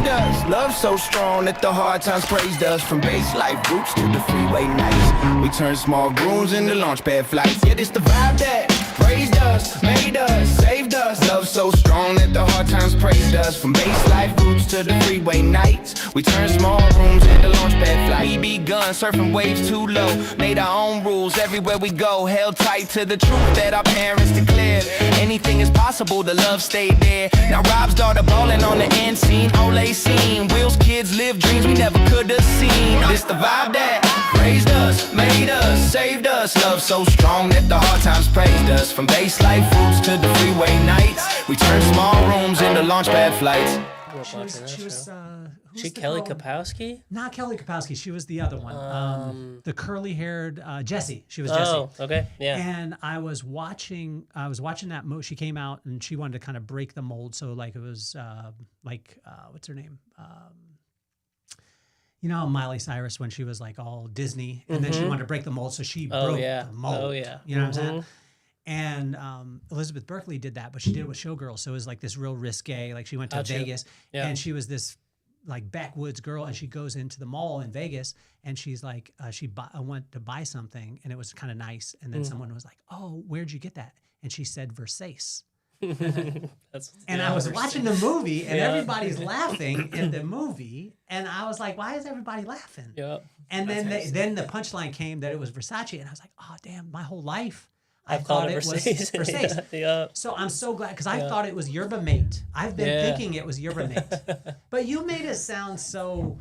saved us. Love so strong that the hard times praised us. From base life roots to the freeway nights, we turned small rooms into launch pad flights. Yeah, this the vibe that raised us, made us, saved us. Love so strong that the hard times praised us. From base life roots to the freeway nights, we turned small rooms into launch pad flights. We begun surfing waves too low, made our own rules everywhere we go. Held tight to the truth that our parents declared. Anything is possible, the love stayed there. Now Rob's daughter ballin' on the end scene, Olay scene. Will's kids live dreams we never could have seen. This the vibe that raised us, made us, saved us. Love so strong that the hard times praised us. From base life roots to the freeway nights, we turned small rooms into launch pad flights. She Kelly Kapowski? Not Kelly Kapowski. She was the other one. The curly-haired Jessie. She was Jessie. Oh, okay, yeah. And I was watching that movie. She came out and she wanted to kind of break the mold. So like it was what's her name? You know Miley Cyrus when she was like all Disney, and then she wanted to break the mold, so she broke the mold. Oh yeah. You know what I'm saying? And Elizabeth Berkley did that, but she did it with Showgirls, so it was like this real risque. Like she went to Vegas, and she was this like backwoods girl, and she goes into the mall in Vegas, and she's like, I went to buy something, and it was kind of nice, and then someone was like, "Oh, where'd you get that?" And she said Versace. And I was watching the movie, and everybody's laughing in the movie, and I was like, "Why is everybody laughing?" Yep. And then the punchline came that it was Versace, and I was like, "Oh, damn! My whole life, I thought it was Versace." Yeah. So I'm so glad because I thought it was Yerba Mate. I've been thinking it was Yerba Mate, but you made it sound so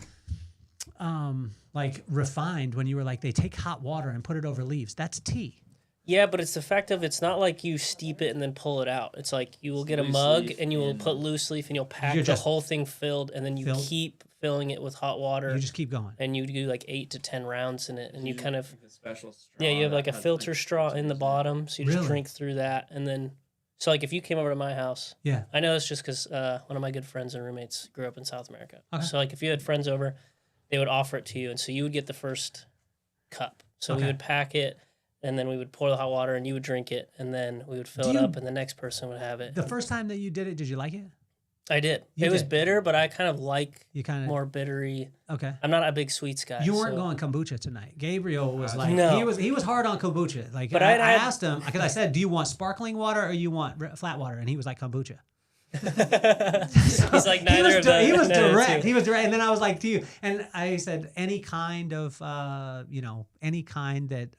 like refined when you were like, they take hot water and put it over leaves. That's tea. Yeah, but it's the fact of it's not like you steep it and then pull it out. It's like you will get a mug and you will put loose leaf and you'll pack the whole thing filled, and then you keep filling it with hot water. You just keep going. And you do like 8 to 10 rounds in it, and you kind of like a special straw. you have like a filter straw in the bottom, so you just drink through that, and then so like if you came over to my house, I know it's just because one of my good friends and roommates grew up in South America. Okay. So like if you had friends over, they would offer it to you, and so you would get the first cup. So we would pack it. And then we would pour the hot water, and you would drink it, and then we would fill it up, and the next person would have it. The first time that you did it, did you like it? I did. It was bitter, but I kind of like more bittery. Okay. I'm not a big sweets guy. You weren't going kombucha tonight. Gabriel was like, he was hard on kombucha. Like, but I asked him, because I said, do you want sparkling water or you want flat water? And he was like, kombucha. He's like neither of them. He was direct. He was direct. And then I was like to you, and I said any kind of any kind that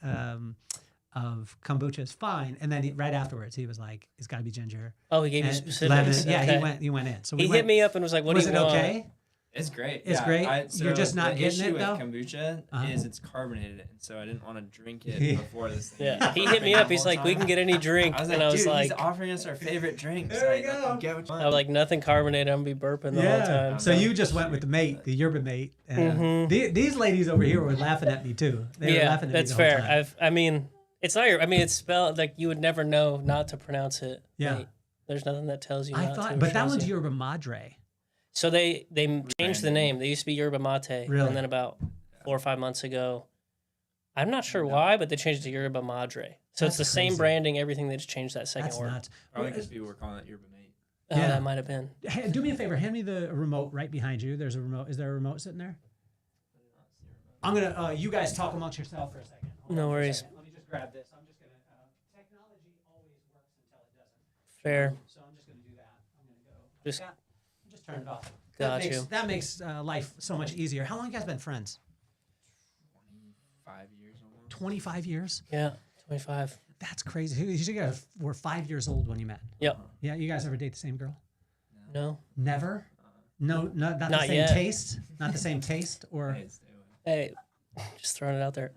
of kombucha is fine. And then right afterwards he was like, it's got to be ginger. Oh, he gave you specifics. Yeah, he went in. So he hit me up and was like, "What do you want?" Was it okay? It's great. It's great. You're just not getting it though. The issue with kombucha is it's carbonated, and so I didn't want to drink it before this thing. Yeah, he hit me up. He's like, "We can get any drink," I was and I was like, "He's offering us our favorite drinks." There you go. I was like, "Nothing carbonated. I'm gonna be burping the whole time." So you just went with the mate, the Yerba Mate. And these ladies over here were laughing at me too. They were laughing at that's me the whole fair. time. I mean, it's not your. I mean, it's spelled like you would never know not to pronounce it. Yeah. Mate. There's nothing that tells you. I thought, but that one's Yerba Madre. So they changed the name. They used to be Yerba Mate, really? And then about 4 or 5 months ago, I'm not sure why, but they changed it to Yerba Madre. So it's the same branding, everything. They just changed that second word. Nuts. Probably because people were calling it Yerba Mate. Oh, that might have been. Hey, do me a favor. Hand me the remote right behind you. There's a remote. Is there a remote sitting there? I'm gonna. You guys talk amongst yourself for a second. No worries. Let me just grab this. I'm just gonna. Technology always works until it doesn't. Fair. So I'm just gonna do that. I'm gonna go. Just turn it off. That makes life so much easier. How long you guys been friends? 25 years almost. 25 years? Yeah, 25. That's crazy. You guys were 5 years old when you met. Yep. Yeah, you guys ever date the same girl? No. Never? No, not the same yet. taste? Not the same taste? Or Hey, just throwing it out there.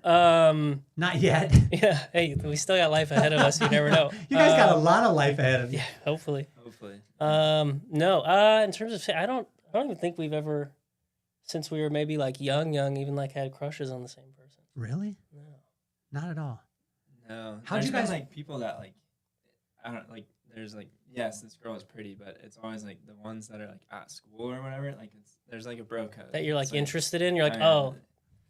Not yet. Yeah. Hey, we still got life ahead of us. You never know. You guys got a lot of life ahead of you. Yeah, hopefully. Hopefully. No. In terms of, I don't even think we've ever, since we were maybe like young, even like had crushes on the same person. Really? No. Not at all. No. How'd you guys like people that like, I don't like. There's like, yes, this girl is pretty, but it's always like the ones that are like at school or whatever. Like there's like a bro code that you're like interested in. You're like,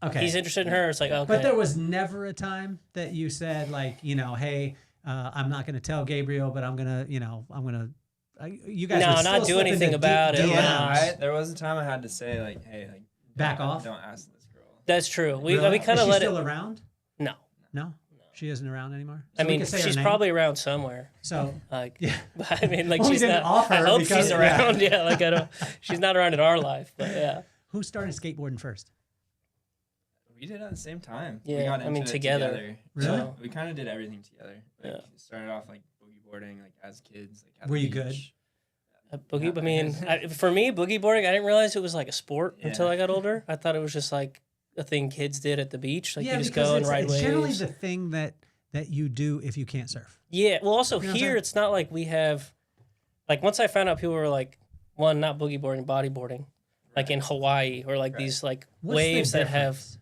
okay, he's interested in her. It's like, okay. But there was never a time that you said like, hey, I'm not going to tell Gabriel, but I'm gonna You guys no, would not still do slip anything into about it. DMs. There was a time I had to say like, hey, like back off. Don't ask this girl. That's true. We Really? kind Is of she let still it. around? No. No, she isn't around anymore. I So we mean, can say her she's name. probably around somewhere. So Like, yeah. but I mean, like Well, we she's didn't not. offer I hope because- she's around. Yeah. Like I don't. She's not around in our life, but yeah. Who started skateboarding first? We did it at the same time. Yeah, we got I mean, into it together. Really? So we kind of did everything together. Like, Yeah. started off like boogie boarding, like as kids. Like at Were the you good? beach. Boogie. I mean, for me, boogie boarding. I didn't realize it was like a sport until I got older. I thought it was just like a thing kids did at the beach. Like you just go and ride it's waves. generally the thing that you do if you can't surf. Yeah. Well, also You know what I'm here, saying? it's not like we have. Like once I found out people were like, one, not boogie boarding, bodyboarding, like in Hawaii or like these like What's waves the that have. difference?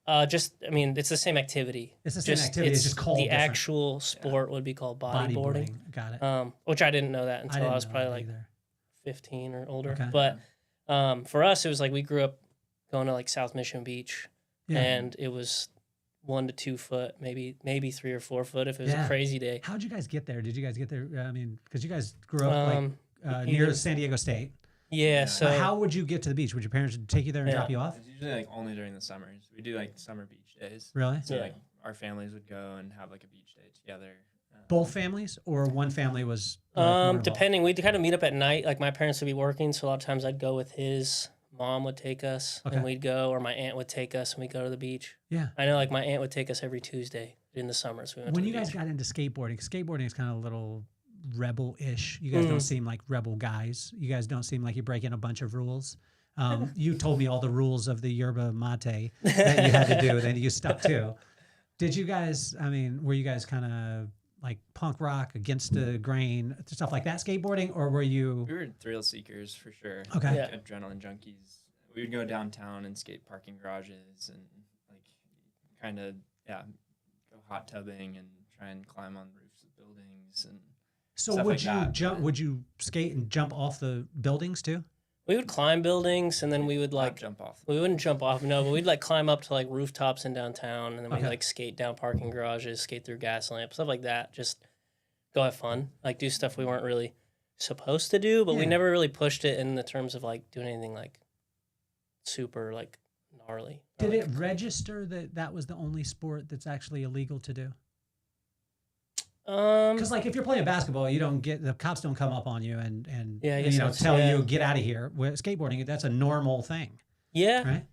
I mean, it's the same activity. It's the same activity, it's just called the different. actual sport would be called bodyboarding. Got it. Which I didn't know that until I, didn't was know probably that like either. 15 or older. Okay. But for us, it was like we grew up going to like South Mission Beach, Yeah. and it was 1 to 2 foot, maybe 3 or 4 foot if it was Yeah. a crazy day. How'd you guys get there? Did you guys get there? I mean, because you guys grew up near either- San Diego State. Yeah. So But how would you get to the beach? Would your parents take you there and Yeah. drop you off? It's usually like only during the summers. We do like summer beach days. Really? So Yeah. like our families would go and have like a beach day together. Both families, or one family was? more involved? depending, we'd kind of meet up at night. Like my parents would be working, so a lot of times I'd go with his mom would take us, Okay. and we'd go, or my aunt would take us, and we'd go to the beach. Yeah. I know, like my aunt would take us every Tuesday in the summers. We went When to you the guys beach. got into skateboarding is kind of a little rebel-ish. You guys don't seem like rebel guys. You guys don't seem like you break in a bunch of rules. You told me all the rules of the yerba mate that you had to do, that you stuck to. Did you guys? I mean, were you guys kind of like punk rock against the grain, stuff like that, skateboarding, or were you? We were thrill seekers for sure. Okay. Like, Yeah. adrenaline junkies. We would go downtown and skate parking garages and like kind of go hot tubbing and try and climb on roofs of buildings and. So stuff would like you that, jump? but- Would you skate and jump off the buildings too? We would climb buildings, and then we would Not like jump off. we wouldn't jump off, no, but we'd like climb up to like rooftops in downtown, and then we'd Okay. like skate down parking garages, skate through gas lamps, stuff like that. Just go have fun, like do stuff we weren't really supposed to do, but we Yeah. never really pushed it in the terms of like doing anything like super like gnarly. or, Did like, it register that that was the only sport that's actually illegal to do? Because like if you're playing basketball, you don't get the cops don't come up on you and Yeah, I guess you know that's- tell yeah. you get out of here. With skateboarding, that's a normal thing, yeah, right?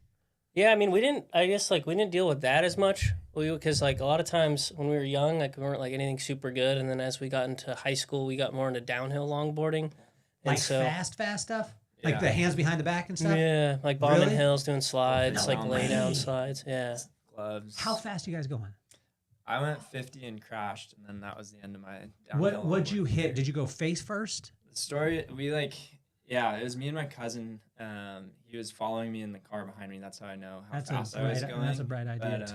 yeah. I mean, we didn't. I guess like we didn't deal with that as much. Because like a lot of times when we were young, like we weren't like anything super good, and then as we got into high school, we got more into downhill longboarding. Like And so, fast stuff, like Yeah. the hands behind the back and stuff. yeah, like bombing Really? hills, doing slides, No like lay down way. slides. Yeah. Gloves. How fast you guys going? I went 50 and crashed, and then that was the end of my downhill. What'd you longboarding hit? career. Did you go face first? The story we like, yeah, it was me and my cousin. He was following me in the car behind me. That's how I know how fast I was going. That's a bright idea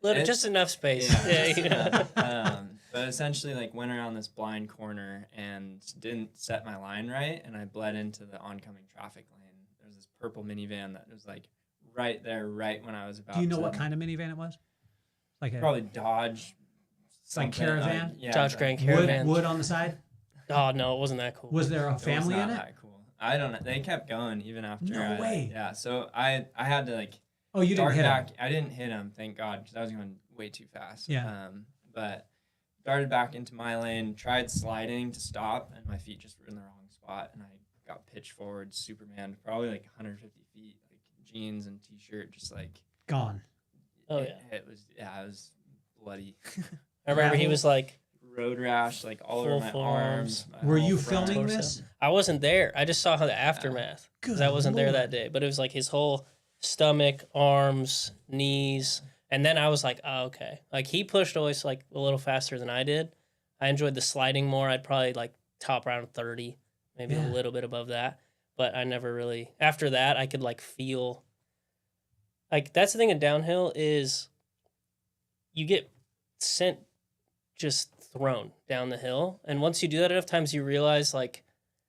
But, too. Just enough space. Yeah. You know. But essentially, like, went around this blind corner and didn't set my line right, and I bled into the oncoming traffic lane. There was this purple minivan that was like right there, right when I was about. Do you know to, what kind of minivan it was? Like a Probably Dodge. Like something, Caravan? yeah, Dodge exactly. Grand Caravan. wood on the side. Oh no, it wasn't that cool. Was there a It was family not in it? that cool. I don't know. They kept going even after. No way. Yeah. So I had to like. Oh, you didn't dart hit back. him. I didn't hit him, thank God, because I was going way too fast. Yeah. But darted back into my lane, tried sliding to stop, and my feet just were in the wrong spot, and I got pitched forward, Superman, probably like 150 feet, like jeans and t-shirt, just like. Gone. Oh, it, yeah. It was bloody. I remember he was like Road rash, like all over Full my forearms. arms. my Were whole you front. filming torso. this? I wasn't there. I just saw the aftermath because Good I wasn't there Lord. that day. But it was like his whole stomach, arms, knees, and then I was like, oh, okay. Like he pushed always like a little faster than I did. I enjoyed the sliding more. I'd probably like top around 30, maybe Yeah. a little bit above that. But I never really. After that, I could like feel. Like that's the thing in downhill is. You get sent, just thrown down the hill, and once you do that enough times, you realize like.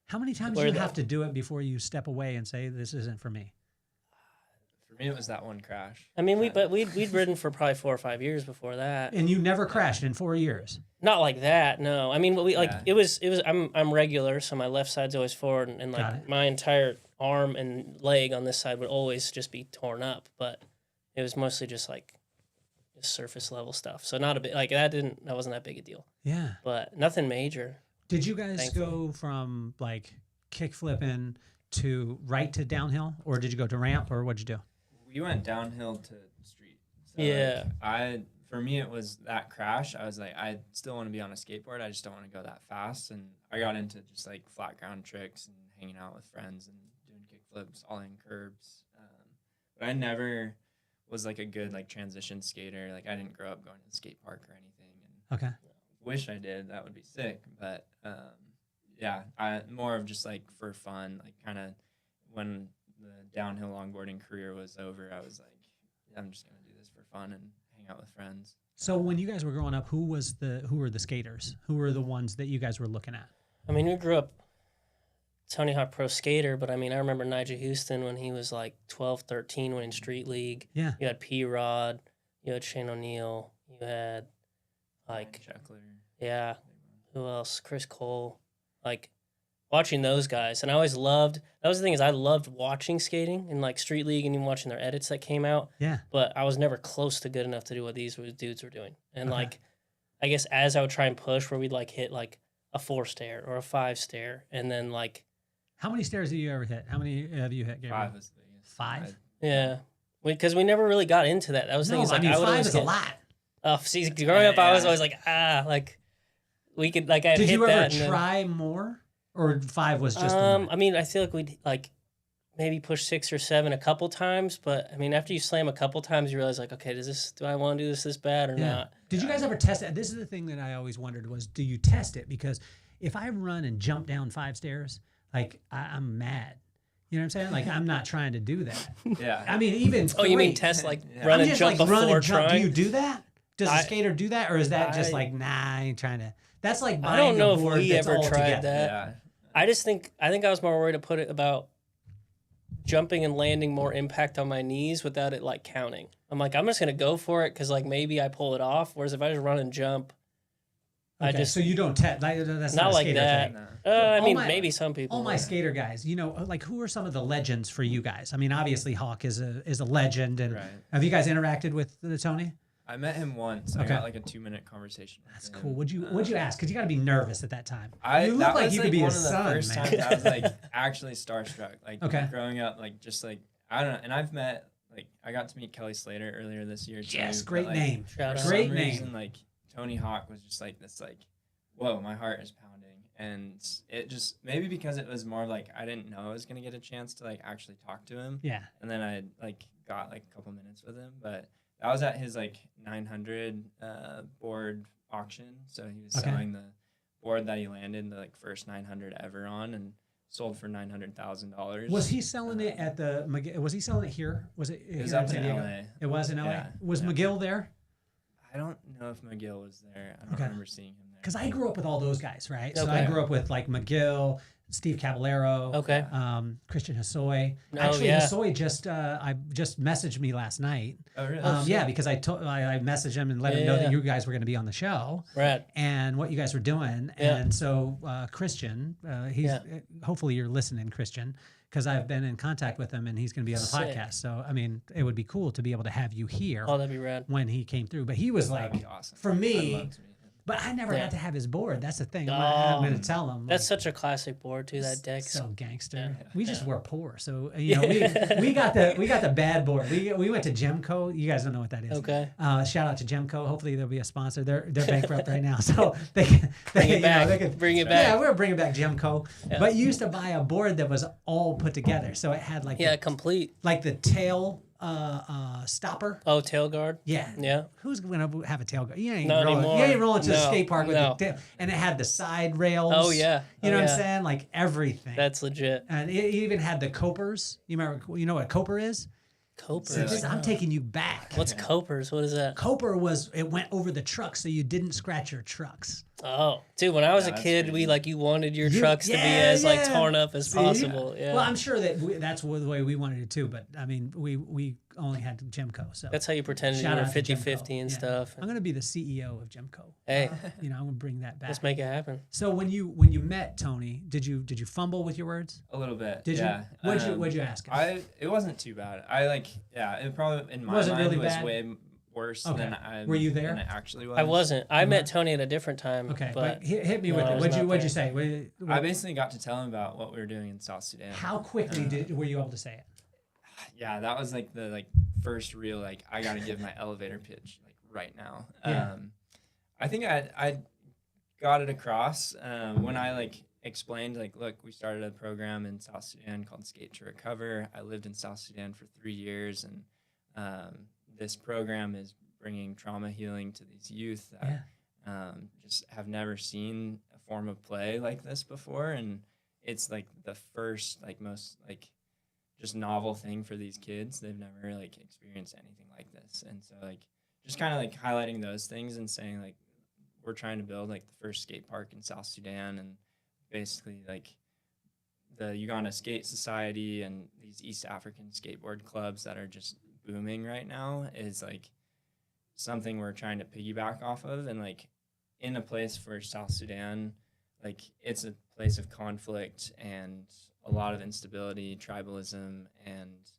How many times do Where you the- have to do it before you step away and say this isn't for me? For For me, it was that one crash. I mean, we'd ridden for probably 4 or 5 years before that. And you never crashed in 4 years? Not like that, no. I mean, it was. I'm regular, so my left side's always forward, and like my entire arm and leg on this side would always just be torn up. But it was mostly just like surface level stuff. So not a bit like that wasn't that big a deal. Yeah. But nothing major. Did you guys go from like kick flipping to right to downhill, or did you go to ramp, or what'd you do? We went downhill to street. So yeah. For me, it was that crash. I was like, I still want to be on a skateboard. I just don't want to go that fast. And I got into just like flat ground tricks and hanging out with friends and doing kick flips, all in curbs. But I never was like a good like transition skater. Like I didn't grow up going to the skate park or anything. And okay. Wish I did. That would be sick. But yeah, I more of just like for fun. Like kind of when the downhill longboarding career was over, I was like, I'm just gonna do this for fun and hang out with friends. So when you guys were growing up, who were the skaters? Who were the ones that you guys were looking at? I mean, we grew up Tony Hawk Pro Skater, but I mean, I remember Nigel Houston when he was like 12, 13, winning Street League. Yeah. You had P-Rod, you had Shane O'Neill, you had like Chuckler. Yeah. Who else? Chris Cole. Like watching those guys. And I always loved, that was the thing, is I loved watching skating and like Street League and even watching their edits that came out. Yeah. But I was never close to good enough to do what these dudes were doing. And like, I guess as I would try and push where we'd like hit like a 4-stair or a 5-stair. And then like. How many stairs have you ever hit? How many have you hit, Gabriel? 5 is the biggest. 5? Yeah. Because we never really got into that. That was the thing. Is like, I mean, would 5 is a lot. See, growing up, I was always like, like we could like. Did you ever try more, or 5 was just? I mean, I feel like we'd like maybe push 6 or 7 a couple times, but I mean, after you slam a couple times, you realize like, okay, do I want to do this bad or not? Did you guys ever test it? This is the thing that I always wondered was, do you test it? Because if I run and jump down 5 stairs, like I'm mad. You know what I'm saying? Like, I'm not trying to do that. Yeah. I mean, even. Oh, you mean test like run and jump before trying? Do you do that? Does a skater do that, or is that just like, nah, I ain't trying to? That's like buying I don't know a board if we that's ever all tried together. that. Yeah. I think I was more worried about jumping and landing more impact on my knees without it like counting. I'm like, I'm just gonna go for it because like maybe I pull it off. Whereas if I just run and jump, okay, so you don't test. That's not a like skater that. thing. I mean, maybe some people. All my skater guys, you know, like who are some of the legends for you guys? I mean, obviously Hawk is a legend, and have you guys interacted with Tony? I met him once. I got like a 2-minute conversation. That's cool. What'd you ask? Because you got to be nervous at that time. You look like you could be one his of the son, first man. times I was like actually starstruck. Like growing up, like just like I don't know. And I've met like I got to meet Kelly Slater earlier this year too. Yes, great name. Great name. Like Tony Hawk was just like this like, whoa, my heart is pounding. And it just maybe because it was more like I didn't know I was gonna get a chance to like actually talk to him. Yeah. And then I like got like a couple minutes with him, but that was at his like 900 board auction. So he was selling the board that he landed the like first 900 ever on and sold for $900,000. Was he selling it at the? Was he selling it here? Was it? It was up in LA. It was in LA. Yeah. Was McGill there? I don't know if McGill was there. I don't remember seeing him there. Because I grew up with all those guys, right? So I grew up with like McGill, Steve Caballero, Christian Hosoi. Actually, Hosoi just messaged me last night. Oh, really? Yeah, because I messaged him and let him know that you guys were going to be on the show, right? And what you guys were doing. And so Christian, he's hopefully you're listening, Christian, because I've been in contact with him and he's going to be on the podcast. So I mean, it would be cool to be able to have you here. Oh, that'd be rad. When he came through, but he was like, awesome. For me. I'd love to meet him. But I never got to have his board. That's the thing. I'm going to tell him. That's such a classic board too. That deck. So gangster. Yeah. We just were poor, so you know we got the bad board. We went to Gemco. You guys don't know what that is. Okay. Shout out to Gemco. Hopefully they'll be a sponsor. They're bankrupt right now, so they can bring it back. Yeah, we're bringing back Gemco. Yeah. But you used to buy a board that was all put together, so it had like complete like the tail. Stopper. Oh, tail guard. Yeah. Who's gonna have a tail guard? You ain't Not rolling. anymore. You ain't rolling to the skate park with no. the tail. And it had the side rails. Oh yeah. You know what I'm saying? Like everything. That's legit. And it even had the copers. You remember? You know what a coper is? Copers. I'm taking you back. What's copers? What is that? Coper was it went over the truck so you didn't scratch your trucks. Oh, dude, when I was a kid, crazy. you wanted your trucks to be as like torn up as possible. Yeah. Well, I'm sure that that's the way we wanted it too, but I mean, we only had Gemco, so That's how you pretended you were 50-50 and stuff. I'm gonna be the CEO of Gemco. Hey, I'm gonna bring that back. let's make it happen. So when you met Tony, did you fumble with your words? A little bit. Did yeah. you? What'd you ask him? It wasn't too bad. It probably in my Was it mind really was bad? way worse than I. Were you there? Than it actually was. I wasn't. I met Tony at a different time. Okay, but hit me with it. What'd you say? I basically got to tell him about what we were doing in South Sudan. How quickly were you able to say it? Yeah, that was like the first real I got to give my elevator pitch right now. Yeah. I think I got it across when I explained look, we started a program in South Sudan called Skate to Recover. I lived in South Sudan for 3 years, and this program is bringing trauma healing to these youth that just have never seen a form of play like this before, and it's the first most just novel thing for these kids. They've never experienced anything like this, and so just kind of highlighting those things and saying we're trying to build the first skate park in South Sudan, and basically the Uganda Skate Society and these East African skateboard clubs that are just booming right now is something we're trying to piggyback off of, and in a place for South Sudan, it's a place of conflict and a lot of instability, tribalism, and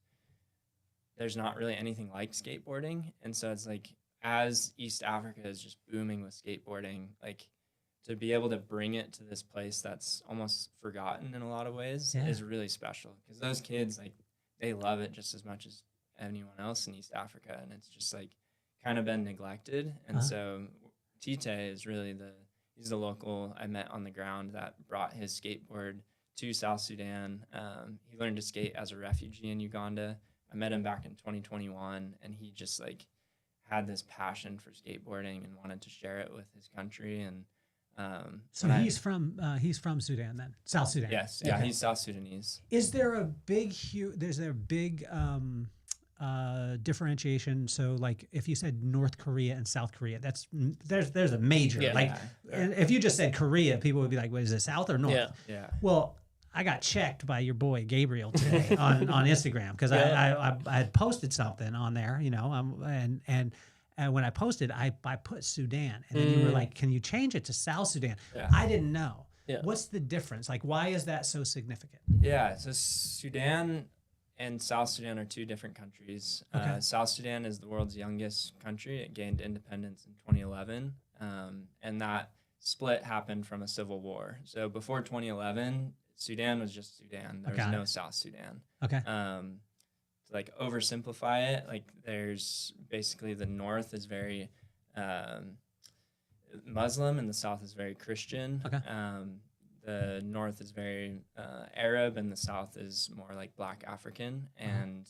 there's not really anything like skateboarding. And so it's as East Africa is just booming with skateboarding, to be able to bring it to this place that's almost forgotten in a lot of ways is really special, because those kids they love it just as much as anyone else in East Africa, and it's just kind of been neglected. And so Tite is really he's the local I met on the ground that brought his skateboard to South Sudan. He learned to skate as a refugee in Uganda. I met him back in 2021, and he just had this passion for skateboarding and wanted to share it with his country. And so he's from Sudan then, South Sudan. Yes, yeah, he's South Sudanese. Is there a big differentiation? So if you said North Korea and South Korea, there's a major and if you just said Korea, people would be like, what is it, South or North? Yeah. Well, I got checked by your boy Gabriel today on Instagram, because I had posted something on there, and when I posted, I put Sudan, and then you were like, can you change it to South Sudan? Yeah. I didn't know. Yeah. What's the difference? Why is that so significant? Yeah, so Sudan and South Sudan are two different countries. Okay. South Sudan is the world's youngest country. It gained independence in 2011, and that split happened from a civil war. So before 2011, Sudan was just Sudan. There was no South Sudan. Okay. To oversimplify it, there's basically the north is very Muslim and the south is very Christian. Okay. The north is very Arab and the south is more Black African. And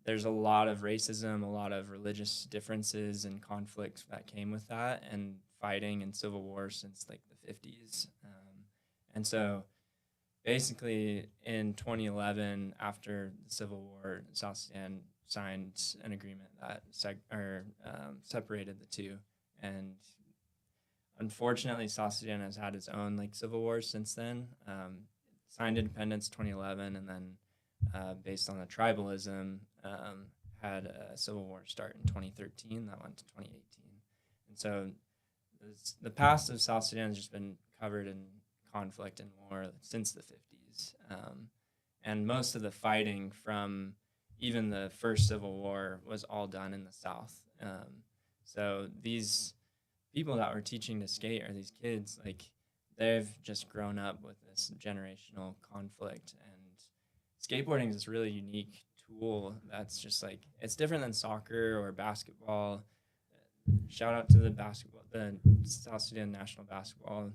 there's a lot of racism, a lot of religious differences and conflicts that came with that, and fighting and civil war since the 50s. And so basically in 2011, after the Civil War, South Sudan signed an agreement that separated the two. And unfortunately, South Sudan has had its own civil wars since then. Signed independence 2011, and then based on the tribalism, had a civil war start in 2013 that went to 2018. And so the past of South Sudan has just been covered in conflict and war since the 50s. And most of the fighting from even the first Civil War was all done in the South. So these people that we're teaching to skate are these kids, they've just grown up with this generational conflict. And skateboarding is this really unique tool that's just it's different than soccer or basketball. Shout out to the South Sudan National Basketball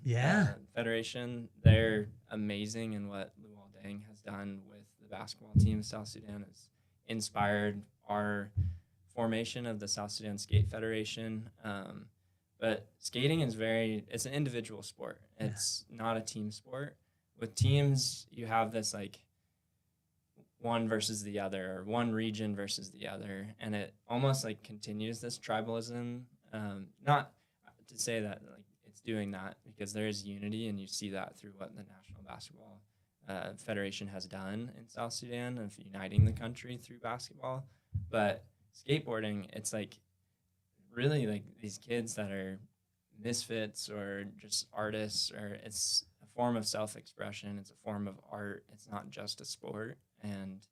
Federation. They're amazing, and what Luol Deng has done with the basketball team of South Sudan has inspired our formation of the South Sudan Skate Federation. But skating is it's an individual sport. It's not a team sport. With teams, you have this one versus the other, or one region versus the other, and it almost continues this tribalism. Not to say that it's doing that because there is unity, and you see that through what the National Basketball Federation has done in South Sudan of uniting the country through basketball. But skateboarding, it's like really like these kids that are misfits or just artists, or it's a form of self-expression. It's a form of art. It's not just a sport. And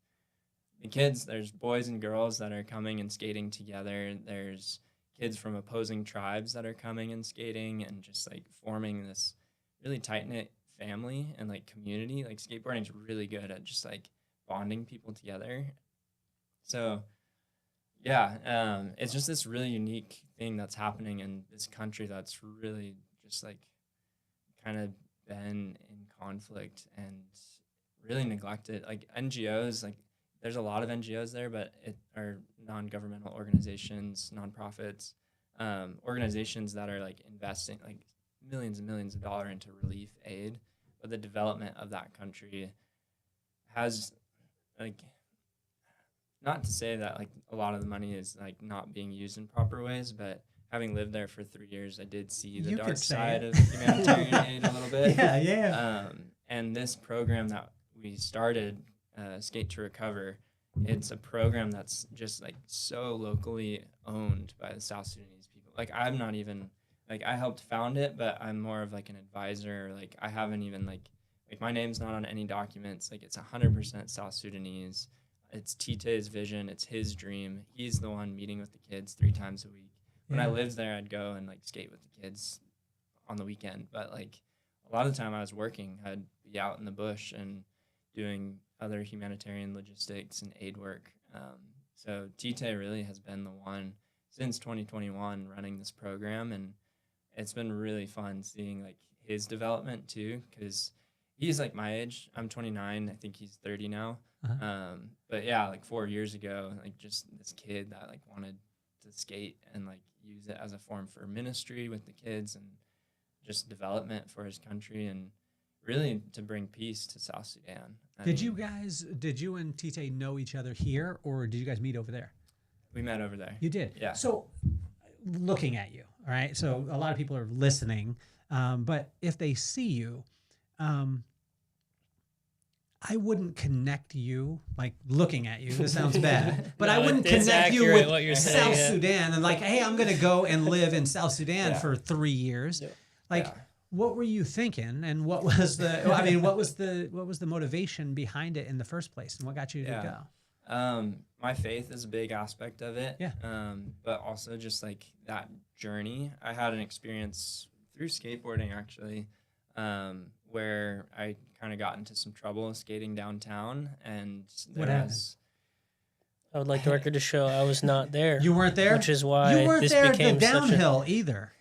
the kids, there's boys and girls that are coming and skating together. There's kids from opposing tribes that are coming and skating and just like forming this really tight-knit family and like community. Like skateboarding is really good at just like bonding people together. So yeah, it's just this really unique thing that's happening in this country that's really just like kind of been in conflict and really neglected. Like NGOs, like there's a lot of NGOs there, but it are non-governmental organizations, nonprofits, organizations that are like investing like millions and millions of dollars into relief aid. But the development of that country has like, not to say that like a lot of the money is like not being used in proper ways, but having lived there for 3 years, I did see the dark side of humanitarian aid a little bit. Yeah. And this program that we started, Skate to Recover, it's a program that's just like so locally owned by the South Sudanese people. Like I'm not even, like I helped found it, but I'm more of like an advisor. Like I haven't even like my name's not on any documents. Like it's 100% South Sudanese. It's Tite's vision. It's his dream. He's the one meeting with the kids 3 times a week. When I lived there, I'd go and like skate with the kids on the weekend. But like a lot of the time I was working, I'd be out in the bush and doing other humanitarian logistics and aid work. So Tite really has been the one since 2021 running this program. And it's been really fun seeing like his development too, because he's like my age. I'm 29. I think he's 30 now. But yeah, like 4 years ago, like just this kid that like wanted to skate and like use it as a form for ministry with the kids and just development for his country and really to bring peace to South Sudan. Did you and Tite know each other here, or did you guys meet over there? We met over there. You did? Yeah. So looking at you, all right, so a lot of people are listening, but if they see you, I wouldn't connect you, like looking at you, this sounds bad, but I wouldn't connect you with South Sudan and like, hey, I'm going to go and live in South Sudan for 3 years. Like, what were you thinking? And what was what was the motivation behind it in the first place? And what got you to go? My faith is a big aspect of it. Yeah. But also just like that journey. I had an experience through skateboarding actually, where I kind of got into some trouble skating downtown, and what happened? I would like the record to show I was not there. You weren't there, which is why you weren't this there became at the downhill either.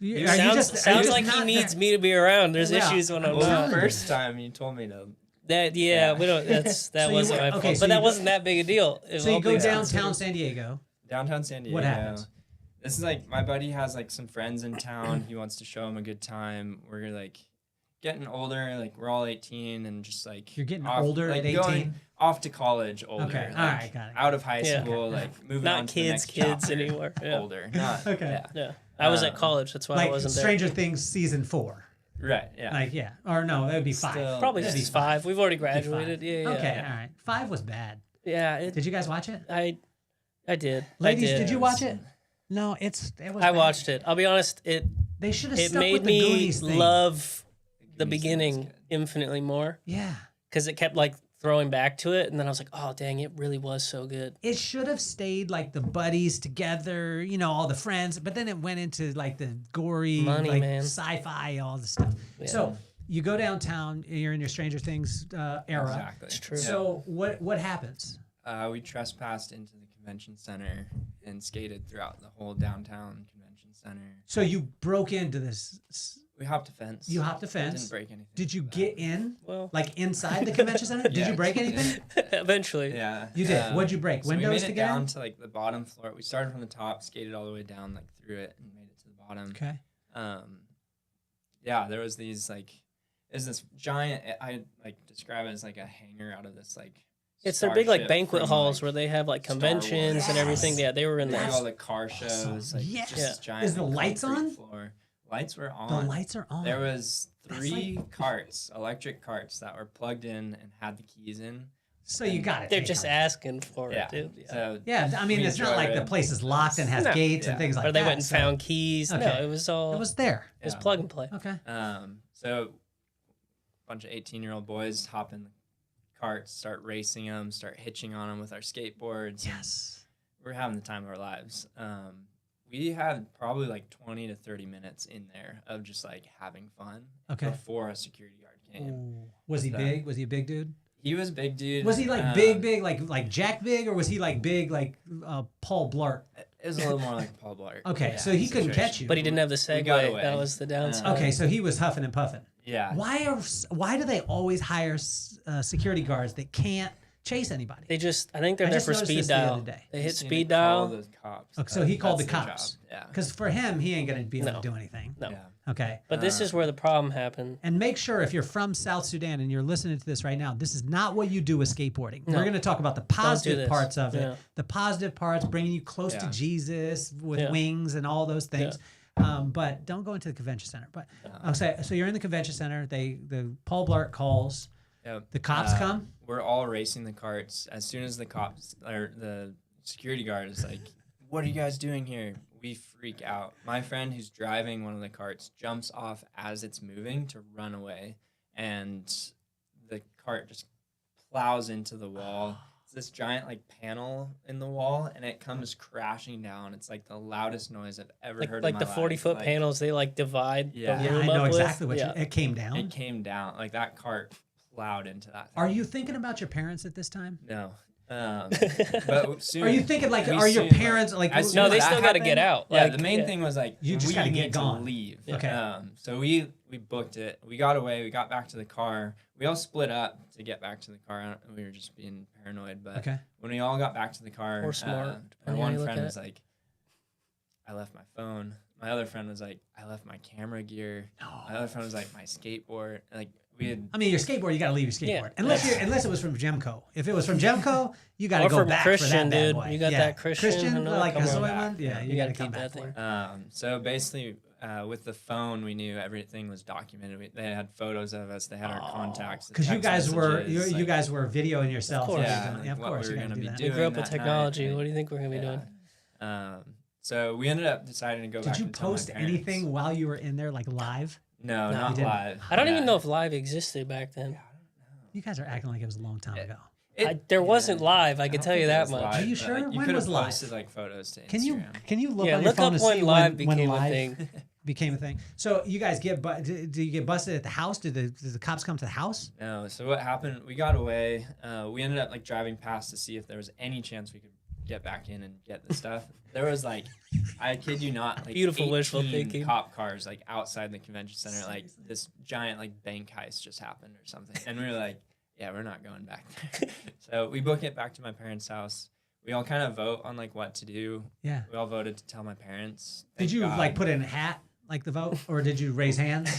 Sounds like he needs me to be around. There's issues when I'm not. The first time you told me to. We don't. That wasn't my fault. But that wasn't that big a deal. So you go downtown San Diego. Downtown San Diego. What happens? This is like my buddy has like some friends in town. He wants to show them a good time. We're like getting older. Like we're all 18 and just like you're getting older at 18. Going off to college older. Okay. Like, all right. Got it. Out of high school. Like moving not on to kids, the next chapter. anymore. Yeah. Older. Not. Okay. Yeah. I was at college. That's why like I wasn't there. Stranger Things season 4. Right. Yeah. Like or no, that would be 5. Probably just 5. We've already graduated. Yeah. Okay. All right. 5 was bad. Yeah. Did you guys watch it? I did. Ladies, I did. Did you watch it? No, it was. I watched it. I'll be honest. They should have. It stuck made with the me Goonies thing. love the beginning infinitely more. Yeah. Because it kept like throwing back to it, and then I was like, oh dang, it really was so good. It should have stayed like the buddies together, all the friends, but then it went into like the gory, money, like man. sci-fi, all the stuff. Yeah. So you go downtown, you're in your Stranger Things era. Exactly. It's true. So what happens? We trespassed into the convention center and skated throughout the whole downtown convention center. So you broke into this. We hopped a fence. You hopped a fence. Didn't break anything. Did you get in? Well, like inside the convention center? Did you break anything? Eventually. Yeah. You did. What'd you break? So Windows we made it to get down in? to like the bottom floor. We started from the top, skated all the way down, like through it, and made it to the bottom. Okay. Yeah, there was these like, is this giant? I like describe it as like a hangar out of this like. It's their big like starship banquet from, halls like, where they have like Star conventions Wars. and everything. Yeah, they were in They there. do all the car shows. Like, Yes. just this giant. Is the like, lights concrete on? Floor. lights were on. The lights are on. There was 3 carts, electric carts that were plugged in and had the keys in. So you got it. They're just asking for it, too. So I mean, it's not like the place is locked and has gates and things like that. Or they went and found keys. Okay. No, it was all. It was there. It was plug and play. Okay. So a bunch of 18-year-old boys hop in the carts, start racing them, start hitching on them with our skateboards. Yes. We're having the time of our lives. We had probably like 20 to 30 minutes in there of just like having fun before a security guard came. Ooh. Was he big? Was he a big dude? He was a big dude. Was he like big, like Jack big, or was he like big, like Paul Blart? It was a little more like Paul Blart. Okay, so he couldn't catch you. But he didn't have the segue. That was the downside. Okay, so he was huffing and puffing. Yeah. Why do they always hire security guards that can't chase anybody? I think they're there for speed dial. They hit speed dial. The cops. Okay, so he called the cops. Yeah. Because for him, he ain't gonna be able to do anything. No. Yeah. Okay. But this is where the problem happened. And make sure if you're from South Sudan and you're listening to this right now, this is not what you do with skateboarding. We're going to talk about the positive parts of it. The positive parts, bringing you close to Jesus with wings and all those things. But don't go into the convention center. But I'll say, so you're in the convention center. The Paul Blart calls. Yep. The cops come. We're all racing the carts. As soon as the cops or the security guard is like, "What are you guys doing here?" We freak out. My friend who's driving one of the carts jumps off as it's moving to run away, and the cart just plows into the wall. It's this giant like panel in the wall, and it comes crashing down. It's like the loudest noise I've ever heard in my life. Like the 40-foot panels, they like divide the room I know up exactly with. what it came down. It came down. Like that cart plowed into that thing. Are you thinking about your parents at this time? No. But soon, are you thinking like, are your parents like? No, they still got to get out. Yeah, the main thing was like, you just got to get gone. To leave. Okay. So we booked it. We got away. We got back to the car. We all split up to get back to the car. We were just being paranoid. But when we all got back to the car, or smart. My one friend was like, I left my phone. My other friend was like, I left my camera gear. No. My other friend was like, my skateboard. Like. I mean, your skateboard, you got to leave your skateboard. Unless it was from Gemco. If it was from Gemco, you got to go back Christian, for that dude. bad boy. You got that Christian like a soy one? one? Yeah, you got to come that back for thing. So basically, with the phone, we knew everything was documented. They had photos of us. They had our contacts. Because you guys were videoing yourself. Of course, of course. We were going to be doing. We grew up with technology. Night. What do you think we're going to be doing? So we ended up deciding to go back. Did you post anything while you were in there, like live? No, not live. I don't even know if live existed back then. Yeah, I don't know. You guys are acting like it was a long time ago. There wasn't live. I can tell you that much. Are you sure? You when was live? Posted like photos to Instagram. Can you look on your phone up to when see live when became live a thing? Became a thing. So you guys did you get busted at the house? Did the cops come to the house? No. So what happened? We got away. We ended up like driving past to see if there was any chance we could get back in and get the stuff. There was like, I kid you not, like beautiful wishful thinking. Cop cars like outside the convention center. Like this giant like bank heist just happened or something, and we were like, yeah, we're not going back there. So we book it back to my parents' house. We all kind of vote on like what to do. Yeah. We all voted to tell my parents. Did you like put in a hat like the vote, or did you raise hands?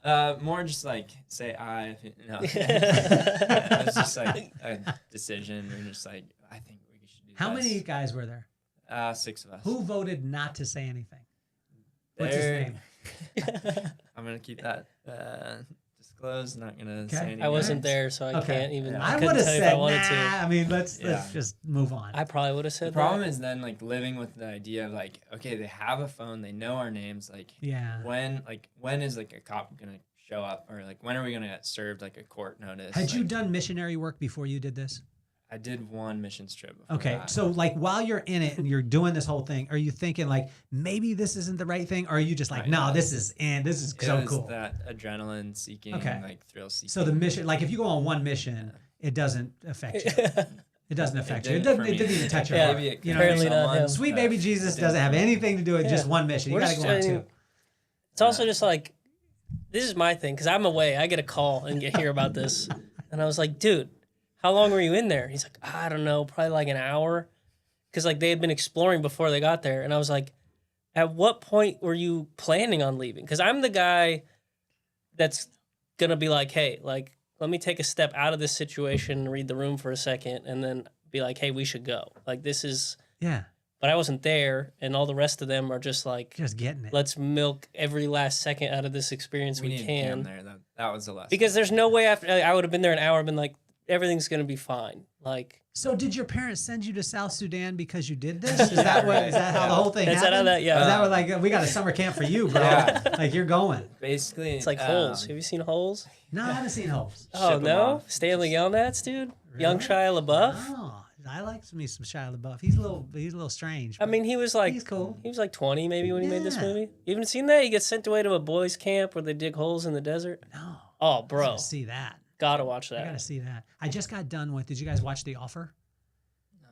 More just like say aye. No. It was just like a decision. We're just like, I think we should do. How many guys were there? 6 of us. Who voted not to say anything? What's his name? I'm gonna keep that disclosed. Not gonna say anything. I wasn't there, so I can't even. I would have said, nah. I mean, let's just move on. I probably would have said. The problem is then like living with the idea of like, okay, they have a phone, they know our names. Like, when is like a cop gonna show up, or like when are we gonna get served like a court notice? Had you done missionary work before you did this? I did one missions trip before that. So like while you're in it and you're doing this whole thing, are you thinking like maybe this isn't the right thing, or are you just like, no, this is so cool? That adrenaline seeking, like thrill seeking. So the mission, like if you go on one mission, it doesn't affect you. It doesn't affect you. It didn't even touch your heart. You know, sweet baby Jesus doesn't have anything to do with just one mission. You got to go on two. It's also just like, this is my thing, because I'm away. I get a call and hear about this, and I was like, dude, how long were you in there? He's like, I don't know, probably like an hour. Because like they had been exploring before they got there. And I was like, at what point were you planning on leaving? Because I'm the guy that's going to be like, hey, like, let me take a step out of this situation, read the room for a second, and then be like, hey, we should go. Like, this is but I wasn't there, and all the rest of them are just like just getting it. Let's milk every last second out of this experience we can. There, that was the lesson. Because there's no way after I would have been there an hour, been like everything's gonna be fine. Like, so did your parents send you to South Sudan because you did this? Is that what? Is that how the whole thing happened? Is that how that? Yeah. Is that what, like, we got a summer camp for you, bro? Like, you're going. Basically, it's like Holes. Have you seen Holes? No, I haven't seen Holes. Oh no, Stanley Yelnats, dude. Really? Young Shia LaBeouf. Oh, I like some Shia LaBeouf. He's a little strange. I mean, he was like, he's cool. He was like 20 maybe when he made this movie. You haven't seen that? He gets sent away to a boys' camp where they dig holes in the desert. No. Oh, bro. See that. Gotta watch that. I gotta see that. I just got done with. Did you guys watch The Offer?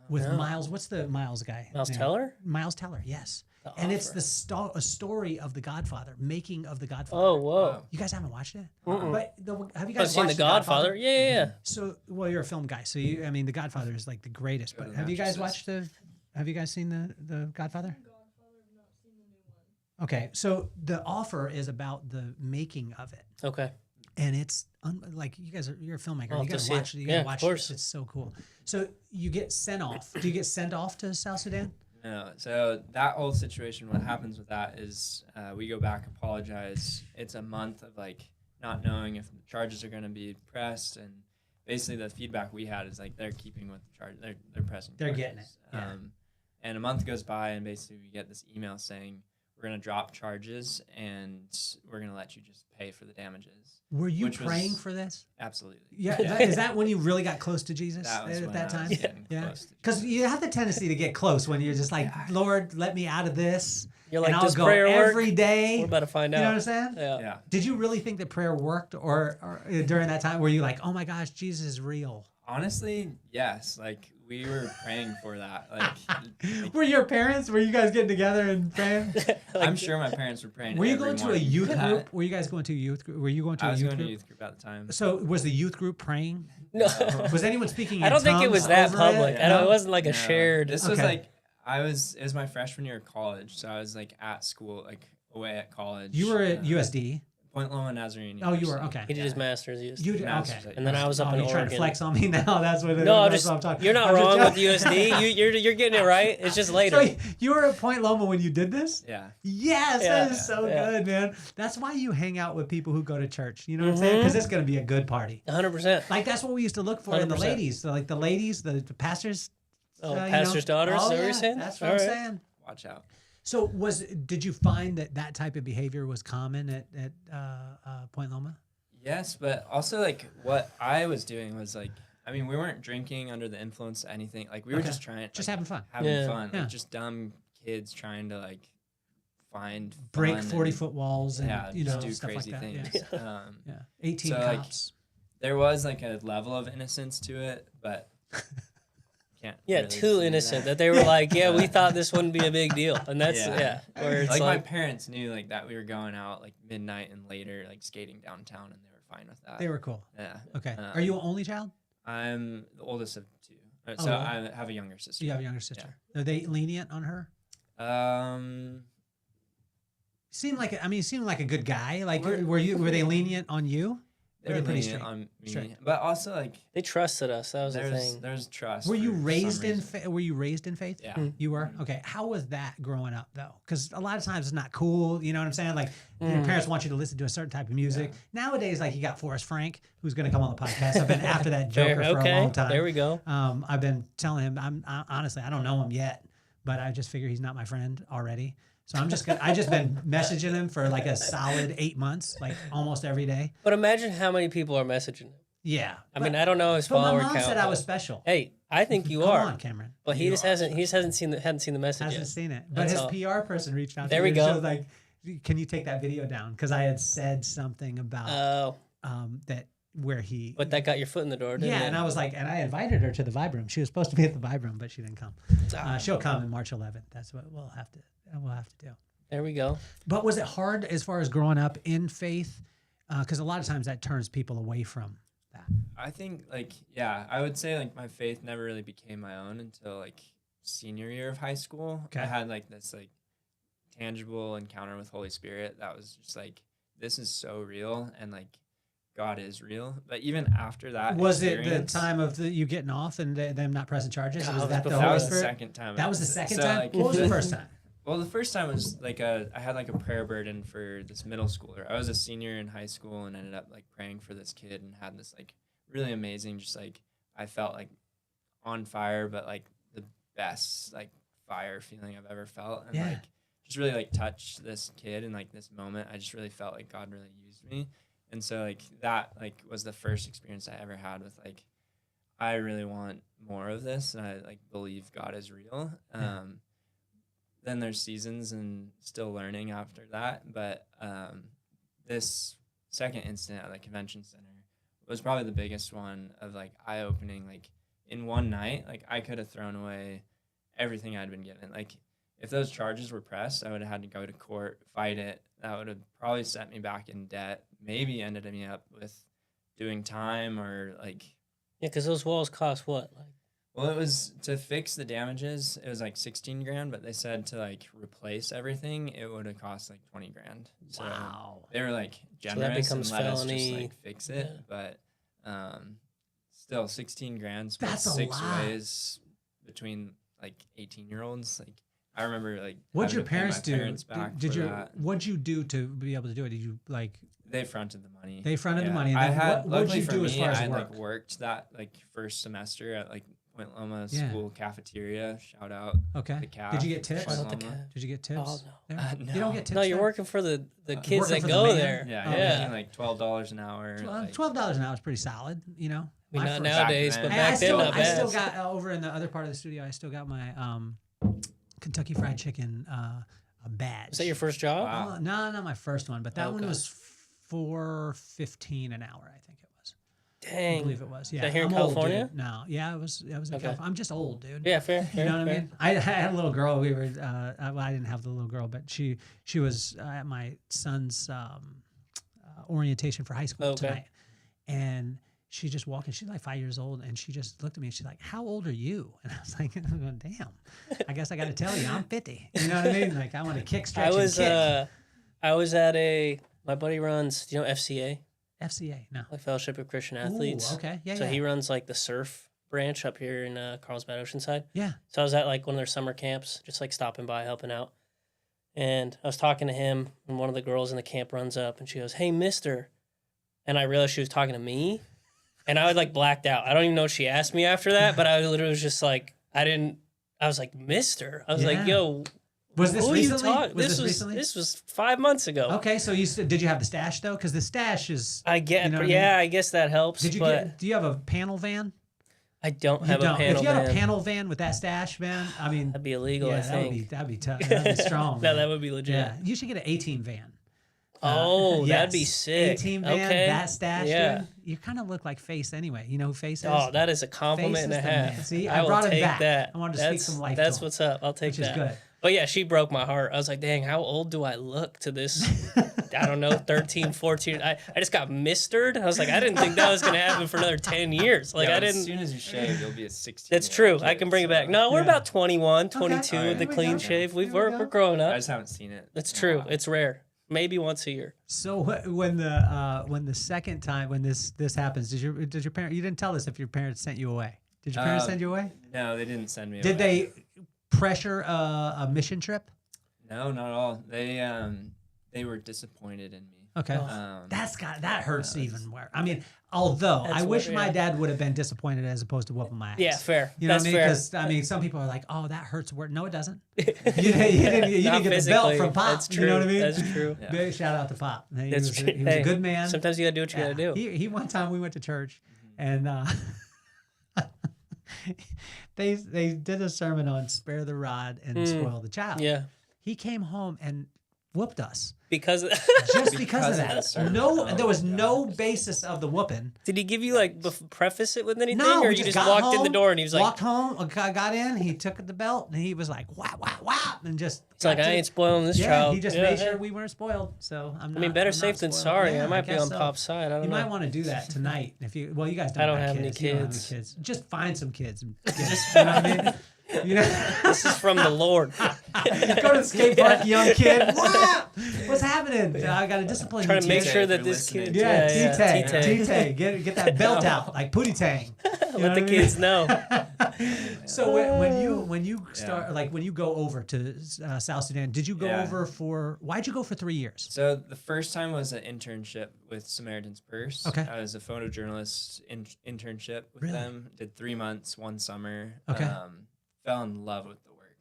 With Miles. What's the Miles guy? Miles Teller. Miles Teller. Yes. And it's a story of The Godfather, making of The Godfather. Oh, whoa! You guys haven't watched it? But have you guys seen The Godfather? Yeah. So, well, you're a film guy, so I mean, The Godfather is like the greatest. But have you guys watched Have you guys seen the Godfather? Okay, so The Offer is about the making of it. Okay. And it's like you're a filmmaker. You gotta watch it. You gotta watch it. It's so cool. So you get sent off. Do you get sent off to South Sudan? No. So that whole situation, what happens with that is we go back, apologize. It's a month of like not knowing if the charges are going to be pressed, and basically the feedback we had is like they're keeping with the charge. They're pressing. They're charges. getting it. Yeah. And a month goes by, and basically we get this email saying we're going to drop charges and we're going to let you just pay for the damages. Were you praying for this? Absolutely. Yeah. Is that when you really got close to Jesus at that time? Yeah. Because you have the tendency to get close when you're just like, Lord, let me out of this. You're like, and I'll go prayer every day. We're about to find out. You know what I'm saying? Yeah. Did you really think that prayer worked, or during that time were you like, oh my gosh, Jesus is real? Honestly, yes. Like we were praying for that. Like were your parents? Were you guys getting together and praying? I'm sure my parents were praying. Were you going to a youth group? Were you guys going to a youth group? Were you going to a youth group? I was going to a youth group at the time. So was the youth group praying? No. Was anyone speaking? I don't think it was that public. It? I know it wasn't like a shared. This was like it was my freshman year of college, so I was like at school, like away at college. You were at USD. Point Loma Nazarene. Oh, you were okay. He did his master's. You did okay, and then I was up in Oregon. Trying to flex on me now? That's what. No, I'm talking. You're not wrong with USD. You're getting it right. It's just later. So you were at Point Loma when you did this? Yeah. Yes, that is so good, man. That's why you hang out with people who go to church. You know what I'm saying? Because it's gonna be a good party. 100%. Like that's what we used to look for 100%. In the ladies. So like the ladies, the pastors. Oh, pastors' daughters. Oh, is that what you're saying? That's what I'm saying. Watch out. So did you find that type of behavior was common at Point Loma? Yes, but also like what I was doing was like, I mean, we weren't drinking under the influence of anything. Like we were just trying, just having fun, fun, like just dumb kids trying to like break 40-foot walls and do stuff crazy like that. things. 18 so, cops. Like, there was like a level of innocence to it, but. Too innocent that they were like, we thought this wouldn't be a big deal, and that's where it's like my parents knew like that we were going out like midnight and later like skating downtown, and they were fine with that. They were cool. Yeah. Okay. Are you an only child? I'm the oldest of two, so I have a younger sister. You have a younger sister. Yeah. Are they lenient on her? Seemed like a good guy. Like were they lenient on you? They were lenient on me, but also like they trusted us. That was the thing. There's trust. Were you raised in faith? Yeah. You were? Okay. How was that growing up though? Because a lot of times it's not cool. You know what I'm saying? Like your parents want you to listen to a certain type of music. Yeah. Nowadays, like you got Forrest Frank, who's going to come on the podcast. I've been after that Joker for a long time. There we go. I've been telling him. Honestly, I don't know him yet, but I just figure he's not my friend already. So I just been messaging him for like a solid 8 months, like almost every day. But imagine how many people are messaging him. Yeah. I mean, I don't know his follower count. My mom said I was special. Hey, I think you are. Come on, Cameron. But he hadn't seen the message yet. Hasn't seen it. But his PR person reached out to me. There we go. She was like, can you take that video down? Because I had said something about that where he... But that got your foot in the door, didn't it? Yeah, and I was like, and I invited her to the Vibe Room. She was supposed to be at the Vibe Room, but she didn't come. She'll come on March 11th. That's what we'll have to do. There we go. But was it hard as far as growing up in faith? Because a lot of times that turns people away from that. I think I would say like my faith never really became my own until like senior year of high school. Okay. I had like this like tangible encounter with Holy Spirit that was just like, this is so real, and like God is real. But even after that, was it the time of you getting off and them not pressing charges? God, was that the that Holy was Spirit? the second time. That was the second So, time. like, What was the first time? Well, the first time was like I had like a prayer burden for this middle schooler. I was a senior in high school and ended up like praying for this kid and had this like really amazing, just like I felt like on fire, but like the best like fire feeling I've ever felt, and like just really like touched this kid in like this moment. I just really felt like God really used me, and so like that like was the first experience I ever had with like I really want more of this, and I like believe God is real. Then there's seasons and still learning after that, but this second incident at the convention center was probably the biggest one of like eye-opening. Like in one night, like I could have thrown away everything I'd been given. Like if those charges were pressed, I would have had to go to court, fight it. That would have probably set me back in debt, maybe ended me up with doing time or like. Yeah, because those walls cost what? Like, well, it was to fix the damages. It was like 16 grand, but they said to like replace everything, it would have cost like 20 grand. So they were like generous and let us just like fix it. Yeah. But still 16 grand split That's 6 ways between like 18-year-olds. Like I remember like what'd your parents do? What'd you do to be able to do it? Did you like they fronted the money. They fronted the money. And I had what'd you do me, as far as I work? like worked that like first semester at like Point Loma school cafeteria. Shout out. Okay. The CAF. Did you get tips? Did you get tips? Oh, no. No. You don't get tips. No, you're there? working for the kids that go there. Yeah, yeah. Like $12 an hour. $12 an hour is pretty solid, you know. I mean, not nowadays, but back then, not bad. I still got over in the other part of the studio. I still got my Kentucky Fried Chicken badge. Was that your first job? Wow. No, not my first one, but that one was $4.15 an hour. I think it was. Dang. I believe it was. Yeah. Is that here in California? Old, no. Yeah, it was in California. I'm just old, dude. Yeah, fair. You know what I mean? I had a little girl. We were. Well, I didn't have the little girl, but she was at my son's orientation for high school tonight, and she just walked in. She's like 5 years old, and she just looked at me and she's like, "How old are you?" And I was like, "Damn, I guess I got to tell you, I'm 50." You know what I mean? Like I want to kick, stretch, and kick. I was at my buddy runs. Do you know FCA? FCA, no. Like Fellowship of Christian Athletes. Ooh, okay, yeah. So he runs like the surf branch up here in Carlsbad Oceanside. Yeah. So I was at like one of their summer camps, just like stopping by, helping out. And I was talking to him, and one of the girls in the camp runs up, and she goes, "Hey, mister." And I realized she was talking to me, and I was like blacked out. I don't even know what she asked me after that, but I literally was just like, I was like, mister. I was like, yo. Was this recently? This was 5 months ago. Okay, so did you have the stash though? Because the stash is. I get, I guess that helps. Did you do you have a panel van? I don't have a panel van. If you had a panel van with that stash van, I mean, that'd be illegal. I think that'd be tough. That'd be strong. No, that would be legit. Yeah, you should get an 18 van. That'd be sick. 18 van, that stash. Yeah, dude, you kind of look like Face anyway. You know who Face is? Oh, that is a compliment and a half. See, I brought him back. That. I wanted to speak some life. That's what's up. I'll take that. Which is good. But yeah, she broke my heart. I was like, dang, how old do I look to this? I don't know, 13, 14. I just got mistered. I was like, I didn't think that was going to happen for another 10 years. Like, I didn't. As soon as you shave, you'll be a 16. That's true. I can bring it back. No, we're about 21, 22 with the clean shave. We're growing up. I just haven't seen it. That's true. It's rare. Maybe once a year. So when the second time when this happens, did your parents? You didn't tell us if your parents sent you away. Did your parents send you away? No, they didn't send me away. Did they pressure a mission trip? No, not at all. They were disappointed in me. Okay, that hurts even more. I mean, although I wish my dad would have been disappointed as opposed to whooping my ass. Yeah, fair. You know That's what I mean? Because I mean, some people are like, "Oh, that hurts." No, it doesn't. you didn't get the belt from Pop. That's true. You know what I mean? That's true. Yeah. Big shout out to Pop. He was a good man. Sometimes you gotta do what you gotta do. He one time we went to church, and they did a sermon on spare the rod and spoil the child. Yeah. He came home and whooped us because of that. There was no basis of the whooping. Did he give you like preface it with anything, no, or you just walked in the door and he was like walked home, got in, he took the belt and he was like wow, and just it's like I ain't spoiling this child. He just made sure we weren't spoiled. So I mean, better safe than sorry. Yeah, I might be on so. Pop's side. I don't know. You might want to do that tonight if you. Well, you guys don't. I don't have any kids. You don't have kids. any kids. Just find some kids. You know what I mean? You know? This is from the Lord. Go to the skate park, young kid. What's happening? I got to discipline Trying you. to make T-Tay. sure that this kid. T-Tay. Get that belt out, like Pootie Tang. Let the kids know. So when you start, like when you go over to South Sudan, did you go over why'd you go for 3 years? So the first time was an internship with Samaritan's Purse. Okay. I was a photojournalist internship with them. Did 3 months, one summer. Okay. Fell in love with the work.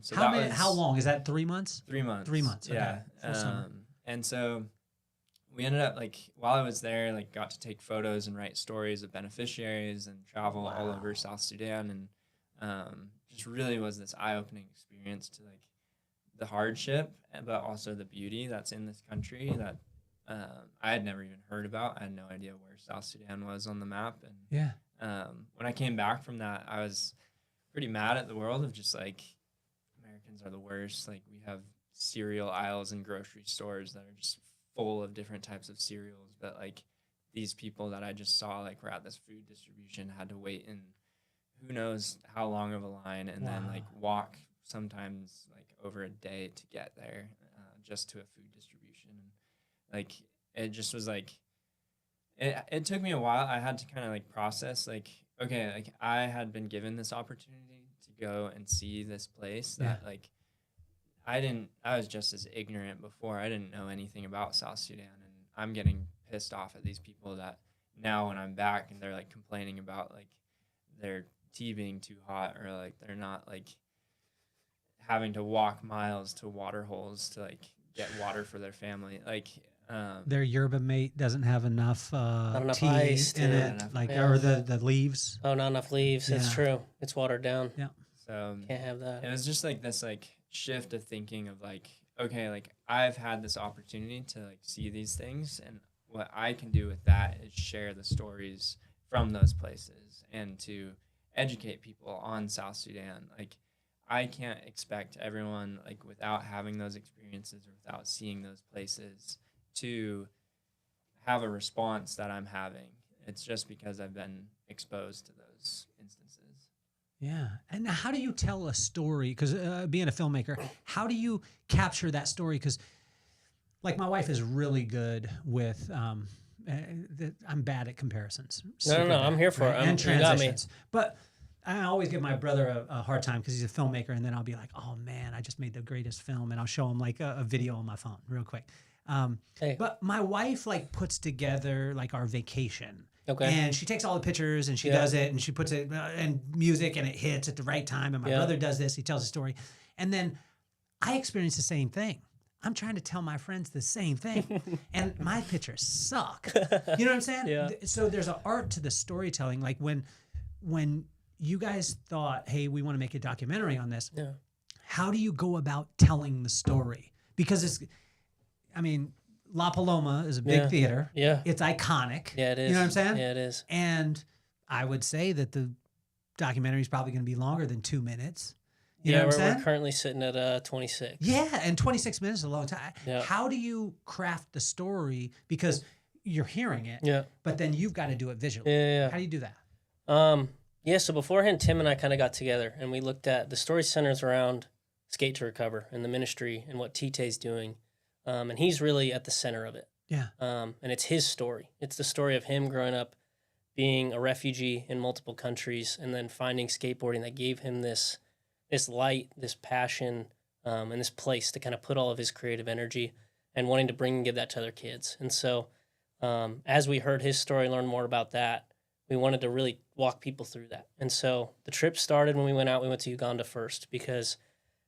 So how long? Is that 3 months? 3 months. 3 months. Okay. Yeah. And so we ended up while I was there, got to take photos and write stories of beneficiaries and travel all over South Sudan, and just really was this eye-opening experience to the hardship, but also the beauty that's in this country that I had never even heard about. I had no idea where South Sudan was on the map, and when I came back from that, I was pretty mad at the world of just Americans are the worst. We have cereal aisles in grocery stores that are just full of different types of cereals, but these people that I just saw were at this food distribution had to wait in who knows how long of a line, and then walk sometimes over a day to get there, just to a food distribution. And it just was it took me a while. I had to kind of process okay, I had been given this opportunity to go and see this place that I was just as ignorant before. I didn't know anything about South Sudan, and I'm getting pissed off at these people that now when I'm back and they're complaining about their tea being too hot, or they're not having to walk miles to water holes to get water for their family. Their yerba mate doesn't have enough tea ice in it, or the leaves. Oh, not enough leaves. It's true. It's watered down. Yeah. So can't have that. It was just this shift of thinking of okay, I've had this opportunity to see these things, and what I can do with that is share the stories from those places and to educate people on South Sudan. I can't expect everyone without having those experiences or without seeing those places to have a response that I'm having. It's just because I've been exposed to those instances. Yeah. And how do you tell a story? Because being a filmmaker, how do you capture that story? Because my wife is really good with, I'm bad at comparisons. No, I'm here for it. And transitions. But I always give my brother a hard time because he's a filmmaker, and then I'll be like, oh man, I just made the greatest film, and I'll show him a video on my phone real quick. But my wife puts together our vacation. Okay. And she takes all the pictures and she does it, and she puts it and music, and it hits at the right time. And my brother does this. He tells a story. And then I experience the same thing. I'm trying to tell my friends the same thing. And my pictures suck. You know what I'm saying? Yeah. So there's an art to the storytelling. When you guys thought, hey, we want to make a documentary on this, how do you go about telling the story? Because La Paloma is a big theater. Yeah. It's iconic. Yeah, it is. You know what I'm saying? Yeah, it is. And I would say that the documentary is probably going to be longer than 2 minutes. You know what I'm saying? We're currently sitting at 26. Yeah, and 26 minutes is a long time. Yeah. How do you craft the story? Because you're hearing it, but then you've got to do it visually. Yeah. How do you do that? So beforehand, Tim and I kind of got together, and we looked at the story centers around Skate to Recover and the ministry and what T-Tay's doing. And he's really at the center of it. Yeah. And it's his story. It's the story of him growing up being a refugee in multiple countries, and then finding skateboarding that gave him this light, this passion, and this place to kind of put all of his creative energy, and wanting to bring and give that to other kids. And so as we heard his story, learned more about that, we wanted to really walk people through that. And so the trip started when we went out. We went to Uganda first because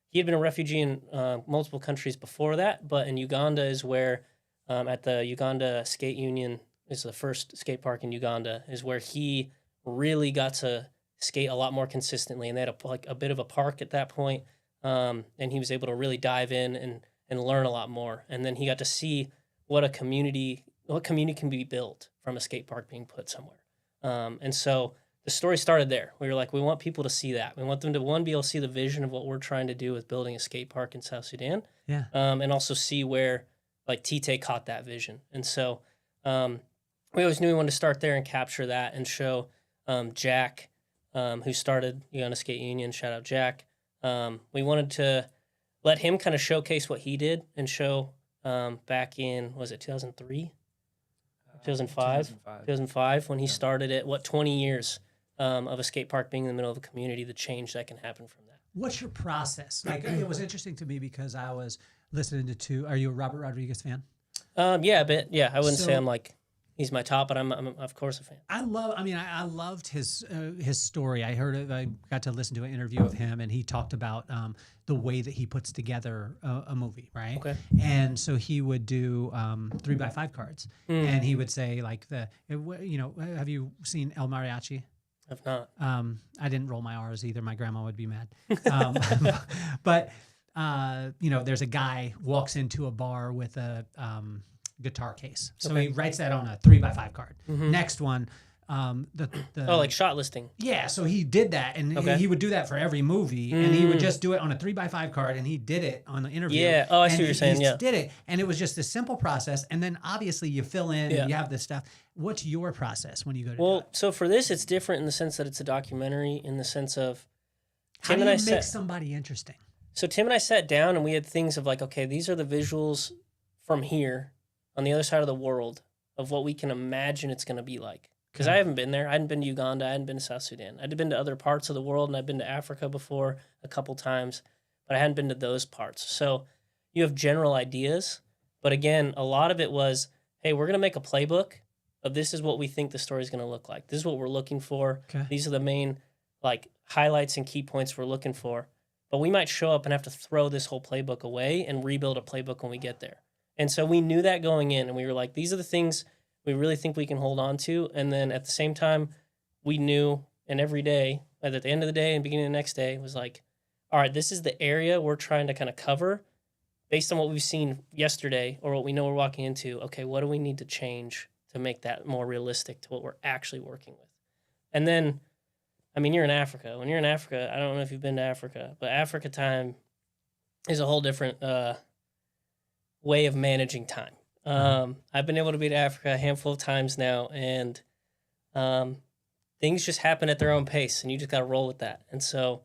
he had been a refugee in multiple countries before that, but in Uganda is where, at the Uganda Skate Union, is the first skate park in Uganda, is where he really got to skate a lot more consistently. And they had a bit of a park at that point, and he was able to really dive in and learn a lot more. And then he got to see what community can be built from a skate park being put somewhere. And so the story started there. We were like, we want people to see that. We want them to, be able to see the vision of what we're trying to do with building a skate park in South Sudan. Yeah. And also see where T-Tay caught that vision. And so we always knew we wanted to start there and capture that and show Jack, who started Uganda Skate Union. Shout out Jack. We wanted to let him kind of showcase what he did and show back in, was it 2003? 2005 when he started it. 20 years of a skate park being in the middle of a community, the change that can happen from that. What's your process? Like, it was interesting to me because I was listening to are you a Robert Rodriguez fan? Yeah, a bit. Yeah, I wouldn't say I'm like he's my top, but I'm of course a fan. I loved his story. I got to listen to an interview of him, and he talked about the way that he puts together a movie, right? Okay. And so he would do 3x5 cards, and he would say like have you seen El Mariachi? I've not. I didn't roll my R's either. My grandma would be mad. But there's a guy walks into a bar with a guitar case. So he writes that on a 3x5 card. Next one, like shot listing. Yeah, so he did that, and he would do that for every movie, and he would just do it on a 3x5 card, and he did it on the interview. Yeah, I see what you're saying. He did it, and it was just a simple process, and then obviously you fill in, and you have this stuff. What's your process when you go to? Well, so for this, it's different in the sense that it's a documentary. In the sense of, how do you make somebody interesting? So Tim and I sat down, and we had things of like, okay, these are the visuals from here on the other side of the world of what we can imagine it's going to be like. Because I haven't been there. I hadn't been to Uganda. I hadn't been to South Sudan. I'd been to other parts of the world, and I've been to Africa before a couple times, but I hadn't been to those parts. So you have general ideas, but again, a lot of it was, hey, we're going to make a playbook of this is what we think the story is going to look like. This is what we're looking for. Okay. These are the main like highlights and key points we're looking for. But we might show up and have to throw this whole playbook away and rebuild a playbook when we get there. And so we knew that going in, and we were like, these are the things we really think we can hold on to. And then at the same time, we knew, and every day, at the end of the day and beginning of the next day, was like, all right, this is the area we're trying to kind of cover based on what we've seen yesterday or what we know we're walking into. Okay, what do we need to change to make that more realistic to what we're actually working with? And then, I mean, you're in Africa. When you're in Africa, I don't know if you've been to Africa, but Africa time is a whole different way of managing time. I've been able to be to Africa a handful of times now, and things just happen at their own pace, and you just got to roll with that. And so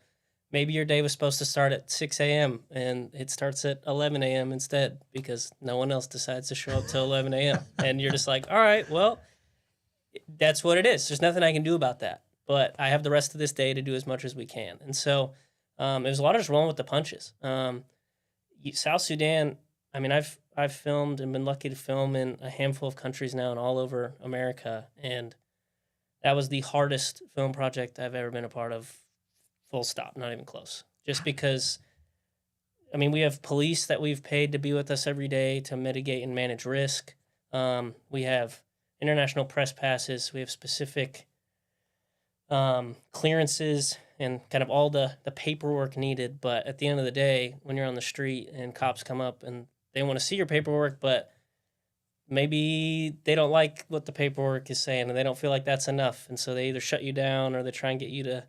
maybe your day was supposed to start at 6 a.m., and it starts at 11 a.m. instead because no one else decides to show up till 11 a.m. And you're just like, all right, well, that's what it is. There's nothing I can do about that. But I have the rest of this day to do as much as we can. And so it was a lot of just rolling with the punches. South Sudan, I mean, I've filmed and been lucky to film in a handful of countries now and all over America. And that was the hardest film project I've ever been a part of, full stop, not even close. Just because, I mean, we have police that we've paid to be with us every day to mitigate and manage risk. We have international press passes. We have specific clearances and kind of all the paperwork needed. But at the end of the day, when you're on the street and cops come up and they want to see your paperwork, but maybe they don't like what the paperwork is saying and they don't feel like that's enough. And so they either shut you down or they try and get you to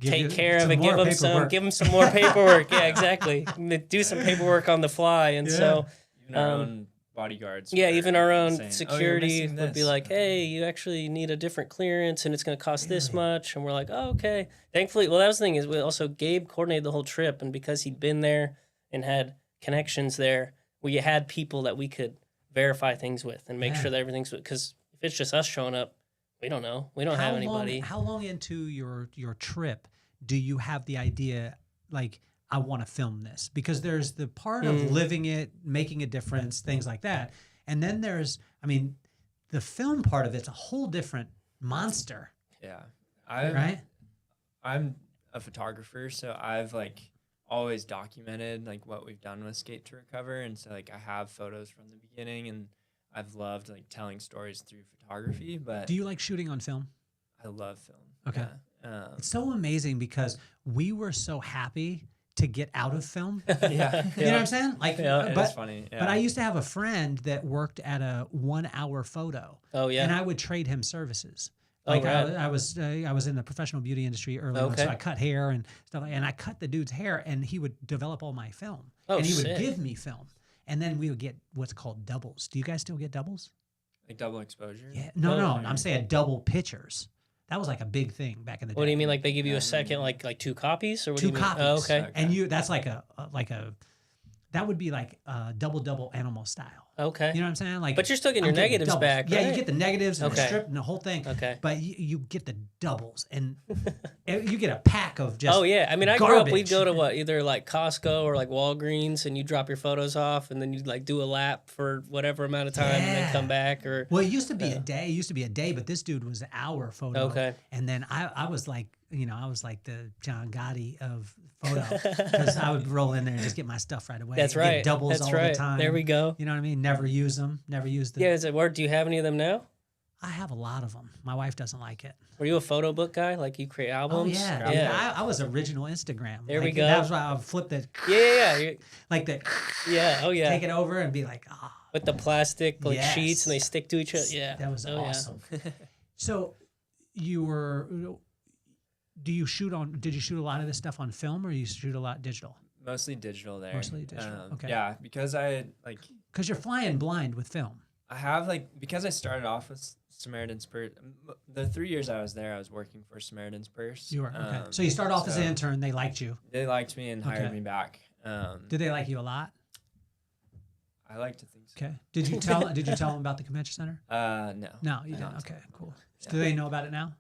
take care of it, give them some more paperwork. Yeah, exactly. Do some paperwork on the fly. And so even our own bodyguards. Yeah, even our own saying, security would be like, hey, you actually need a different clearance and it's going to cost this much. And we're like, oh, okay. Thankfully, well, that was the thing is Gabe coordinated the whole trip. And because he'd been there and had connections there, we had people that we could verify things with and make sure that everything's, because if it's just us showing up, we don't know. We don't have anybody. How long into your trip do you have the idea, like, I want to film this? Because there's the part of living it, making a difference, things like that. And then there's, I mean, the film part of it's a whole different monster. Yeah. I'm a photographer, so I've like always documented like what we've done with Skate to Recover. And so like I have photos from the beginning and I've loved like telling stories through photography. But do you like shooting on film? I love film. Okay. Yeah. It's so amazing because we were so happy to get out of film. You know what I'm saying? Like, it's funny. Yeah. But I used to have a friend that worked at a 1 hour photo. Oh yeah. And I would trade him services. Like I was in the professional beauty industry early on, so I cut hair and stuff, and I cut the dude's hair, and he would develop all my film, and he would give me film, and then we would get what's called doubles. Do you guys still get doubles? Like double exposure? Yeah, no. I'm saying double pictures. That was like a big thing back in the day. What do you mean? Like they give you a second, like 2 copies, or what do Two you mean? copies. Oh, okay. And that's like a that would be like double animal style. Okay. You know what I'm saying? Like, but you're still getting your negatives doubles. back, Yeah, right? you get the negatives and the strip and the whole thing. Okay. But you get the doubles, and you get a pack of just. Oh yeah, I mean, I garbage. grew up. We'd go to either like Costco or like Walgreens, and you drop your photos off, and then you'd like do a lap for whatever amount of time, and then come back. Or well, it used to be a day. It used to be a day, but this dude was our photo. Okay. And then I was like, I was like the John Gotti of photo because I would roll in there and just get my stuff right away. That's right. Get doubles all the time. There we go. You know what I mean? Never use them. Never use them. Yeah, is it work? Do you have any of them now? I have a lot of them. My wife doesn't like it. Were you a photo book guy? Like you create albums? Oh, yeah. Yeah. I was original Instagram. There we go. That was why I would flip that. Yeah. Like that. Yeah. Oh yeah. Take it over and be like, with the plastic sheets and they stick to each other. Yeah. That was awesome. Yeah. So did you shoot a lot of this stuff on film, or you shoot a lot digital? Mostly digital there. Mostly digital. Okay. Yeah, because I like. Because you're flying blind with film. I have because I started off with Samaritan's Purse. The 3 years I was there, I was working for Samaritan's Purse. You were okay. So you started off as an intern. They liked you. They liked me and hired me back. Did they like you a lot? I like to think so. Okay. Did you tell them about the convention center? No. No, you didn't. Okay, cool. Yeah. Do they know about it now?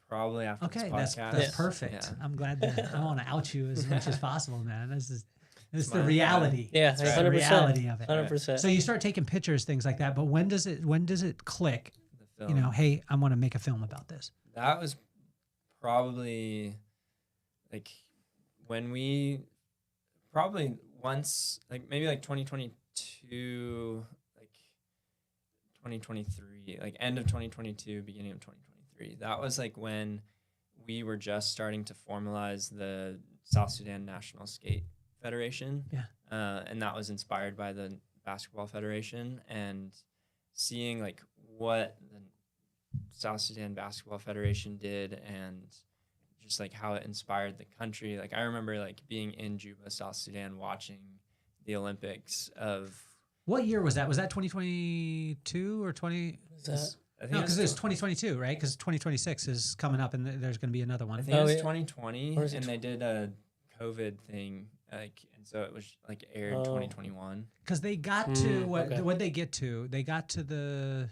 Probably after this podcast. That's perfect. Yeah. I'm glad that I want to out you as much as possible, man. This is the reality. Yeah, it's the reality of it. 100%. So you start taking pictures, things like that. But when does it click? The film. Hey, I want to make a film about this. That was probably when we once maybe 2022, 2023, end of 2022, beginning of 2023. That was when we were just starting to formalize the South Sudan National Skate Federation. Yeah. And that was inspired by the Basketball Federation, and seeing what the South Sudan Basketball Federation did and just how it inspired the country. I remember being in Juba, South Sudan, watching the Olympics of. What year was that? Was that 2022 or 20? No, because it's 2022, right? Because 2026 is coming up, and there's going to be another one. I think it was 2020, and they did a COVID thing, and so it was aired 2021. Because they got to what they get to? They got to the.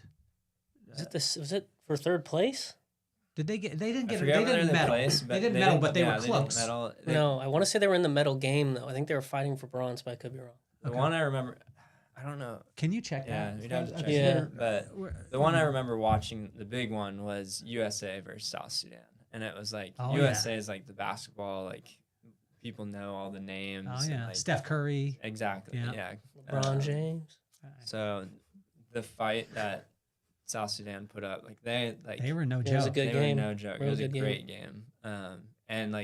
Was it for third place? Did they get? They didn't get. They didn't medal. They didn't medal, but they were close. No, I want to say they were in the medal game though. I think they were fighting for bronze, but I could be wrong. The one I remember, I don't know. Can you check that? Yeah, we'd have to check it. But the one I remember watching, the big one, was USA versus South Sudan, and it was USA is the basketball, people know all the names. Oh yeah, and, Steph Curry. Exactly. Yeah. LeBron James. So, the fight that South Sudan put up, they were no joke. It was a good game. Were no joke. It was a great game. And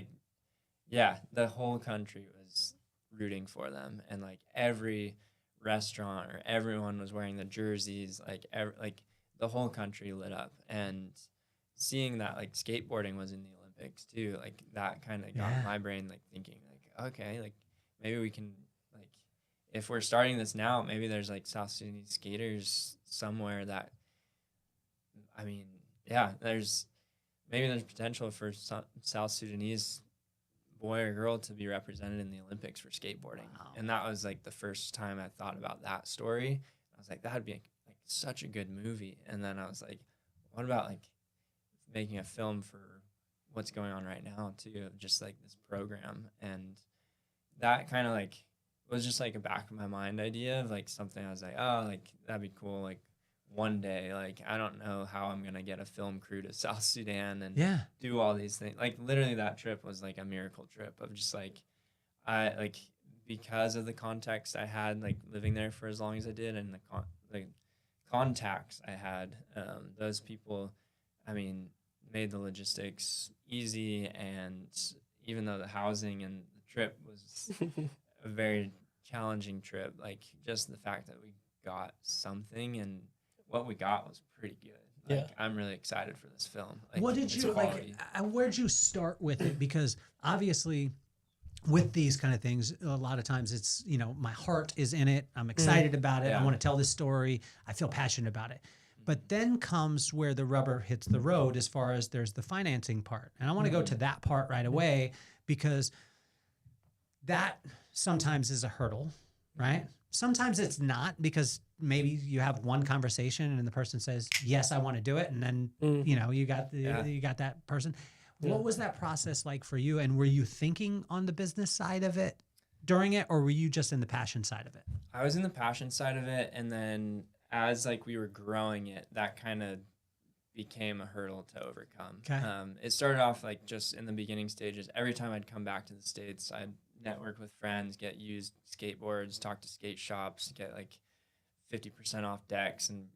the whole country was rooting for them, and every restaurant or everyone was wearing the jerseys. The whole country lit up, and seeing that skateboarding was in the Olympics too. That kind of got my brain thinking okay, maybe we can if we're starting this now, maybe there's South Sudanese skaters somewhere that. I mean, yeah, there's potential for South Sudanese boy or girl to be represented in the Olympics for skateboarding. Wow. And that was the first time I thought about that story. I was that'd be such a good movie. And then I was what about making a film for what's going on right now too, just this program. And that kind of was just a back of my mind idea of something I was that'd be cool. One day, I don't know how I'm gonna get a film crew to South Sudan and do all these things. Literally, that trip was a miracle trip of just I because of the context I had living there for as long as I did, and the contacts I had. Those people, I mean, made the logistics easy, and even though the housing and the trip was a very challenging trip, just the fact that we got something and what we got was pretty good. I'm really excited for this film. What did you where'd you start with it? Because obviously with these kind of things, a lot of times it's, my heart is in it. I'm excited about it. I want to tell this story. I feel passionate about it. But then comes where the rubber hits the road as far as there's the financing part. And I want to go to that part right away because that sometimes is a hurdle, right? Sometimes it's not because maybe you have one conversation and the person says, yes, I want to do it. And then, you know, you got that person. What was that process like for you? And were you thinking on the business side of it during it, or were you just in the passion side of it? I was in the passion side of it. And then as like we were growing it, that kind of became a hurdle to overcome. Okay. It started off like just in the beginning stages. Every time I'd come back to the States, I'd network with friends, get used skateboards, talk to skate shops, get like 50% off decks, and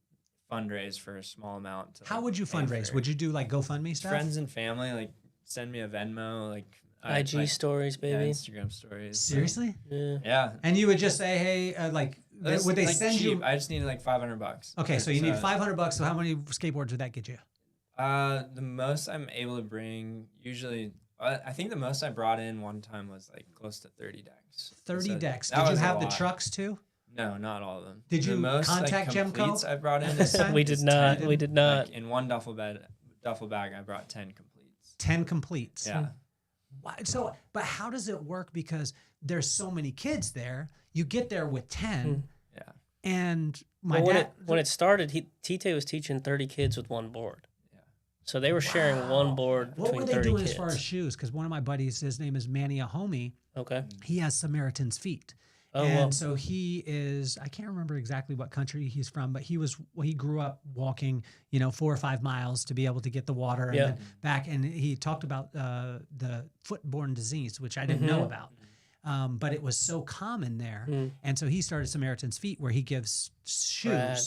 fundraise for a small amount. How would you fundraise? Would you do like GoFundMe stuff? Friends and family, like send me a Venmo, like IG stories, baby. Yeah, Instagram stories. Seriously? Yeah. And you would just say, hey, would they like send cheap. you? I just needed like $500. Okay, so you need $500. So how many skateboards would that get you? The most I'm able to bring usually. I think the most I brought in one time was like close to 30 decks. 30 decks. Did you have the trucks too? No, not all of them. Did you most, contact completes Gemco? I brought in this time? We did not. 10. We did not. Like in one duffel bag, I brought 10 completes. 10 completes. Yeah. Wow. So, but how does it work? Because there's so many kids there. You get there with 10. Yeah. And when it started, Tite was teaching 30 kids with one board. So they were sharing one board between 30 kids. What were they doing as far as shoes? Because one of my buddies, his name is Manny Ahomey. Okay. He has Samaritan's feet. Oh, and so he is, I can't remember exactly what country he's from, but he grew up walking, 4 or 5 miles to be able to get the water and then back. And he talked about the foot-borne disease, which I didn't know about. But it was so common there. And so he started Samaritan's Feet, where he gives shoes. Brad.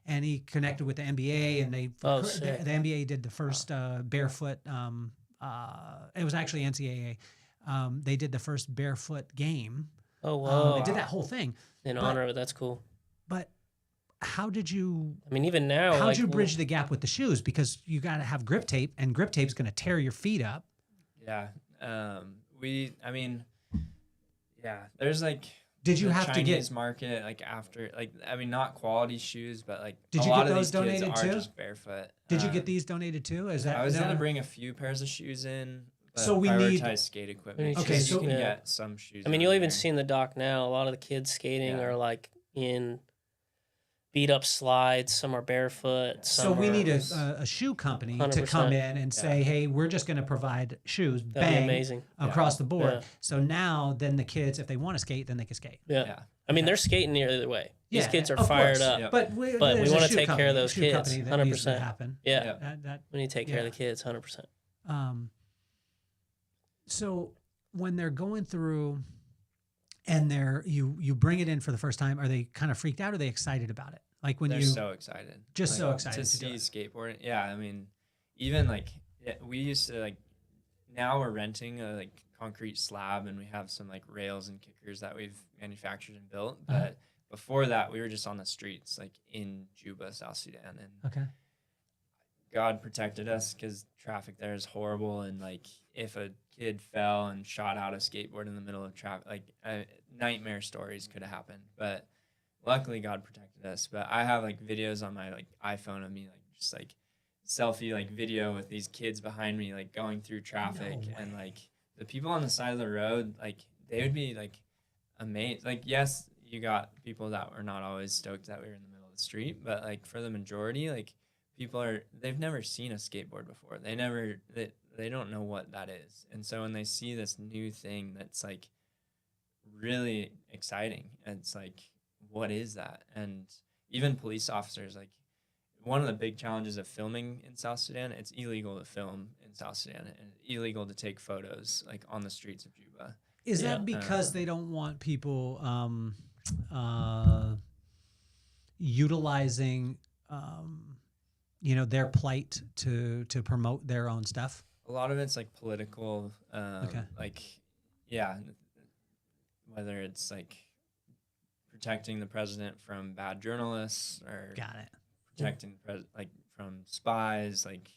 And he connected with the NBA, and the NBA did the first barefoot. It was actually NCAA. They did the first barefoot game. Oh wow! They did that whole thing in honor of it. That's cool. But how did you? I mean, even now, how did you bridge the gap with the shoes? Because you got to have grip tape, and grip tape's going to tear your feet up. Yeah. There's like. Did you have Chinese to get market like after not quality shoes, but like did a you lot get of those these kids donated are too? just barefoot. Did you get these donated too? I was able to bring a few pairs of shoes in. But so we prioritize skate equipment. Okay, so you can get some shoes. I mean, you'll even see in the dock now. A lot of the kids skating are like in beat up slides. Some are barefoot. So we need a shoe company 100%. To come in and say, hey, we're just going to provide shoes. That'd be amazing. Across the board. Yeah. So now, then the kids, if they want to skate, then they can skate. Yeah. I mean, they're skating the other way. These kids are fired up. Yep. But we want to take care of those kids. 100%. Happen. Yeah. We need to take care of the kids. 100%. So when they're going through and you bring it in for the first time, are they kind of freaked out? Or are they excited about it? Like when they're so excited. Just so excited to see skateboarding. Yeah. I mean, even like we used to like, now we're renting a like concrete slab and we have some like rails and kickers that we've manufactured and built. But before that, we were just on the streets, like in Juba, South Sudan. And God protected us because traffic there is horrible. And like if a kid fell and shot out a skateboard in the middle of traffic, like nightmare stories could have happened. But luckily God protected us. But I have like videos on my like iPhone of me like just like selfie like video with these kids behind me like going through traffic. And like the people on the side of the road, like they would be like amazed. Like, yes, you got people that were not always stoked that we were in the middle of the street, but like for the majority, like they've never seen a skateboard before. They don't know what that is. And so when they see this new thing that's like really exciting, it's like, what is that? And even police officers, like one of the big challenges of filming in South Sudan, it's illegal to film in South Sudan and illegal to take photos like on the streets of Juba. Is that because they don't want people utilizing their plight to promote their own stuff? A lot of it's like political, whether it's like protecting the president from bad journalists or protecting from spies. Like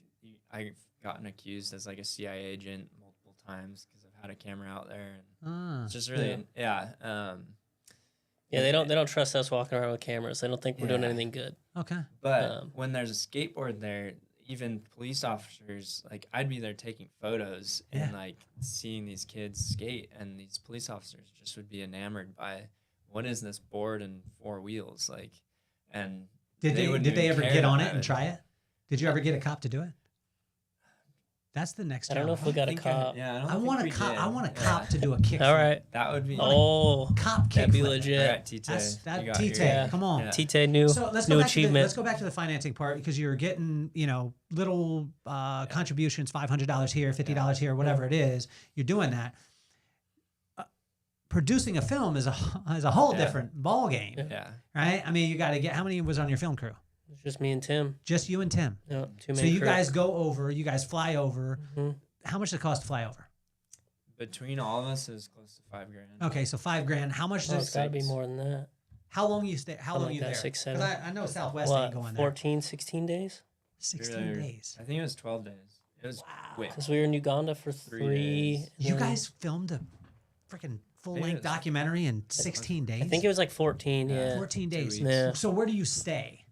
I've gotten accused as like a CIA agent multiple times because I've had a camera out there, and it's just really Yeah, they don't trust us walking around with cameras. They don't think we're doing anything good. Okay. But when there's a skateboard there, even police officers, like I'd be there taking photos and like seeing these kids skate, and these police officers just would be enamored by what is this board and 4 wheels like, and did they ever get on it and try it? Did you ever get a cop to do it? That's the next. I don't know if we got a cop. I want a cop. I want a cop to do a kickflip. All right, that would be. Cop kickflip. That'd be legit. All right, Tite. Come on. Tite new achievement. Let's go back to the financing part, because you're getting little contributions, $500 here, $50 here, whatever it is. You're doing that. Producing a film is a whole different ball game. Yeah. Right. I mean, you got to get. How many was on your film crew? It's just me and Tim. Just you and Tim. Yeah, 2 main So you crew. guys go over. You guys fly over. Mm-hmm. How much does it cost to fly over? Between all of us is close to $5,000. Okay, so $5,000. How much does It's got to be more than that. How long you stay? How long like you that, there? 6, 7. I know Southwest ain't going there. 14, 16 days? 16 days. I think it was 12 days. It was quick. Because we were in Uganda for 3. You guys filmed a freaking full-length documentary in 16 days? I think it was like 14, 14 days. Yeah. So where do you stay?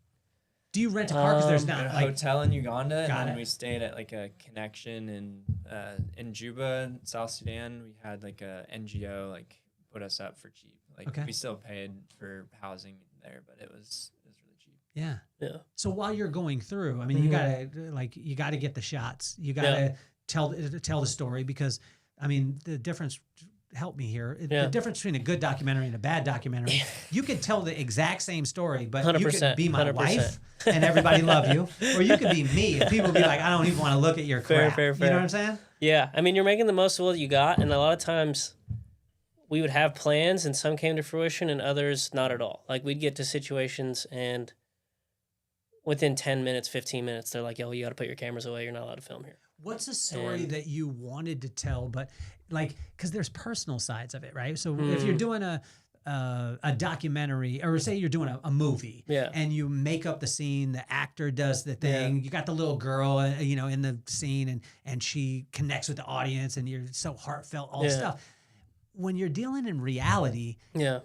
Do you rent a car? Because there's not a hotel in Uganda, and then we stayed at like a connection in Juba, South Sudan. We had like a NGO like put us up for cheap. Like we still paid for housing there, but it was really cheap. Yeah. Yeah. So while you're going through, I mean, you gotta get the shots. You gotta tell the story, because I mean the difference. Help me here. The difference between a good documentary and a bad documentary. You could tell the exact same story, but you could be my 100%. wife and everybody love you, or you could be me and people would be like, I don't even want to look at your crap. Fair. You know what I'm saying? Yeah. I mean, you're making the most of what you got, and a lot of times we would have plans, and some came to fruition, and others not at all. Like we'd get to situations, and within 10 minutes, 15 minutes, they're like, yo, you got to put your cameras away. You're not allowed to film here. What's a story that you wanted to tell, but like, because there's personal sides of it, right? So if you're doing a documentary, or say you're doing a movie, and you make up the scene, the actor does the thing, you got the little girl, in the scene, and she connects with the audience, and you're so heartfelt, all this stuff. When you're dealing in reality,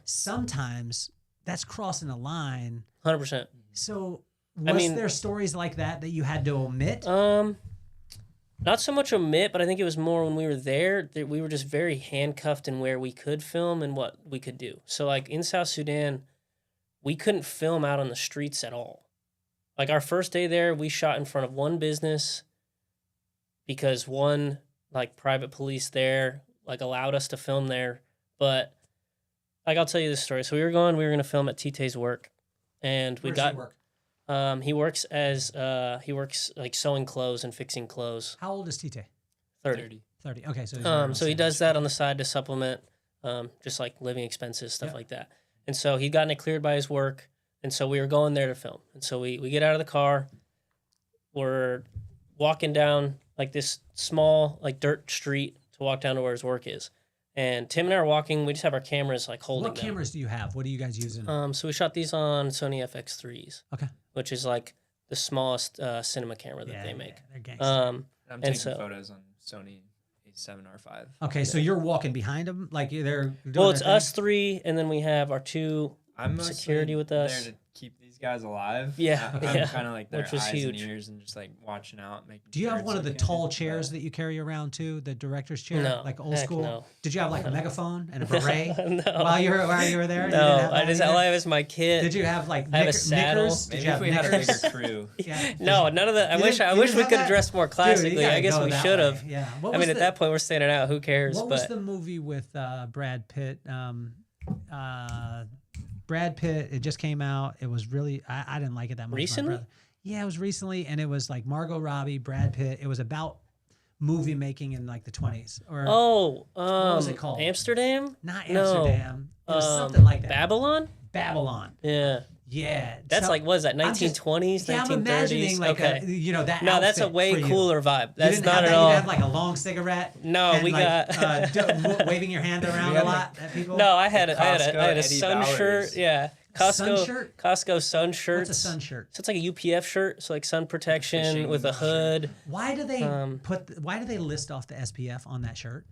sometimes that's crossing a line. 100%. So was there stories like that you had to omit? Not so much omit, but I think it was more when we were there that we were just very handcuffed in where we could film and what we could do. So like in South Sudan, we couldn't film out on the streets at all. Like our first day there, we shot in front of one business because one like private police there like allowed us to film there. But like I'll tell you this story. So we were going to film at Tite's work, and we got. He works like sewing clothes and fixing clothes. How old is Tite? 30. Okay, So he does that on the side to supplement, just like living expenses, stuff like that. And so he'd gotten it cleared by his work, and so we were going there to film. And so we get out of the car, we're walking down like this small like dirt street to walk down to where his work is. And Tim and I are walking. We just have our cameras like holding them. What cameras do you have? What are you guys using? So we shot these on Sony FX3s. Okay. Which is like the smallest cinema camera that they make. They're gangster. I'm taking photos on Sony A7R5. Okay, so you're walking behind them, like they're doing Well, it's us 3, and then we have our 2 security with us. There to keep these guys alive. Yeah, I'm kind of like their eyes and ears and just like watching out. Do you have one of the tall chairs that you carry around too, the director's chair, like old school? No. Did you have like a megaphone and a beret No. while you were there? No, all I have is my kit. Did you have like I have a saddle. knickers? Maybe if we had a bigger crew. No, none of that. I wish we could have dressed more classically. Dude, I guess we should have. Yeah. I mean, at that point, we're standing out. Who cares? What was the movie with Brad Pitt? Brad Pitt, it just came out. It was really, I didn't like it that much. Recently? Yeah, it was recently, and it was like Margot Robbie, Brad Pitt. It was about movie making in like the 20s. Or what was it called? Amsterdam? Not Amsterdam. It was something like that. Babylon? Yeah. That's like, what is that, 1920s, 1930s? I'm imagining like that. No, that's a way cooler vibe. That's not at all. all. You didn't have like a long cigarette. No, we got waving your hand around a lot at people. No, I had a sun shirt. Yeah. Costco sun shirts. What's a sun shirt? So it's like a UPF shirt, so like sun protection with a hood. Why do they list off the SPF on that shirt?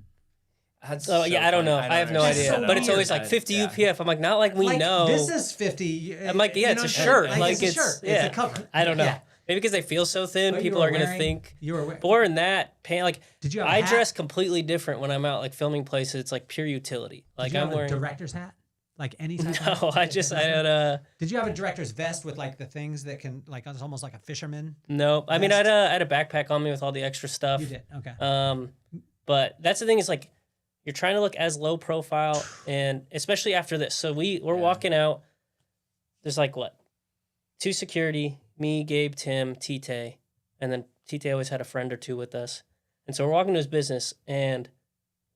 So yeah, I don't know. I have no idea. so but it's always weird. like 50 UPF. I'm like, not like we know. This is 50. I'm like, yeah, it's a shirt. Like it's a shirt. Yeah. It's a cover. I don't know. Yeah. Maybe because they feel so thin, But people are going to think. You were wearing. But we're in that pant. Like, Did you have a I hat? dress completely different when I'm out like filming places. It's like pure utility. Like Did you I'm have wearing a director's hat? Like any type No, of I had Did you have a director's vest with like the things that can like it's almost like a fisherman? No, I mean I had a backpack on me with all the extra stuff. You did. Okay. But that's the thing is like you're trying to look as low profile and especially after this. So we're walking out. There's like what? 2 security, me, Gabe, Tim, Tite, and then Tite always had a friend or 2 with us. And so we're walking to his business and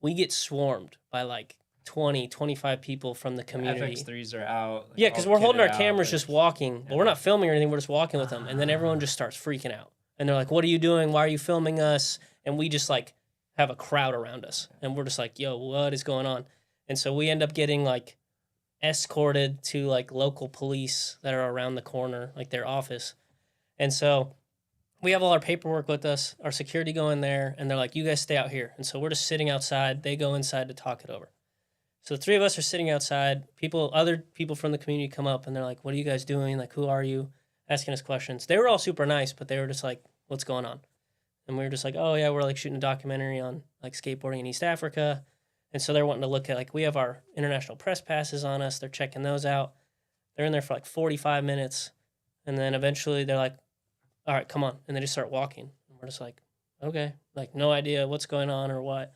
we get swarmed by like 20, 25 people from the community. FX3s are out. Like, yeah, because we're holding our kitted out, cameras like- just walking. But we're not filming or anything. We're just walking with them. And then everyone just starts freaking out. And they're like, what are you doing? Why are you filming us? And we just like have a crowd around us. And we're just like, yo, what is going on? And so we end up getting like escorted to like local police that are around the corner, like their office. And so we have all our paperwork with us, our security go in there, and they're like, you guys stay out here. And so we're just sitting outside. They go inside to talk it over. So the 3 of us are sitting outside. Other people from the community come up and they're like, what are you guys doing? Like, who are you? Asking us questions. They were all super nice, but they were just like, what's going on? And we were just like, oh yeah, we're like shooting a documentary on like skateboarding in East Africa. And so they're wanting to look at like, we have our international press passes on us. They're checking those out. They're in there for like 45 minutes. And then eventually they're like, all right, come on. And they just start walking. And we're just like, okay, like no idea what's going on or what.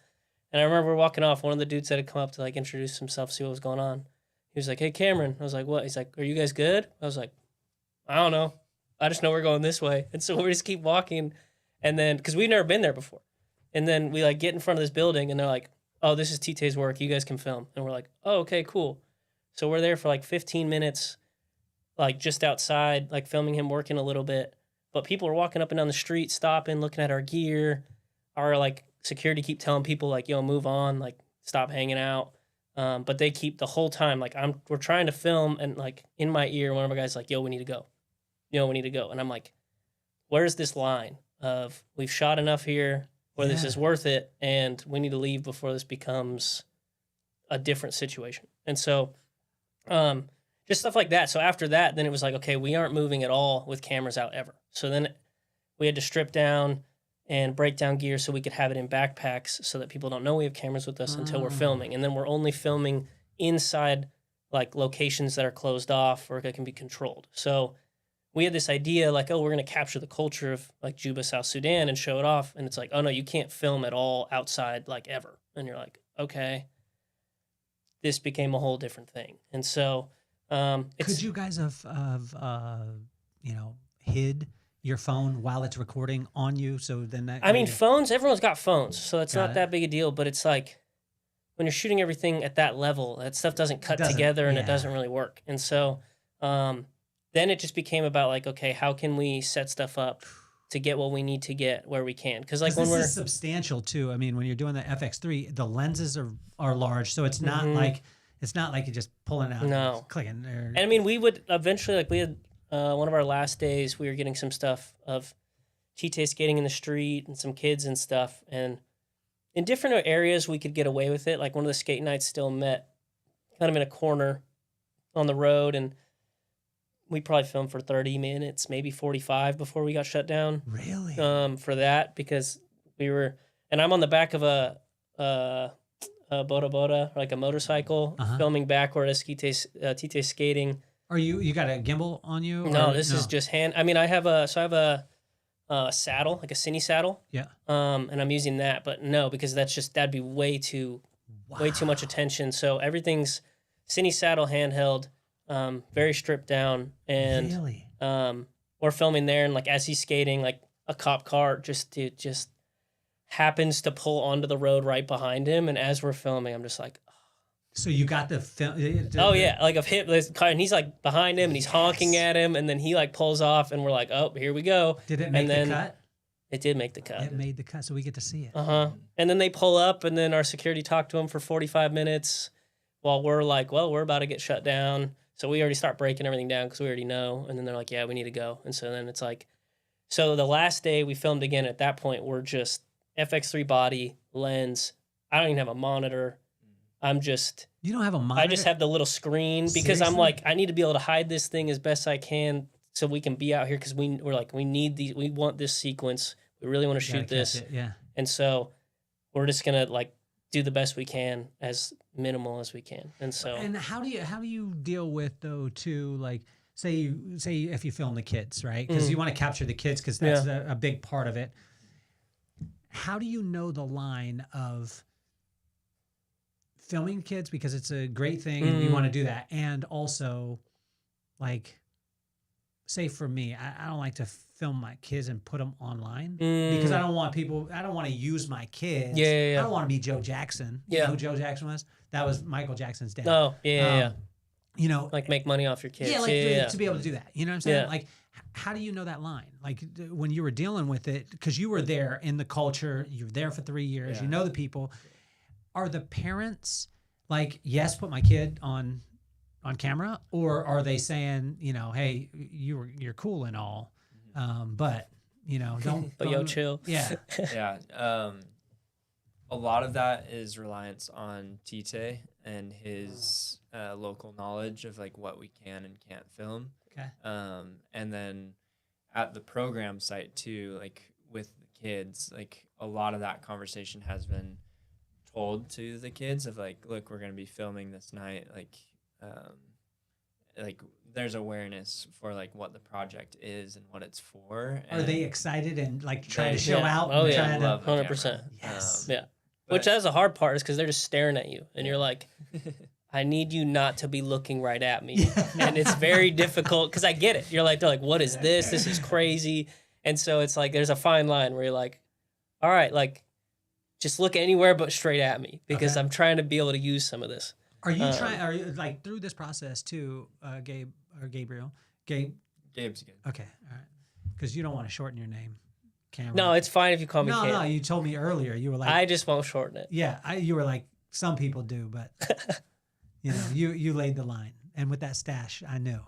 And I remember walking off, one of the dudes that had come up to like introduce himself, see what was going on. He was like, hey, Cameron. I was like, what? He's like, are you guys good? I was like, I don't know. I just know we're going this way. And so we just keep walking. And then, because we've never been there before. And then we like get in front of this building and they're like, oh, this is Tite's work. You guys can film. And we're like, oh, okay, cool. So we're there for like 15 minutes, like just outside, like filming him working a little bit. But people are walking up and down the street, stopping, looking at our gear. Our like security keep telling people like, yo, move on, like stop hanging out. But they keep the whole time, like we're trying to film and like in my ear, one of my guys like, yo, we need to go. We need to go. And I'm like, where's this line of we've shot enough here where this is worth it and we need to leave before this becomes a different situation. And so just stuff like that. So after that, then it was like, okay, we aren't moving at all with cameras out ever. So then we had to strip down and break down gear so we could have it in backpacks so that people don't know we have cameras with us until we're filming. And then we're only filming inside like locations that are closed off or that can be controlled. So we had this idea like, oh, we're going to capture the culture of like Juba, South Sudan and show it off. And it's like, oh no, you can't film at all outside like ever. And you're like, okay, this became a whole different thing. And so could you guys have hid your phone while it's recording on you? So then that, I mean, phones, everyone's got phones, so it's not that big a deal, but it's like when you're shooting everything at that level, that stuff doesn't cut together and it doesn't really work. And so then it just became about like, okay, how can we set stuff up to get what we need to get where we can? Because like when this is substantial too. I mean, when you're doing the FX3, the lenses are large, so it's not like you're just pulling out, and clicking. And I mean, we would eventually like we had one of our last days, we were getting some stuff of Tite skating in the street and some kids and stuff, and in different areas we could get away with it. Like one of the skate nights still met kind of in a corner on the road, and we probably filmed for 30 minutes, maybe 45 before we got shut down. Really? For that, because we were, and I'm on the back of a boda, like a motorcycle, filming backward as Tite skating. Are you got a gimbal on you? No, this is just hand. I mean, I have a saddle, like a cine saddle. Yeah. And I'm using that, but no, because that'd be way too much attention. So everything's cine saddle handheld. Very stripped down, and really? We're filming there, and like as he's skating, like a cop car just happens to pull onto the road right behind him, and as we're filming, I'm just like, so you got the film? Oh yeah, like I've hit this car, and he's like behind him, and he's honking at him, and then he like pulls off, and we're like, oh, here we go. Did it make the cut? It did make the cut. It made the cut, so we get to see it. And then they pull up, and then our security talked to him for 45 minutes, while we're like, well, we're about to get shut down. So we already start breaking everything down because we already know. And then they're like, yeah, we need to go. And so then it's like, so the last day we filmed again at that point, we're just FX3 body, lens, I don't even have a monitor. I'm just. You don't have a monitor? I just have the little screen because Seriously? I'm like, I need to be able to hide this thing as best I can so we can be out here because we're like, we need these, we want this sequence. We really want to shoot this. Yeah. And so we're just going to like do the best we can as minimal as we can. And so. And how do you deal with though too, like say if you film the kids, right? Because you want to capture the kids because that's a big part of it. How do you know the line of filming kids because it's a great thing and you want to do that, and also like say for me, I don't like to film my kids and put them online because I don't want to use my kids. I don't want to be Joe Jackson. You know who Joe Jackson was? That was Michael Jackson's dad. Oh, yeah. You know, like make money off your kids. To be able to do that. You know what I'm saying? Like, how do you know that line? Like when you were dealing with it, because you were there in the culture, you were there for 3 years, you know the people. Are the parents like, yes, put my kid on camera, or are they saying, you know, hey, you're cool and all, but you know, don't. But yo, chill. Yeah. Yeah. A lot of that is reliance on Tite and his local knowledge of like what we can and can't film. Okay. And then at the program site too, like with the kids, like a lot of that conversation has been told to the kids of like, look, we're going to be filming this night. Like there's awareness for like what the project is and what it's for. Are they excited and like trying to show out? Oh yeah, love 100%. Yes. Yeah. Which that's the hard part is because they're just staring at you and you're like, I need you not to be looking right at me. And it's very difficult because I get it. They're like, what is this? This is crazy. And so it's like, there's a fine line where you're like, all right, like just look anywhere but straight at me because I'm trying to be able to use some of this. Are you are you like through this process too, Gabe or Gabriel? Gabe's good. Okay. All right. Because you don't want to shorten your name. Cameron. No, it's fine if you call me Cam. No, you told me earlier. You were like, I just won't shorten it. Yeah, you were like, some people do, but you know, you laid the line, and with that stash, I knew.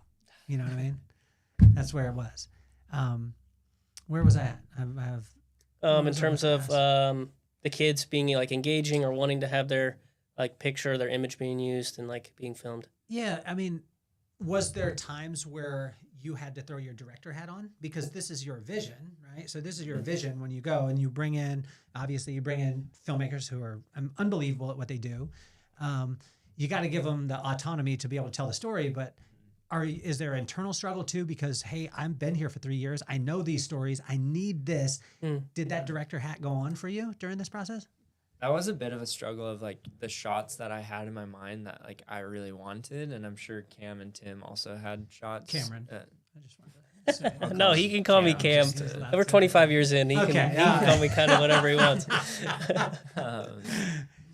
You know what I mean? That's where it was. Where was I at? In terms of the kids being like engaging or wanting to have their like picture, their image being used and like being filmed. Yeah, I mean, was there times where you had to throw your director hat on because this is your vision, right? So this is your vision when you go and you bring in, obviously you bring in filmmakers who are unbelievable at what they do. You got to give them the autonomy to be able to tell the story, but is there internal struggle too? Because, hey, I've been here for 3 years. I know these stories. I need this. Did that director hat go on for you during this process? That was a bit of a struggle of like the shots that I had in my mind that like I really wanted, and I'm sure Cam and Tim also had shots. Cameron. I just wanted to say. No, he can call me Cam. We're 25 years in. He can call me kind of whatever he wants.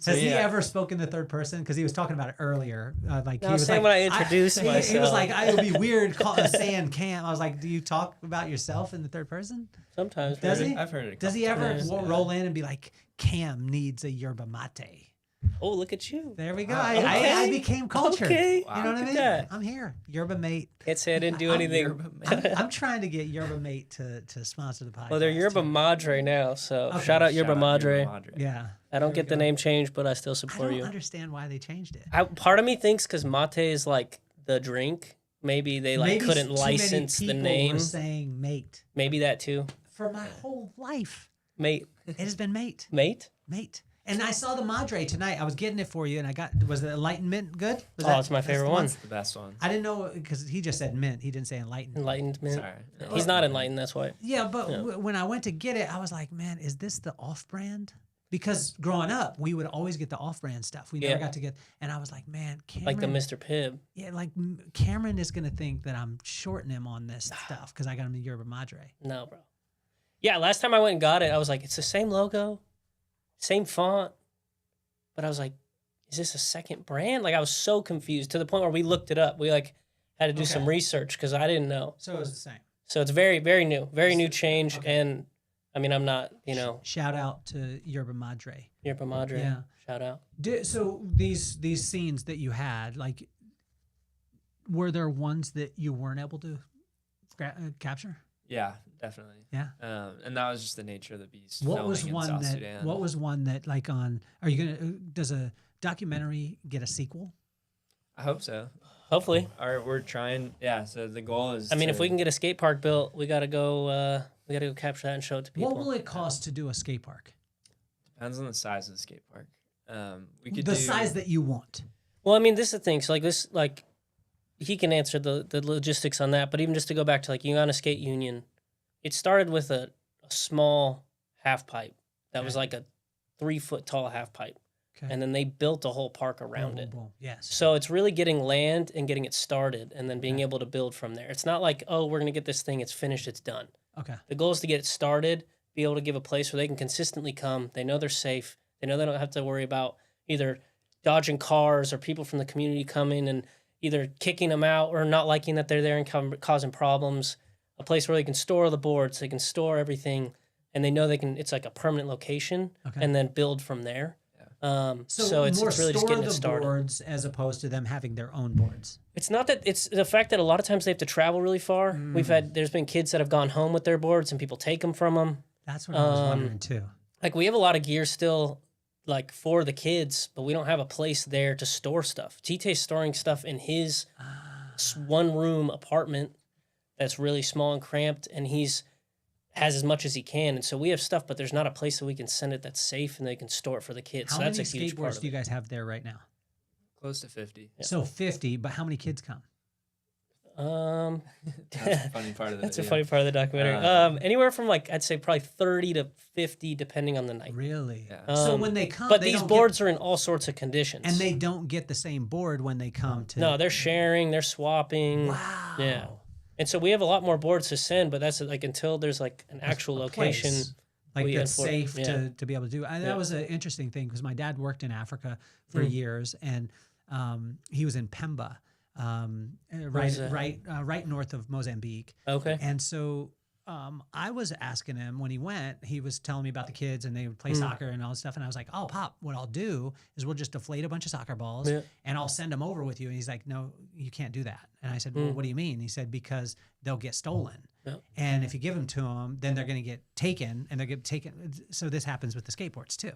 Has he ever spoken the third person? Because he was talking about it earlier. Like no, he was saying like, when I introduced myself. He was like, it would be weird saying Cam. I was like, do you talk about yourself in the third person? Sometimes. Does he? I've heard it. Does he ever roll in and be like, Cam needs a yerba mate? Oh, look at you. There we go. I became cultured. Okay. You know what I mean? That. I'm here. Yerba mate. Can't say I didn't do anything. I'm trying to get Yerba Mate to sponsor the podcast. Well, they're Yerba Madre now, so Okay. shout out Yerba Madre. Yeah. I don't get the name changed, but I still support I you. don't understand why they changed it. Part of me thinks because mate is like the drink, maybe they couldn't license the name. Were saying mate. Maybe that too. For my whole life, Mate. it has been mate. Mate? Mate. And I saw the Madre tonight. I was getting it for you, and was the Enlightened Mint good? It's my favorite one. It's the best one. I didn't know because he just said mint. He didn't say enlightened. Enlightened mint. Sorry. He's not enlightened, that's why. Yeah, but when I went to get it, I was like, man, is this the off-brand? Because growing up, we would always get the off-brand stuff. We never got to get, and I was like, man, Cameron. Like the Mr. Pibb. Yeah, like Cameron is going to think that I'm shorting him on this stuff because I got him the Yerba Madre. No, bro. Yeah, last time I went and got it, I was like, it's the same logo, same font. But I was like, is this a second brand? Like, I was so confused to the point where we looked it up. We like had to do some research because I didn't know. So it was the same. So it's very, very new, very new change. Okay. And I mean, I'm not, Shout out to Yerba Madre. Yerba Madre. Yeah. Shout out. So these scenes that you had, like, were there ones that you weren't able to capture? Yeah, definitely. Yeah. And that was just the nature of the beast. What was filming in one South that? Sudan. What was one that like on? Are you gonna? Does a documentary get a sequel? I hope so. Hopefully. We're trying. Yeah. So the goal is. I mean, if we can get a skate park built, we gotta go. We gotta go capture that and show it to people. What will it cost to do a skate park? Depends on the size of the skate park. We could The size that you want. Well, I mean, this is the thing. So, like this, like he can answer the logistics on that. But even just to go back to like Uganda Skate Union, it started with a small half pipe that was like a 3 foot tall half pipe, and then they built a whole park around it. Boom. Yes. So it's really getting land and getting it started, and then being able to build from there. It's not like, oh, we're gonna get this thing, it's finished, it's done. Okay. The goal is to get it started, be able to give a place where they can consistently come. They know they're safe. They know they don't have to worry about either dodging cars or people from the community coming and either kicking them out or not liking that they're there and causing problems. A place where they can store the boards, they can store everything, and they know they can. It's like a permanent location, and then build from there. So it's really just getting it started. Boards as opposed to them having their own boards. It's not that, it's the fact that a lot of times they have to travel really far. There's been kids that have gone home with their boards and people take them from them. That's what I was wondering too. Like we have a lot of gear still, like for the kids, but we don't have a place there to store stuff. Tite's storing stuff in his 1 room apartment that's really small and cramped, and has as much as he can, and so we have stuff, but there's not a place that we can send it that's safe and they can store it for the kids. How so that's many a huge part skateboards of do you guys have there right now? Close to 50. Yeah. So 50, but how many kids come? That's the funny part of the That's video. a funny part of the documentary. Anywhere from like, I'd say probably 30 to 50, depending on the night. Really? Yeah. So when they come, but they these don't boards are in all sorts of conditions, and they don't get the same board when they come to. no, they're sharing, they're swapping. Wow. Yeah. And so we have a lot more boards to send, but that's like until there's like an actual location. Place, like we that's enforce- safe yeah. to be able to do. That was an interesting thing because my dad worked in Africa for years, and he was in Pemba, right north of Mozambique. Okay. And so I was asking him when he went, he was telling me about the kids and they would play soccer and all this stuff. And I was like, oh, Pop, what I'll do is we'll just deflate a bunch of soccer balls and I'll send them over with you. And he's like, no, you can't do that. And I said, well, what do you mean? He said, because they'll get stolen. Yep. And if you give them to them, then they're going to get taken and they'll get taken. So this happens with the skateboards too.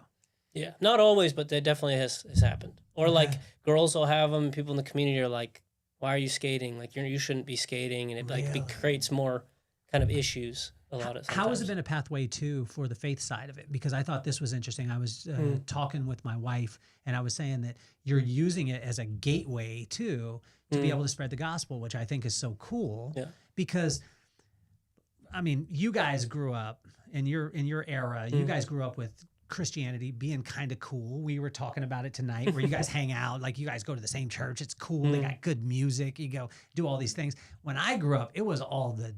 Yeah. Not always, but that definitely has happened. Or like girls will have them. People in the community are like, why are you skating? Like you shouldn't be skating. And it creates more kind of issues a lot of times. How has it been a pathway too for the faith side of it? Because I thought this was interesting. I was talking with my wife and I was saying that you're using it as a gateway too to be able to spread the gospel, which I think is so cool. Yeah. Because I mean, you guys grew up in your era. You guys grew up with Christianity being kind of cool. We were talking about it tonight where you guys hang out, like you guys go to the same church. It's cool. They got good music. You go do all these things. When I grew up, it was all the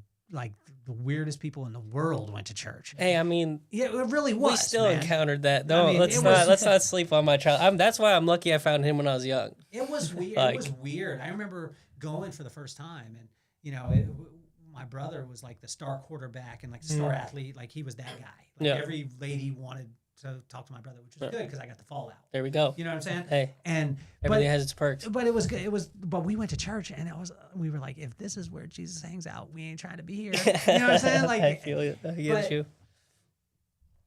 weirdest people in the world went to church. Hey, I mean, yeah, it really was. we still man. encountered that. No, I mean, let's not sleep on my child. That's why I'm lucky I found him when I was young. It was weird. Like, it was weird. I remember going for the first time, and you know, my brother was like the star quarterback and like the star athlete. Like he was that guy. Like every lady wanted to talk to my brother, which was good because I got the fallout. There we go. You know what I'm saying? Hey, and everything has its perks. But it was good. But we went to church, and we were like, if this is where Jesus hangs out, we ain't trying to be here. You know what I'm saying? Like, I feel you. I get you.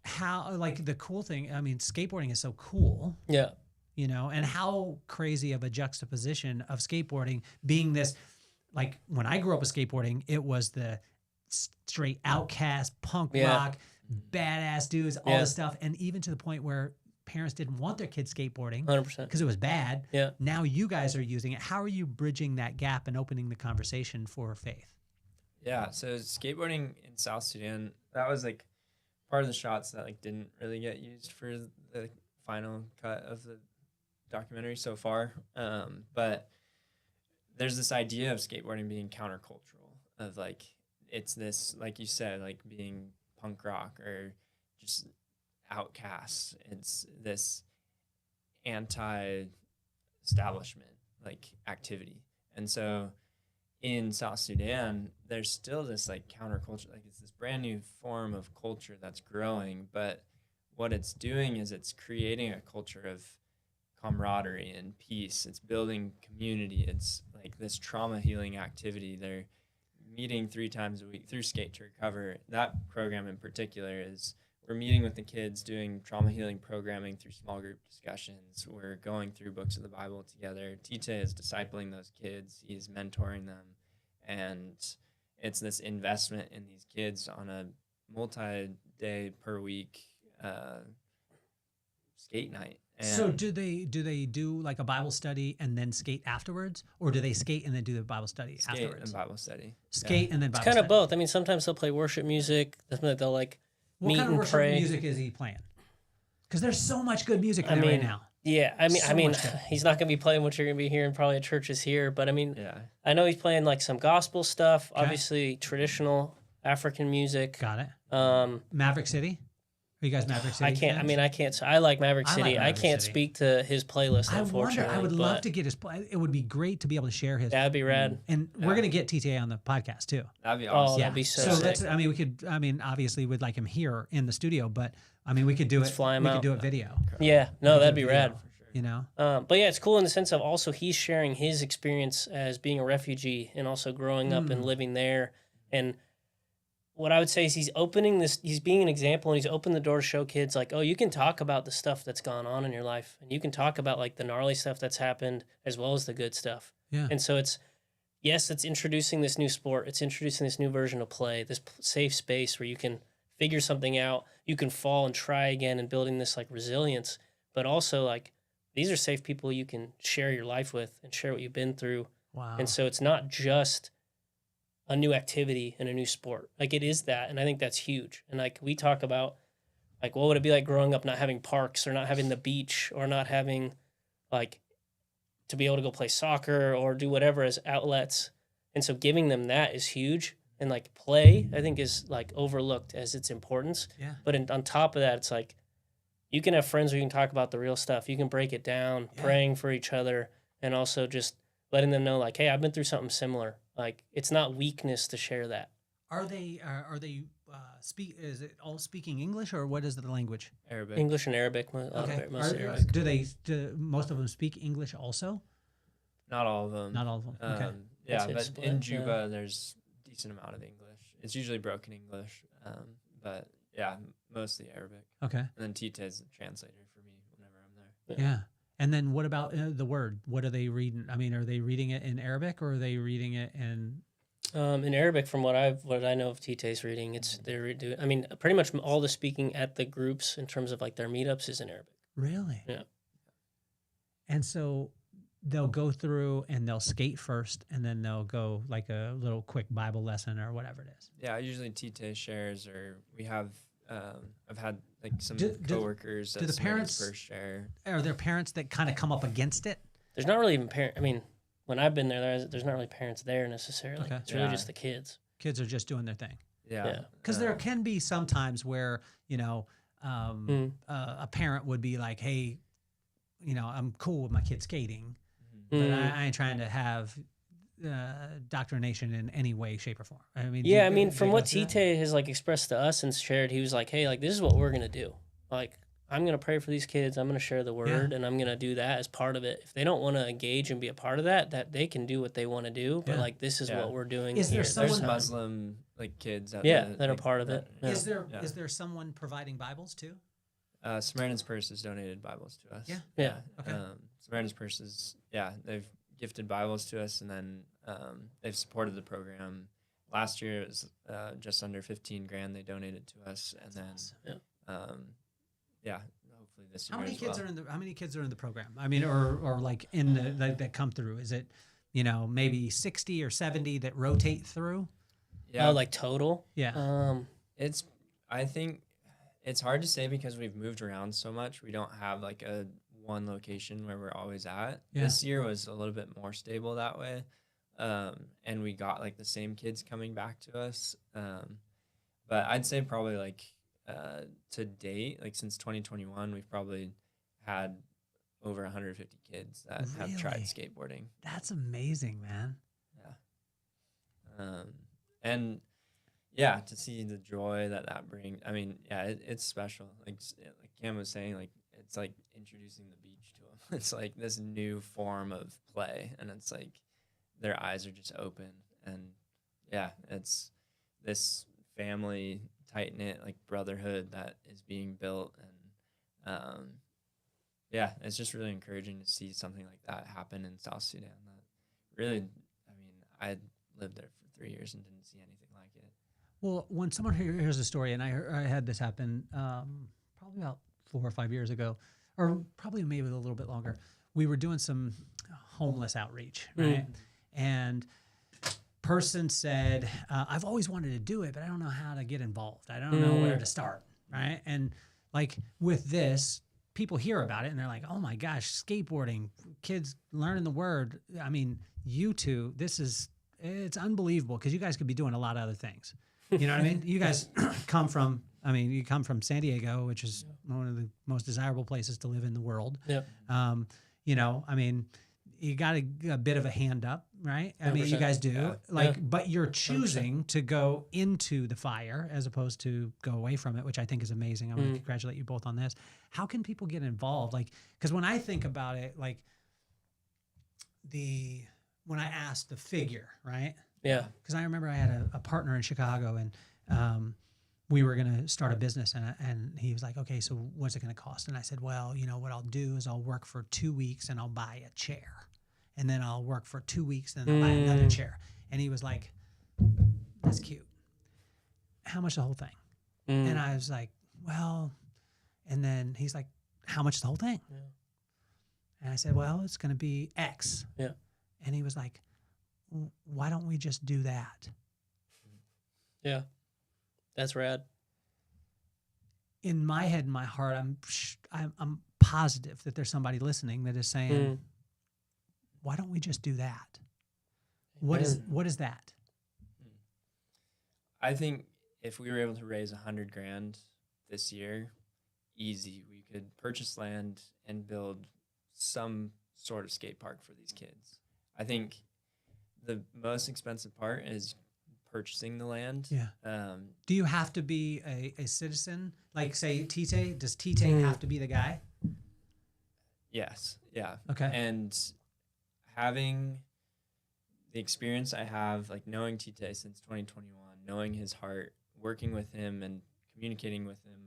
How like the cool thing? I mean, skateboarding is so cool. Yeah. You know, and how crazy of a juxtaposition of skateboarding being this. Like when I grew up with skateboarding, it was the straight outcast punk rock, badass dudes, all this stuff, and even to the point where parents didn't want their kids skateboarding 100% because it was bad. Yeah. Now you guys are using it. How are you bridging that gap and opening the conversation for faith? Yeah, so skateboarding in South Sudan, that was like part of the shots that like didn't really get used for the final cut of the documentary so far. But there's this idea of skateboarding being countercultural, of like it's this, like you said, like being punk rock or just outcasts. It's this anti-establishment like activity. And so in South Sudan, there's still this like counterculture, like it's this brand new form of culture that's growing, but what it's doing is it's creating a culture of camaraderie and peace. It's building community. It's like this trauma healing activity. They're meeting 3 times a week through Skate to Recover. That program in particular is we're meeting with the kids, doing trauma healing programming through small group discussions. We're going through books of the Bible together. Tite is discipling those kids. He's mentoring them. And it's this investment in these kids on a multi-day per week skate night. And so do they do like a Bible study and then skate afterwards, or do they skate and then do the Bible study skate afterwards? and Bible study. Skate and then Bible It's kind study. of both. I mean, sometimes they'll play worship music. They'll like What meet kind of and worship pray. music is he playing? Because there's so much good music I there right mean, now. Yeah, I So mean, much good. he's not gonna be playing what you're gonna be hearing probably at churches here, but I mean, Yeah. I know he's playing like some gospel stuff, Okay. obviously traditional African music. Got it. Um, Maverick City. Are you guys Maverick City? I can't. I fans? mean, I can't. I like Maverick I like City. I Maverick can't City. speak to his playlist. I Unfortunately, wonder. I would love but to get his. It would be great to be able to share his. That'd be rad. And we're gonna get TTA on the podcast too. That'd be Oh, awesome. that'd be so So sick. that's. I mean, we could. I mean, obviously, we'd like him here in the studio, but I mean, we could do Let's it. fly him we out. could do it video. Yeah, no, that'd be rad. You know. But yeah, it's cool in the sense of also he's sharing his experience as being a refugee and also growing up and living there. And what I would say is he's being an example, and he's opened the door to show kids like, oh, you can talk about the stuff that's gone on in your life, and you can talk about like the gnarly stuff that's happened as well as the good stuff. Yeah. And so it's introducing this new sport. It's introducing this new version of play, this safe space where you can figure something out, you can fall and try again, and building this like resilience, but also like these are safe people you can share your life with and share what you've been through. Wow. And so it's not just a new activity and a new sport. Like it is that. And I think that's huge. And like we talk about like, what would it be like growing up not having parks or not having the beach or not having like to be able to go play soccer or do whatever as outlets. And so giving them that is huge. And like play, I think is like overlooked as its importance. Yeah. But on top of that, it's like you can have friends where you can talk about the real stuff. You can break it down, praying for each other, and also just letting them know like, hey, I've been through something similar. Like it's not weakness to share that. Are they speak? Is it all speaking English, or what is the language? Arabic. English and Arabic. Okay. Mostly Arabic. Do most of them speak English also? Not all of them. Not all of them. Okay. Yeah, I'd say but split, in Juba, there's a decent amount of English. It's usually broken English, but yeah, mostly Arabic. Okay. And then Tita is the translator for me whenever I'm there. Yeah. And then what about the word? What are they reading? I mean, are they reading it in Arabic, or are they reading it in? In Arabic, from what I know of Tite's reading, I mean, pretty much all the speaking at the groups in terms of like their meetups is in Arabic. Really? Yeah. And so they'll go through and they'll skate first, and then they'll go like a little quick Bible lesson or whatever it is. Yeah, usually Tita shares, or we have. I've had like some Do coworkers. the parents first share? Are there parents that kind of come up against it? There's not really even I mean, when I've been there's not really parents there necessarily. Okay. It's really Yeah. just the kids. Kids are just doing their thing. Yeah. Because there can be some times where, you know, a parent would be like, hey, you know, I'm cool with my kid skating, but I ain't trying to have doctrination in any way, shape, or form. I mean, Yeah, I mean, from what Tite Tite has like expressed to us and shared, he was like, "Hey, like this is what we're gonna do. Like, I'm gonna pray for these kids. I'm gonna share the word, and I'm gonna do that as part of it. If they don't want to engage and be a part of that they can do what they want to do. But like, this is what we're doing. Is there here. someone- There's There's Muslim like kids. That that are part of it. Yeah. Is there someone providing Bibles too? Samaritan's Purse has donated Bibles to us. Yeah. Okay. Samaritan's Purse is they've gifted Bibles to us, and then they've supported the program. Last year it was just under $15,000 they donated to us, and then hopefully this year. How many as kids well. how many kids are in the program? I mean, or like in the that come through? Is it, you know, maybe 60 or 70 that rotate through? Yeah, Oh, like total. Yeah. I think it's hard to say because we've moved around so much. We don't have like a one location where we're always at. Yeah. This year was a little bit more stable that way. And we got like the same kids coming back to us. But I'd say probably like to date, like since 2021, we've probably had over 150 kids that have tried Really? skateboarding. That's amazing, man. And yeah, to see the joy that brings. I mean, yeah, it's special. Like Cam was saying, like it's like introducing the beach to them. It's like this new form of play, and it's like their eyes are just open, and Yeah, it's this family tight knit like brotherhood that is being built, and yeah, it's just really encouraging to see something like that happen in South Sudan. That really, I mean, I lived there for 3 years and didn't see anything like it. Well, when someone hears a story, and I had this happen probably about 4 or 5 years ago, or probably maybe a little bit longer. We were doing some homeless outreach, right? And person said, I've always wanted to do it, but I don't know how to get involved. I don't know where to start, right? And like with this, people hear about it and they're like, oh my gosh, skateboarding, kids learning the word. I mean, you two, it's unbelievable because you guys could be doing a lot of other things. You know what I mean? You guys come from San Diego, which is one of the most desirable places to live in the world. Yeah. You know, I mean, you got a bit of a hand up, right? I mean, you guys do. But you're choosing 100%. To go into the fire as opposed to go away from it, which I think is amazing. I want to congratulate you both on this. How can people get involved? Like, because when I think about it, like when I asked the figure, right? Yeah. Because I remember I had a partner in Chicago, and we were going to start a business, and he was like, okay, so what's it going to cost? And I said, well, you know, what I'll do is I'll work for 2 weeks and I'll buy a chair. And then I'll work for 2 weeks and then I'll buy another chair. And he was like, that's cute. How much the whole thing? And I was like, well, and then he's like, how much the whole thing? Yeah. And I said, well, it's going to be X. Yeah. And he was like, why don't we just do that? Yeah. That's rad. In my head, in my heart, I'm positive that there's somebody listening that is saying, why don't we just do that? What is that? I think if we were able to raise $100,000 this year, easy, we could purchase land and build some sort of skate park for these kids. I think the most expensive part is purchasing the land. Yeah. Do you have to be a citizen? Like, say, Tite? Does Tite have to be the guy? Yes. Yeah. Okay. And having the experience I have, like knowing Tite since 2021, knowing his heart, working with him and communicating with him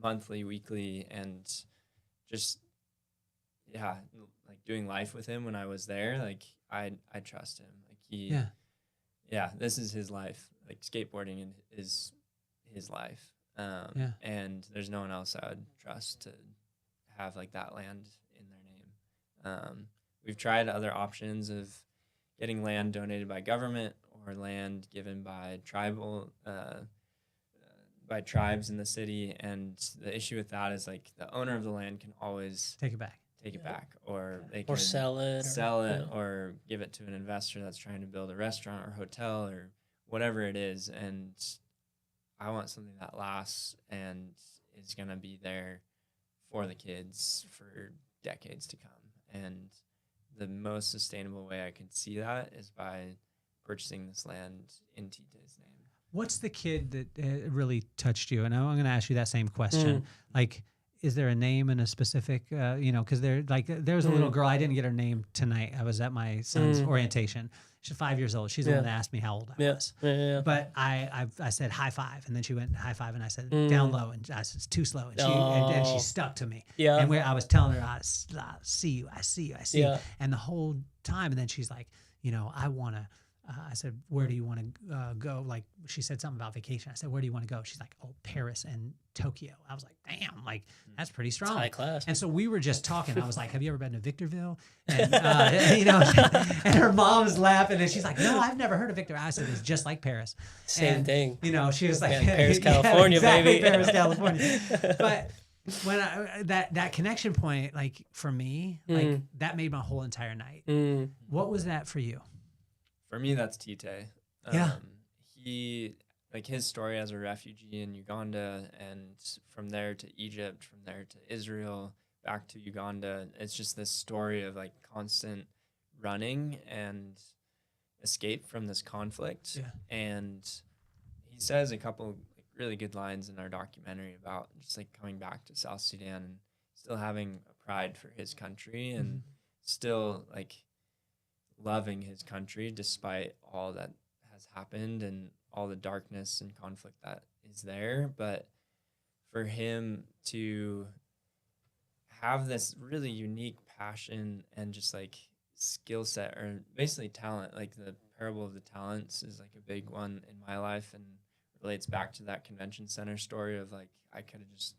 monthly, weekly, and just, yeah, like doing life with him when I was there, like I trust him. Like yeah, this is his life. Like skateboarding is his life. And there's no one else I would trust to have like that land in their name. We've tried other options of getting land donated by government or land given by by tribes in the city. And the issue with that is like the owner of the land can always take it back, or they can sell it, or give it to an investor that's trying to build a restaurant or hotel or whatever it is. And I want something that lasts and is going to be there for the kids for decades to come. And the most sustainable way I can see that is by purchasing this land in Tite's name. What's the kid that really touched you? And I'm going to ask you that same question. Like, is there a name and a specific, because there's a little girl, I didn't get her name tonight. I was at my son's orientation. She's 5 years old. She's the one that asked me how old I was. Yeah. But I said high five, and then she went high five, and I said down low, and I said it's too slow, and she stuck to me. Yeah. And I was telling her, I see you. Yeah. And the whole time, and then she's like, I want to. I said, where do you want to go? Like, she said something about vacation. I said, where do you want to go? She's like, oh, Paris and Tokyo. I was like, damn, like, that's pretty strong. It's high class. And so we were just talking. I was like, have you ever been to Victorville? And, and her mom was laughing, and she's like, no, I've never heard of Victorville. I said, it's just like Paris. Same thing. She was like, Paris, California, exactly, baby. Paris, California. But when that connection point, like, for me, like, that made my whole entire night. What was that for you? For me, that's Tite. His story as a refugee in Uganda, and from there to Egypt, from there to Israel, back to Uganda. It's just this story of like constant running and escape from this conflict. Yeah. And he says a couple really good lines in our documentary about just like coming back to South Sudan and still having a pride for his country and still like loving his country despite all that has happened and all the darkness and conflict that is there. But for him to have this really unique passion and just like skill set, or basically talent, like the parable of the talents is like a big one in my life and relates back to that convention center story of like, I could have just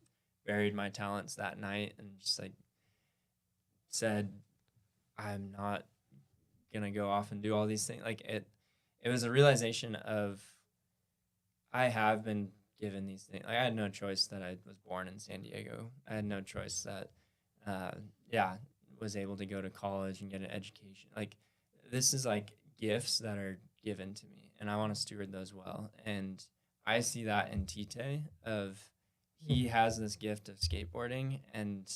buried my talents that night and just like said, I'm not gonna go off and do all these things. Like it was a realization of, I have been given these things. Like I had no choice that I was born in San Diego. I had no choice that, was able to go to college and get an education. Like this is like gifts that are given to me, and I want to steward those well. And I see that in Tite of he has this gift of skateboarding, and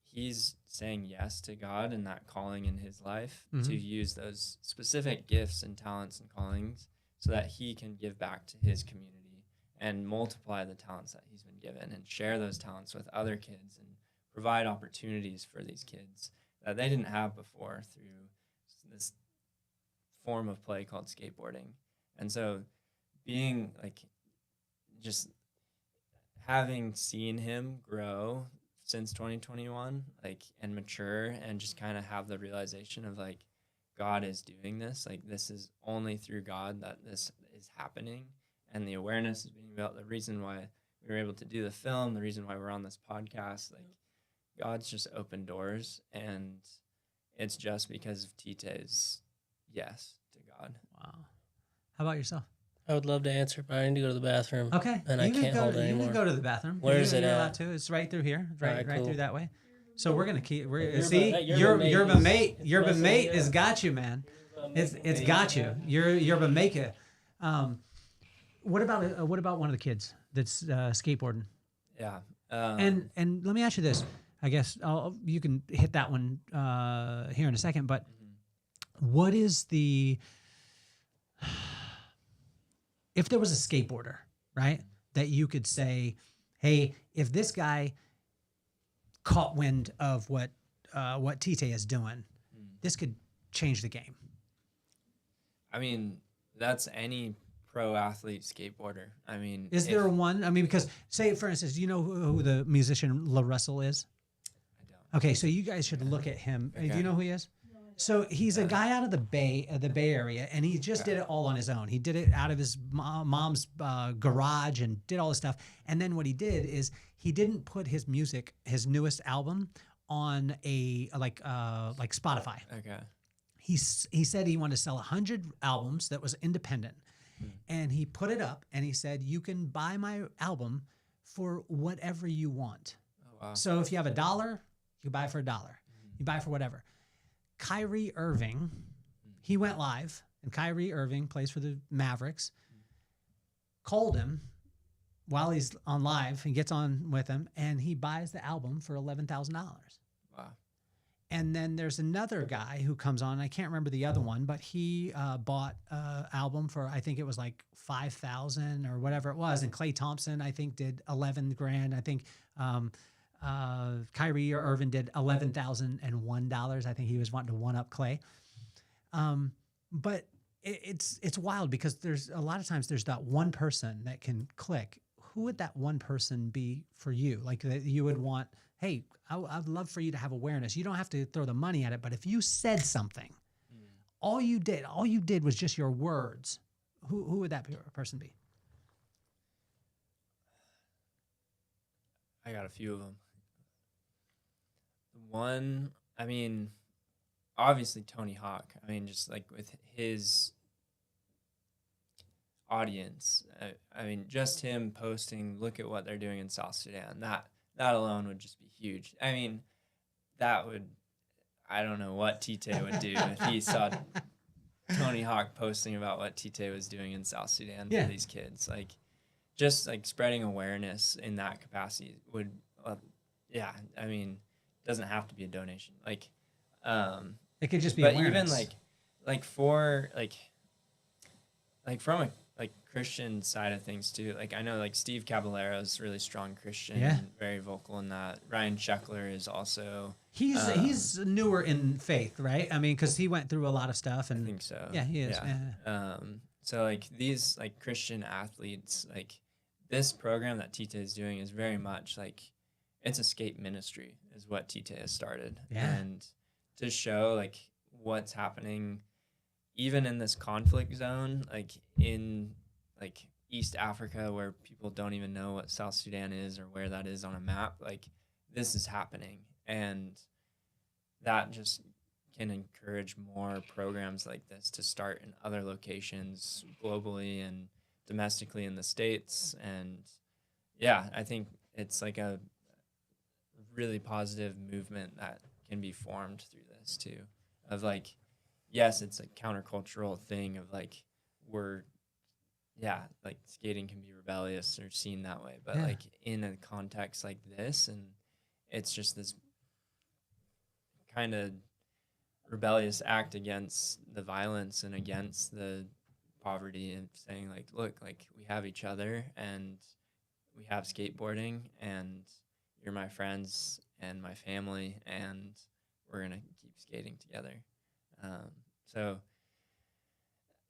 he's saying yes to God and that calling in his life to use those specific gifts and talents and callings so that he can give back to his community and multiply the talents that he's been given and share those talents with other kids and provide opportunities for these kids that they didn't have before through this form of play called skateboarding. And so being like, just having seen him grow since 2021, like, and mature and just kind of have the realization of like, God is doing this. Like this is only through God that this is happening. And the awareness is being built. The reason why we were able to do the film, the reason why we're on this podcast, like God's just opened doors, and it's just because of Tite's yes to God. Wow. How about yourself? I would love to answer, but I need to go to the bathroom. Okay. And I can't hold it anymore. You can go to the bathroom. Where is it you're at? allowed to. It's right through here. Right cool. through that way. So we're gonna keep. Yerba mate has got you, man. It's got you. Yerba mate. What about one of the kids that's skateboarding? Yeah. And let me ask you this. I guess you can hit that one here in a second. But what is the, if there was a skateboarder, right, that you could say, hey, if this guy caught wind of what Tite is doing, this could change the game. I mean, that's any pro athlete skateboarder. I mean, is there one? I mean, because say, for instance, do you know who the musician La Russell is? I don't. Okay, so you guys should look at him. Okay. Do you know who he is? So he's a guy out of the Bay Area, and he just did it all on his own. He did it out of his mom's garage and did all this stuff. And then what he did is he didn't put his music, his newest album, on a like Spotify. Okay. He said he wanted to sell 100 albums that was independent, and he put it up and he said, "You can buy my album for whatever you want." Oh, wow. So if you have $1, you buy it for $1. You buy it for whatever. Kyrie Irving, he went live, and Kyrie Irving plays for the Mavericks, called him while he's on live and gets on with him, and he buys the album for $11,000. Wow. And then there's another guy who comes on, I can't remember the other one, but he bought an album for, I think it was like $5,000 or whatever it was, and Klay Thompson, I think, did $11,000. I think Kyrie Irving did $11,001. I think he was wanting to one-up Klay. But it's wild because there's a lot of times there's that one person that can click. Who would that one person be for you? Like that you would want, hey, I'd love for you to have awareness. You don't have to throw the money at it, but if you said something, all you did was just your words. Who would that person be? I got a few of them. One, I mean, obviously Tony Hawk. I mean, just like with his audience, I mean, just him posting, look at what they're doing in South Sudan. That alone would just be huge. I mean, I don't know what Tite would do if he saw Tony Hawk posting about what Tite was doing in South Sudan for these kids. Like, just like spreading awareness in that capacity would, I mean, it doesn't have to be a donation. Like, it could just be but awareness. even like for like from a Christian side of things too. Like I know like Steve Caballero is really strong Christian, and very vocal in that. Ryan Sheckler is also he's newer in faith, right? I mean, because he went through a lot of stuff, and I think so. Yeah, he is. Yeah. So like these like Christian athletes, like this program that Tite is doing is very much like it's a skate ministry is what Tite has started. Yeah. And to show like what's happening even in this conflict zone, like in like East Africa where people don't even know what South Sudan is or where that is on a map, like this is happening. And that just can encourage more programs like this to start in other locations globally and domestically in the States. And yeah, I think it's like a really positive movement that can be formed through this too, of like, yes, it's a countercultural thing of like like skating can be rebellious or seen that way, but like in a context like this, and it's just this kind of rebellious act against the violence and against the poverty, and saying like, look, like we have each other and we have skateboarding and you're my friends and my family and we're gonna keep skating together. So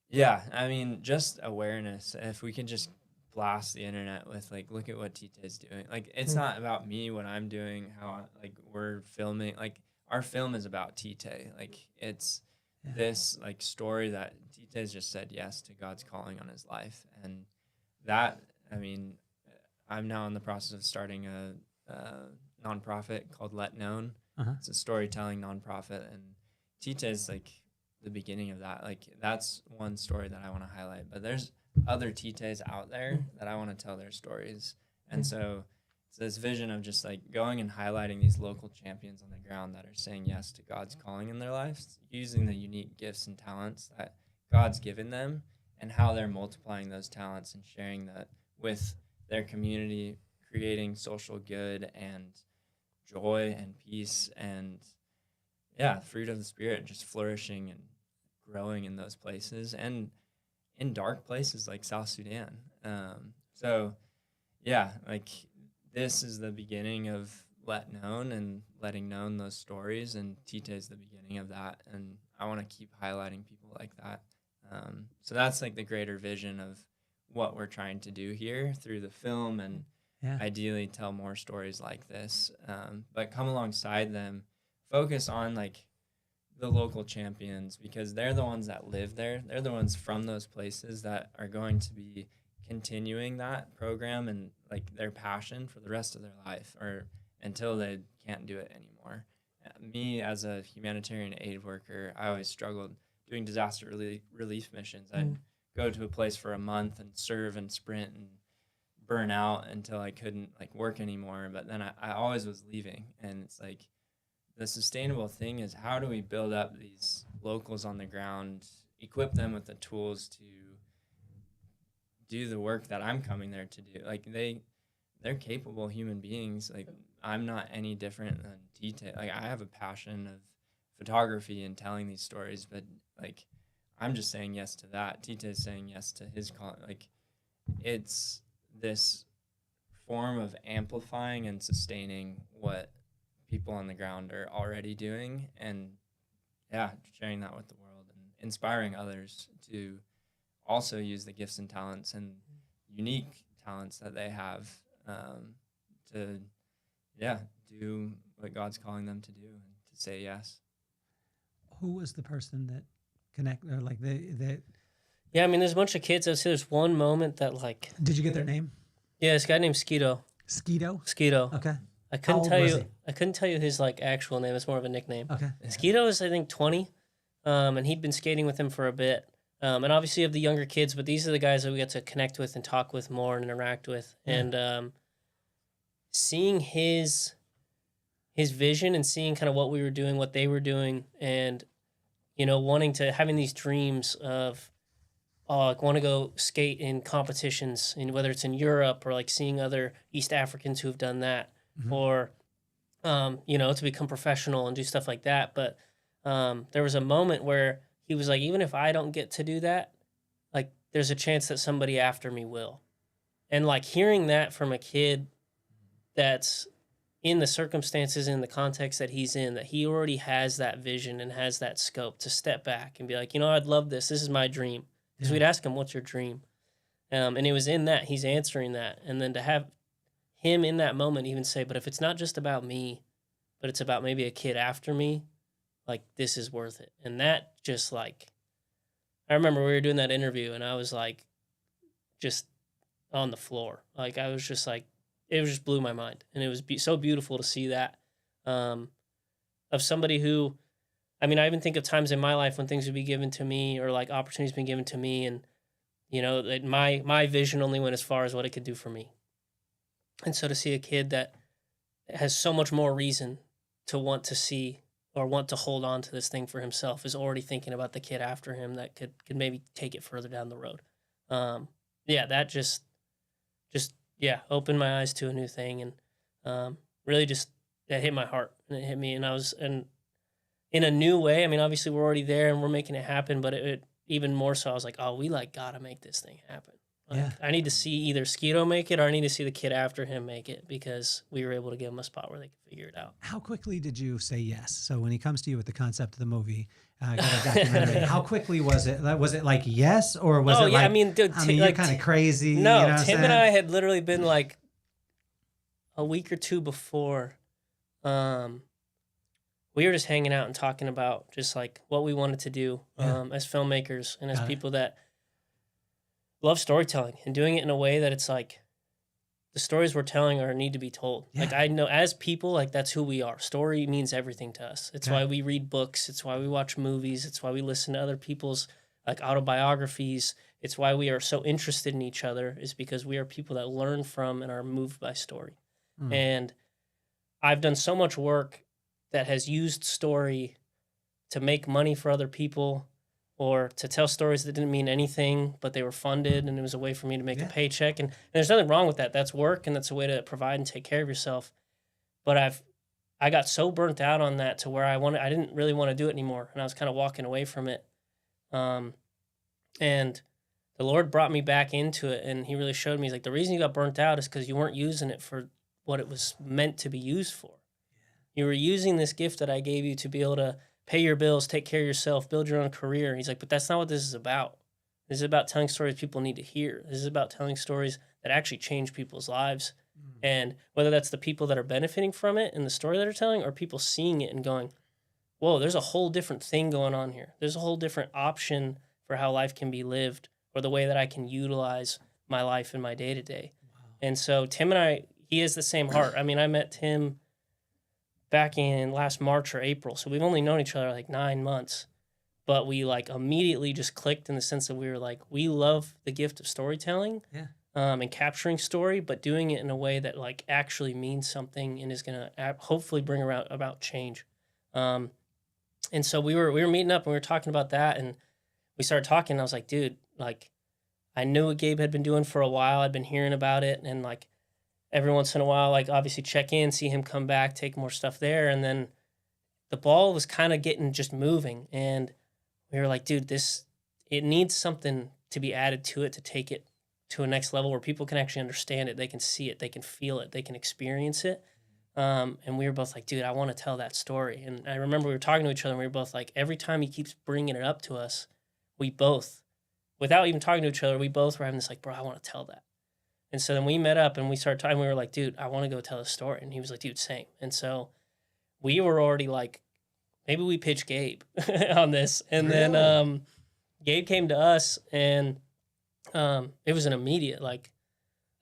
yeah, I mean, just awareness. If we can just blast the internet with like, look at what Tite is doing. Like, it's not about me, what I'm doing, how like we're filming. Like, our film is about Tite. Like, it's this like story that Tite has just said yes to God's calling on his life, and that, I mean, I'm now in the process of starting a nonprofit called Let Known. It's a storytelling nonprofit, and Tite is like the beginning of that. Like, that's one story that I want to highlight, but there's other Tites out there that I want to tell their stories. And so it's this vision of just like going and highlighting these local champions on the ground that are saying yes to God's calling in their lives, using the unique gifts and talents that God's given them, and how they're multiplying those talents and sharing that with their community, creating social good and joy and peace and fruit of the Spirit just flourishing and growing in those places and in dark places like South Sudan. So like this is the beginning of Let Known and letting known those stories, and Tite is the beginning of that. And I want to keep highlighting people like that. So that's like the greater vision of what we're trying to do here through the film, and ideally tell more stories like this, but come alongside them, focus on like the local champions, because they're the ones that live there. They're the ones from those places that are going to be continuing that program and like their passion for the rest of their life, or until they can't do it anymore. Me as a humanitarian aid worker, I always struggled doing disaster relief missions. I'd go to a place for a month and serve and sprint and burn out until I couldn't like work anymore. But then I always was leaving. And it's like, the sustainable thing is, how do we build up these locals on the ground, equip them with the tools to do the work that I'm coming there to do? Like they're capable human beings. Like, I'm not any different than Tite. Like, I have a passion of photography and telling these stories, but like, I'm just saying yes to that. Tite is saying yes to his call. Like, it's this form of amplifying and sustaining what people on the ground are already doing, and sharing that with the world and inspiring others to also use the gifts and talents and unique talents that they have, to do what God's calling them to do and to say yes. Who was the person that connected, or like that? Yeah, I mean, there's a bunch of kids. I'd say there's one moment that like. Did you get their name? Yeah, this guy named Skeeto. Skeeto. Okay. I couldn't tell you his like actual name. It's more of a nickname. Okay. Skeeto is, I think, 20, and he'd been skating with him for a bit. And obviously you have the younger kids, but these are the guys that we get to connect with and talk with more and interact with. And seeing his vision and seeing kind of what we were doing, what they were doing, and having these dreams of, like, want to go skate in competitions, and whether it's in Europe or like seeing other East Africans who have done that, or to become professional and do stuff like that. But there was a moment where he was like, even if I don't get to do that, like, there's a chance that somebody after me will. And like, hearing that from a kid that's in the circumstances, in the context that he's in, that he already has that vision and has that scope to step back and be like, I'd love this. This is my dream. Because we'd ask him, what's your dream? And it was in that, he's answering that. And then to have him in that moment even say, but if it's not just about me, but it's about maybe a kid after me, like, this is worth it. And that just, like, I remember we were doing that interview, and I was, like, just on the floor. Like, I was just, like, it just blew my mind. And it was so beautiful to see that of somebody who, I mean, I even think of times in my life when things would be given to me or, like, opportunities been given to me, and, you know, that my vision only went as far as what it could do for me. And so to see a kid that has so much more reason to want to see or want to hold on to this thing for himself is already thinking about the kid after him that could maybe take it further down the road. That just opened my eyes to a new thing, and really just that hit my heart, and it hit me, and I was in a new way. I mean, obviously we're already there and we're making it happen, but it even more so, I was like, oh, we like gotta make this thing happen. Like, I need to see either Skeeto make it or I need to see the kid after him make it, because we were able to give him a spot where they could figure it out. How quickly did you say yes? So when he comes to you with the concept of the movie, got a documentary, how quickly was it? Was it like yes, or was it like, I mean, dude, you're kind of crazy. No, you know Tim and I had literally been like a week or two before, we were just hanging out and talking about just like what we wanted to do as filmmakers and as people that love storytelling and doing it in a way that it's like the stories we're telling need to be told. Yeah. Like, I know as people, like, that's who we are. Story means everything to us. It's why we read books. It's why we watch movies. It's why we listen to other people's like autobiographies. It's why we are so interested in each other, is because we are people that learn from and are moved by story. And I've done so much work that has used story to make money for other people, or to tell stories that didn't mean anything, but they were funded, and it was a way for me to make a paycheck. And there's nothing wrong with that. That's work, and that's a way to provide and take care of yourself. But I got so burnt out on that to where I didn't really want to do it anymore, and I was kind of walking away from it. And the Lord brought me back into it, and he really showed me, he's like, the reason you got burnt out is because you weren't using it for what it was meant to be used for. You were using this gift that I gave you to be able to pay your bills, take care of yourself, build your own career. He's like, but that's not what this is about. This is about telling stories people need to hear. This is about telling stories that actually change people's lives. And whether that's the people that are benefiting from it and the story that they're telling, or people seeing it and going, whoa, there's a whole different thing going on here. There's a whole different option for how life can be lived, or the way that I can utilize my life in my day-to-day. Wow. And so Tim and I, he has the same heart. I mean, I met Tim back in last March or April. So we've only known each other like 9 months, but we like immediately just clicked in the sense that we were like, we love the gift of storytelling and capturing story, but doing it in a way that like actually means something and is going to hopefully bring about change. And so we were meeting up and we were talking about that, and we started talking, and I was like, dude, like, I knew what Gabe had been doing for a while. I'd been hearing about it, and like, every once in a while, like, obviously check in, see him come back, take more stuff there. And then the ball was kind of getting just moving. And we were like, dude, it needs something to be added to it to take it to a next level where people can actually understand it. They can see it. They can feel it. They can experience it. And we were both like, dude, I want to tell that story. And I remember we were talking to each other, and we were both like, every time he keeps bringing it up to us, we both, without even talking to each other, we both were having this like, bro, I want to tell that. And so then we met up and we started talking. We were like, dude, I want to go tell a story. And he was like, dude, same. And so we were already like, maybe we pitch Gabe on this. And then Gabe came to us, and it was an immediate, like,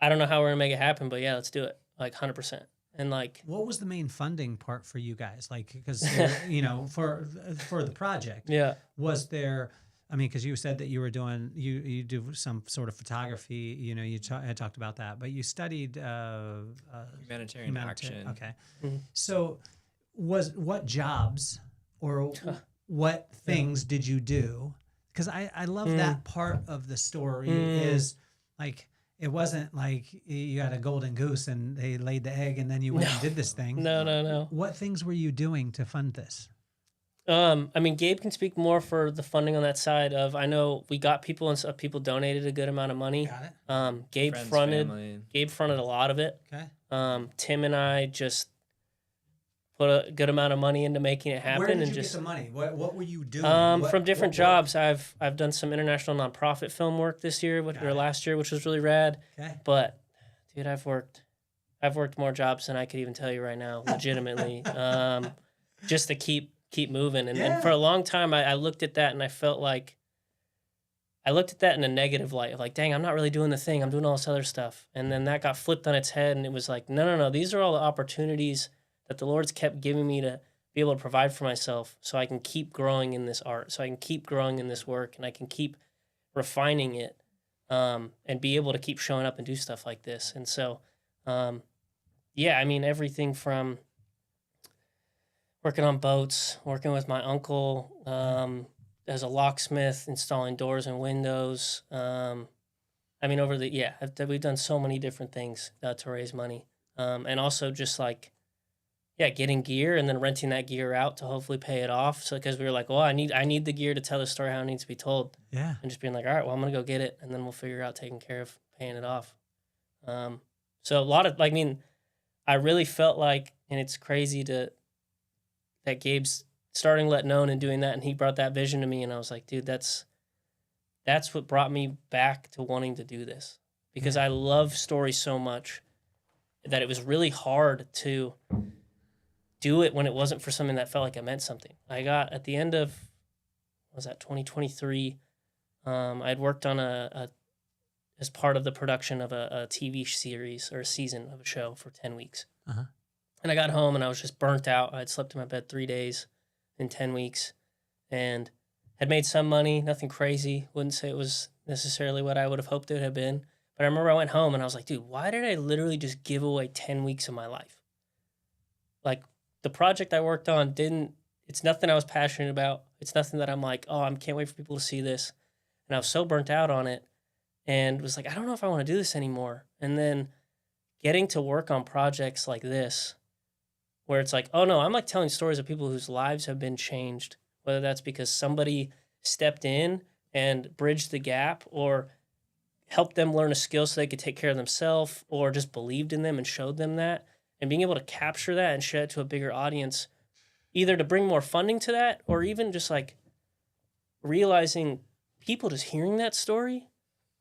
I don't know how we're going to make it happen, but yeah, let's do it. Like 100%. And like, what was the main funding part for you guys? Like, because, you know, for the project, was there, I mean, because you said that you were doing, you do some sort of photography, you know, I talked about that, but you studied humanitarian action. Okay. Mm-hmm. So what jobs or what things did you do? Because I love that part of the story is like, it wasn't like you had a golden goose and they laid the egg and then you went and did this thing. No. What things were you doing to fund this? I mean, Gabe can speak more for the funding on that side of, I know we got people and stuff, people donated a good amount of money. Got it. Gabe fronted a lot of it. Okay. Tim and I just, put a good amount of money into making it happen. Where did and you just get the money? What were you doing? From different jobs. I've done some international nonprofit film work this year or last year, which was really rad. Okay. But dude, I've worked more jobs than I could even tell you right now, legitimately. Just to keep moving. And for a long time I looked at that and I felt like I looked at that in a negative light of like, dang, I'm not really doing the thing. I'm doing all this other stuff. And then that got flipped on its head and it was like, no. These are all the opportunities that the Lord's kept giving me to be able to provide for myself so I can keep growing in this art, so I can keep growing in this work, and I can keep refining it and be able to keep showing up and do stuff like this. And so, I mean, everything from working on boats, working with my uncle as a locksmith, installing doors and windows. I mean, we've done so many different things to raise money. And also just like, getting gear and then renting that gear out to hopefully pay it off. So because we were like, well, I need the gear to tell the story how it needs to be told. Yeah. And just being like, all right, well, I'm gonna go get it, and then we'll figure out taking care of paying it off. So a lot of I really felt like, and it's crazy that Gabe's starting Let Known and doing that, and he brought that vision to me, and I was like, dude, that's what brought me back to wanting to do this, because I love stories so much that it was really hard to do it when it wasn't for something that felt like it meant something. I got at the end of 2023, I'd worked on as part of the production of a TV series or a season of a show for 10 weeks. Uh-huh. And I got home and I was just burnt out. I'd slept in my bed 3 days in 10 weeks and had made some money, nothing crazy. Wouldn't say it was necessarily what I would have hoped it would have been. But I remember I went home and I was like, dude, why did I literally just give away 10 weeks of my life? Like, the project I worked on it's nothing I was passionate about. It's nothing that I'm like, oh, I can't wait for people to see this. And I was so burnt out on it and was like, I don't know if I want to do this anymore. And then getting to work on projects like this, where it's like, oh no, I'm like telling stories of people whose lives have been changed, whether that's because somebody stepped in and bridged the gap or helped them learn a skill so they could take care of themselves, or just believed in them and showed them that. And being able to capture that and share it to a bigger audience, either to bring more funding to that, or even just like realizing people just hearing that story.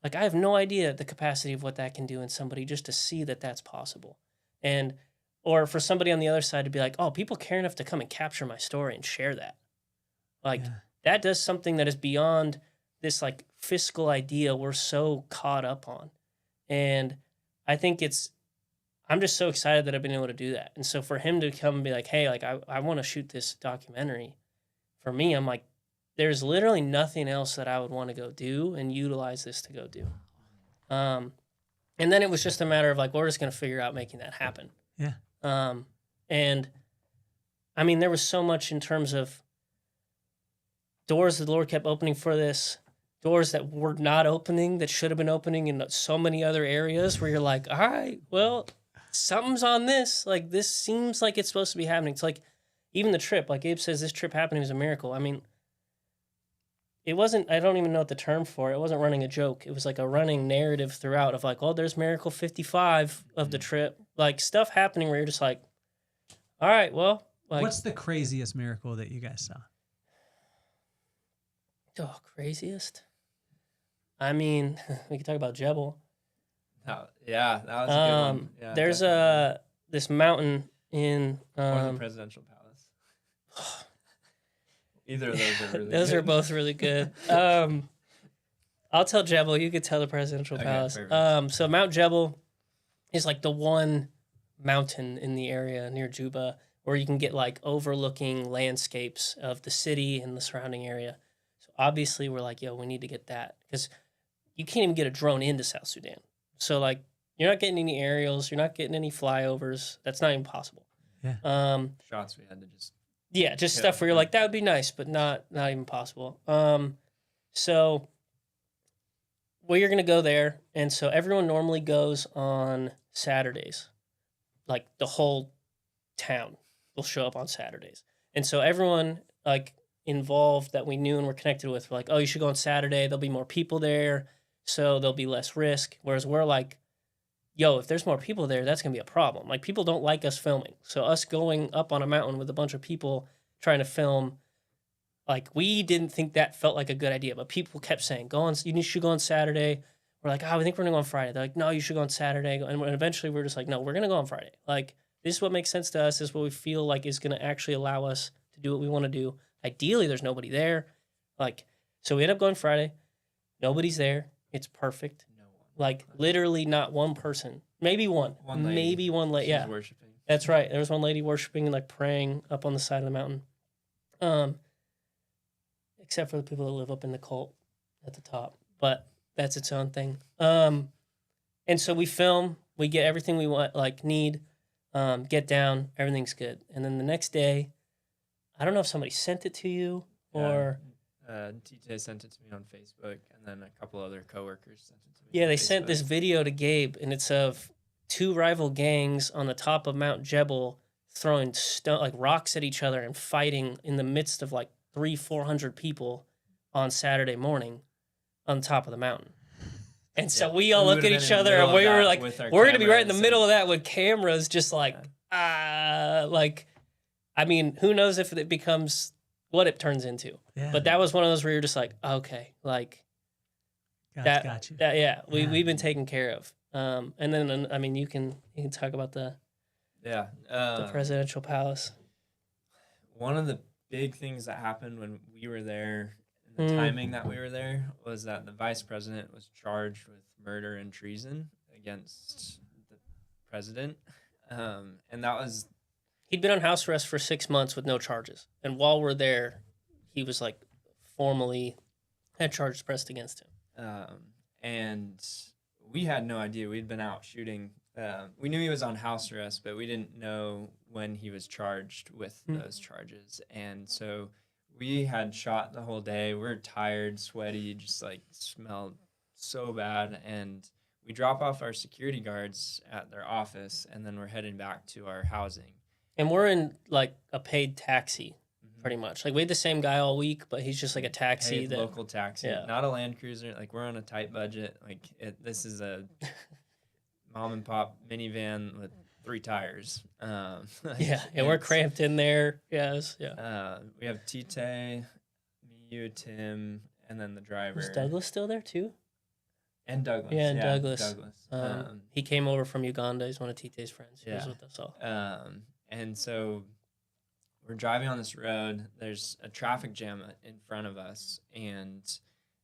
Like, I have no idea the capacity of what that can do in somebody, just to see that that's possible. And, or for somebody on the other side to be like, oh, people care enough to come and capture my story and share that. Like, that does something that is beyond this like fiscal idea we're so caught up on. And I think I'm just so excited that I've been able to do that. And so for him to come and be like, hey, like, I want to shoot this documentary, for me, I'm like, there's literally nothing else that I would want to go do and utilize this to go do. And then it was just a matter of like, we're just going to figure out making that happen. Yeah. And I mean, there was so much in terms of doors that the Lord kept opening for this, doors that were not opening, that should have been opening in so many other areas where you're like, all right, well, something's on this. Like, this seems like it's supposed to be happening. It's like, even the trip, like Gabe says, this trip happening was a miracle. I mean, it wasn't, I don't even know what the term for it. It wasn't running a joke. It was like a running narrative throughout of like, oh, there's miracle 55 of the trip. Like, stuff happening where you're just like, all right, well. Like, what's the craziest miracle that you guys saw? Oh, craziest? I mean, we could talk about Jebel. That was a good one. Yeah, there's this mountain in or the presidential palace. Either of those are really those good. are both really good. I'll tell Jebel, you could tell the presidential palace. So Mount Jebel is like the one mountain in the area near Juba where you can get like overlooking landscapes of the city and the surrounding area. So obviously we're like, yo, we need to get that, because you can't even get a drone into South Sudan. So like, you're not getting any aerials, you're not getting any flyovers. That's not even possible. Yeah. Shots we had to just. Yeah, just stuff where you're like, that would be nice, but not even possible. So we're going to go there. And so everyone normally goes on Saturdays. Like, the whole town will show up on Saturdays. And so everyone like involved that we knew and were connected with were like, oh, you should go on Saturday. There'll be more people there, so there'll be less risk. Whereas we're like, yo, if there's more people there, that's gonna be a problem. Like people don't like us filming, so us going up on a mountain with a bunch of people trying to film, like we didn't think that felt like a good idea. But people kept saying, "Go on, you should go on Saturday." We're like, "Oh, we think we're gonna go on Friday." They're like, "No, you should go on Saturday." And eventually, we're just like, "No, we're gonna go on Friday." Like this is what makes sense to us. This is what we feel like is gonna actually allow us to do what we want to do. Ideally, there's nobody there. Like so, we end up going Friday. Nobody's there. It's perfect. Like literally not one person, maybe one lady. Maybe one lady. Yeah, worshiping. That's right. There was one lady worshiping and like praying up on the side of the mountain. Except for the people that live up in the cult at the top, but that's its own thing. And so we film, we get everything we want, like need, get down, everything's good. And then the next day, I don't know if somebody sent it to you or. TJ sent it to me on Facebook, and then a couple other coworkers sent it to me. Yeah, they sent this video to Gabe, and it's of two rival gangs on the top of Mount Jebel throwing like rocks at each other and fighting in the midst of like 300-400 people on Saturday morning on top of the mountain. And so we all look at each other, and we were like, we're going to be right in the middle of that with cameras just like, like, I mean, who knows if it becomes what it turns into. Yeah. But that was one of those where you're just like, okay, like got you. We've been taken care of. And then I mean you can talk about the presidential palace. One of the big things that happened when we were there, the timing that we were there, was that the vice president was charged with murder and treason against the president. And that was... He'd been on house arrest for 6 months with no charges. And while we're there, he was like formally had charges pressed against him. And we had no idea. We'd been out shooting. We knew he was on house arrest, but we didn't know when he was charged with those charges. And so we had shot the whole day. We were tired, sweaty, just like smelled so bad. And we drop off our security guards at their office, and then we're heading back to our housing. And we're in like a paid taxi, pretty much. Like we had the same guy all week, but he's just like a taxi. Local taxi, not a Land Cruiser. Like we're on a tight budget. Like this is a mom and pop minivan with 3 tires. And we're cramped in there. We have Tite, me, you, Tim, and then the driver. Was Douglas still there too? And Douglas. Yeah, and Douglas. He came over from Uganda. He's one of Tite's friends. He was with us all. And so we're driving on this road. There's a traffic jam in front of us, and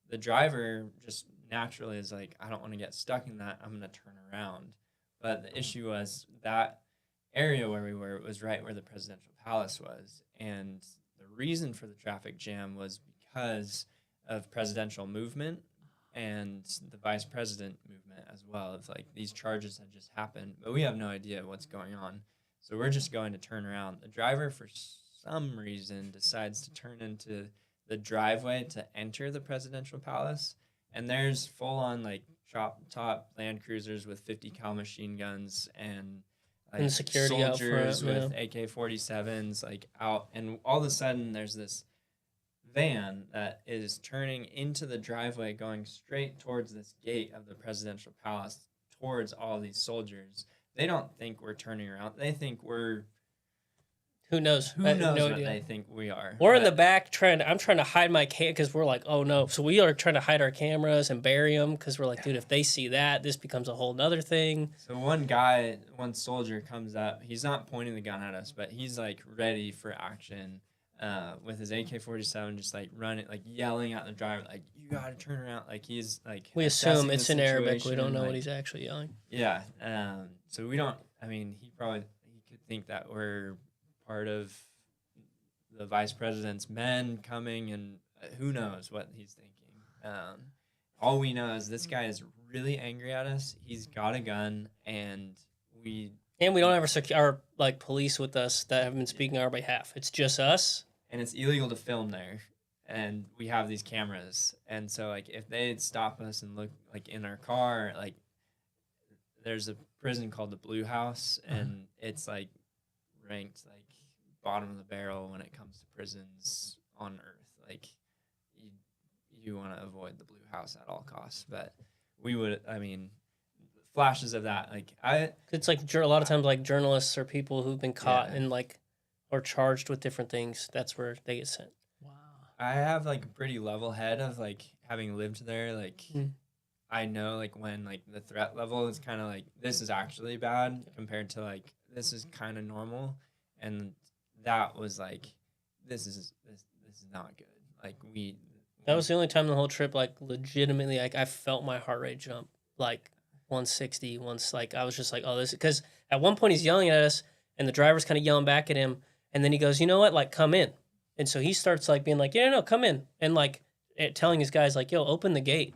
the driver just naturally is like, I don't want to get stuck in that. I'm going to turn around. But the issue was that area where we were was right where the presidential palace was. And the reason for the traffic jam was because of presidential movement and the vice president movement as well. It's like these charges had just happened, but we have no idea what's going on. So we're just going to turn around. The driver, for some reason, decides to turn into the driveway to enter the presidential palace. And there's full-on, like, top Land Cruisers with 50 cal machine guns and, like, and security soldiers with AK-47s, like, out. And all of a sudden, there's this van that is turning into the driveway, going straight towards this gate of the presidential palace, towards all these soldiers. They don't think we're turning around. They think we're... Who knows? Who knows what they think we are. We're in the back I'm trying to hide my cam because we're like, oh no. So we are trying to hide our cameras and bury them because we're like, dude, if they see that, this becomes a whole nother thing. So one soldier comes up. He's not pointing the gun at us, but he's like ready for action with his AK-47, just like running, like yelling at the driver, like, you got to turn around. Like he's like... We assume it's in Arabic. We don't know what he's actually yelling. Yeah. So we don't... I mean, he could think that we're part of the vice president's men coming, and who knows what he's thinking. All we know is this guy is really angry at us. He's got a gun, and we don't have our like police with us that have been speaking on our behalf. It's just us, and it's illegal to film there. And we have these cameras, and so like if they'd stop us and look like in our car, like there's a prison called the Blue House, and it's like ranked like bottom of the barrel when it comes to prisons on earth. Like you want to avoid the Blue House at all costs, but we would, I mean, flashes of that. Like it's like a lot of times like journalists or people who've been caught and like or charged with different things. That's where they get sent. Wow. I have like a pretty level head of like having lived there. Like I know like when like the threat level is kind of like this is actually bad compared to like this is kind of normal, and that was like this is not good. Like that was the only time the whole trip like legitimately like I felt my heart rate jump like 160 once. Like I was just like, oh, this, because at one point he's yelling at us and the driver's kind of yelling back at him, and then he goes, you know what, like come in. And so he starts like being like, yeah, no, come in, and like telling his guys like, yo, open the gate.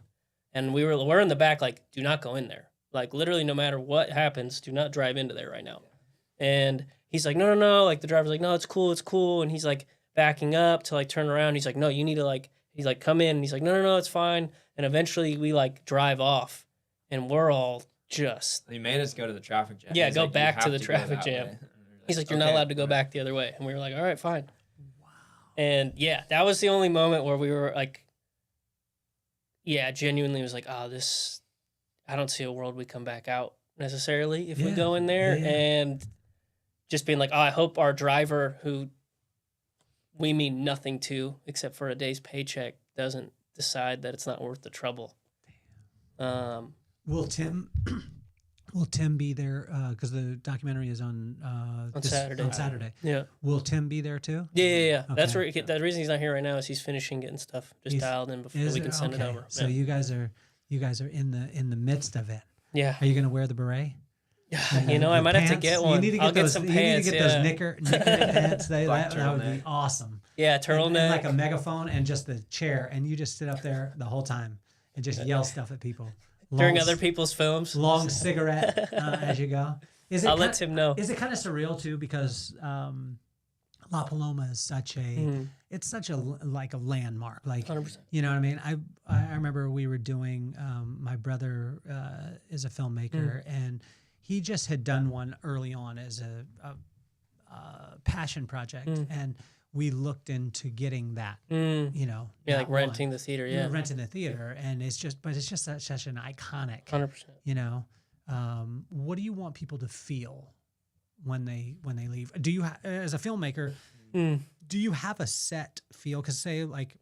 And we're in the back like, do not go in there. Like literally no matter what happens, do not drive into there right now. And he's like, no. Like the driver's like, no, it's cool. And he's like backing up to like turn around. He's like, no, you need to like, he's like, come in. And he's like, no, it's fine. And eventually we like drive off, and we're all just. He made us go to the traffic jam. Yeah, he's go like, back to the traffic jam. He's like, you're not allowed to go back the other way. And we were like, all right, fine. Wow. And yeah, that was the only moment where we were like, yeah, genuinely was like, oh, this, I don't see a world we come back out necessarily if we go in there. Yeah. And just being like, oh, I hope our driver, who we mean nothing to except for a day's paycheck, doesn't decide that it's not worth the trouble. Will Tim be there? Because the documentary is on Saturday. On Saturday. Yeah. Will Tim be there too? Yeah. Okay. That's where the reason he's not here right now is he's finishing getting stuff dialed in before we can send it over. So you guys are in the midst of it. Yeah. Are you going to wear the beret? You know, I might have to get one. I'll get some pants. You need to get those knicker pants. That would be awesome. Yeah, turtleneck. And like a megaphone and just the chair, and you just sit up there the whole time and just yell stuff at people. During other people's films. Long cigarette as you go. I'll let Tim know. Is it kind of surreal too, because La Paloma is such a it's such a like a landmark. Like 100%. You know what I mean? I remember we were doing my brother is a filmmaker and he just had done one early on as a passion project, and we looked into getting that, you know. Yeah, like renting the theater, renting the theater, and it's just such an iconic, 100%. You know, what do you want people to feel when they leave? Do you, as a filmmaker, do you have a set feel? Because say like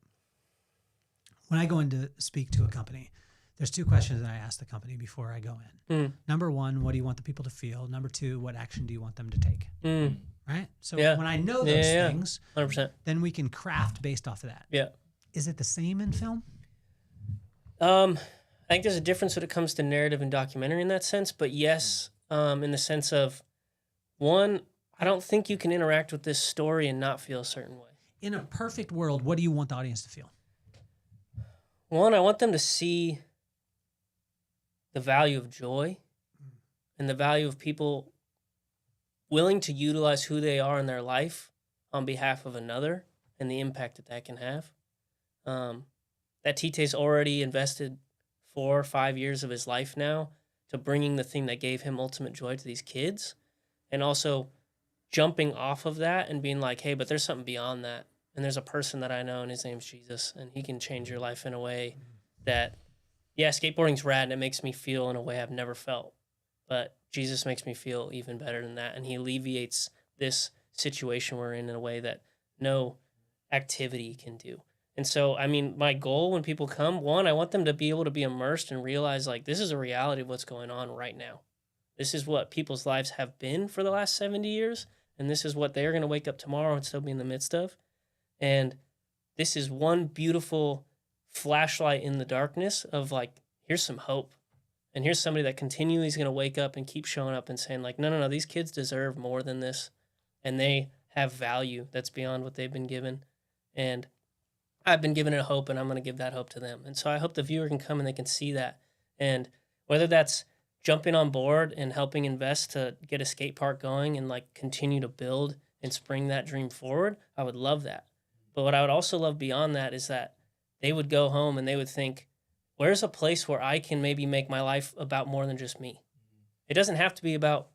when I go in to speak to a company, there's two questions that I ask the company before I go in. Number one, what do you want the people to feel? Number two, what action do you want them to take? Right? So when I know those things, 100%. then we can craft based off of that. Yeah. Is it the same in film? I think there's a difference when it comes to narrative and documentary in that sense, but yes, in the sense of, one, I don't think you can interact with this story and not feel a certain way. In a perfect world, what do you want the audience to feel? One, I want them to see the value of joy and the value of people willing to utilize who they are in their life on behalf of another and the impact that can have. That Tite's already invested 4 or 5 years of his life now to bringing the thing that gave him ultimate joy to these kids, and also jumping off of that and being like, hey, but there's something beyond that. And there's a person that I know, and his name's Jesus, and he can change your life in a way that, yeah, skateboarding's rad, and it makes me feel in a way I've never felt. But Jesus makes me feel even better than that, and he alleviates this situation we're in a way that no activity can do. And so, I mean, my goal when people come, one, I want them to be able to be immersed and realize, like, this is a reality of what's going on right now. This is what people's lives have been for the last 70 years, and this is what they're going to wake up tomorrow and still be in the midst of. And this is one beautiful flashlight in the darkness of, like, here's some hope. And here's somebody that continually is going to wake up and keep showing up and saying, like, no, these kids deserve more than this. And they have value that's beyond what they've been given. And I've been given a hope, and I'm going to give that hope to them. And so I hope the viewer can come and they can see that. And whether that's jumping on board and helping invest to get a skate park going and, like, continue to build and spring that dream forward, I would love that. But what I would also love beyond that is that they would go home and they would think, where's a place where I can maybe make my life about more than just me? It doesn't have to be about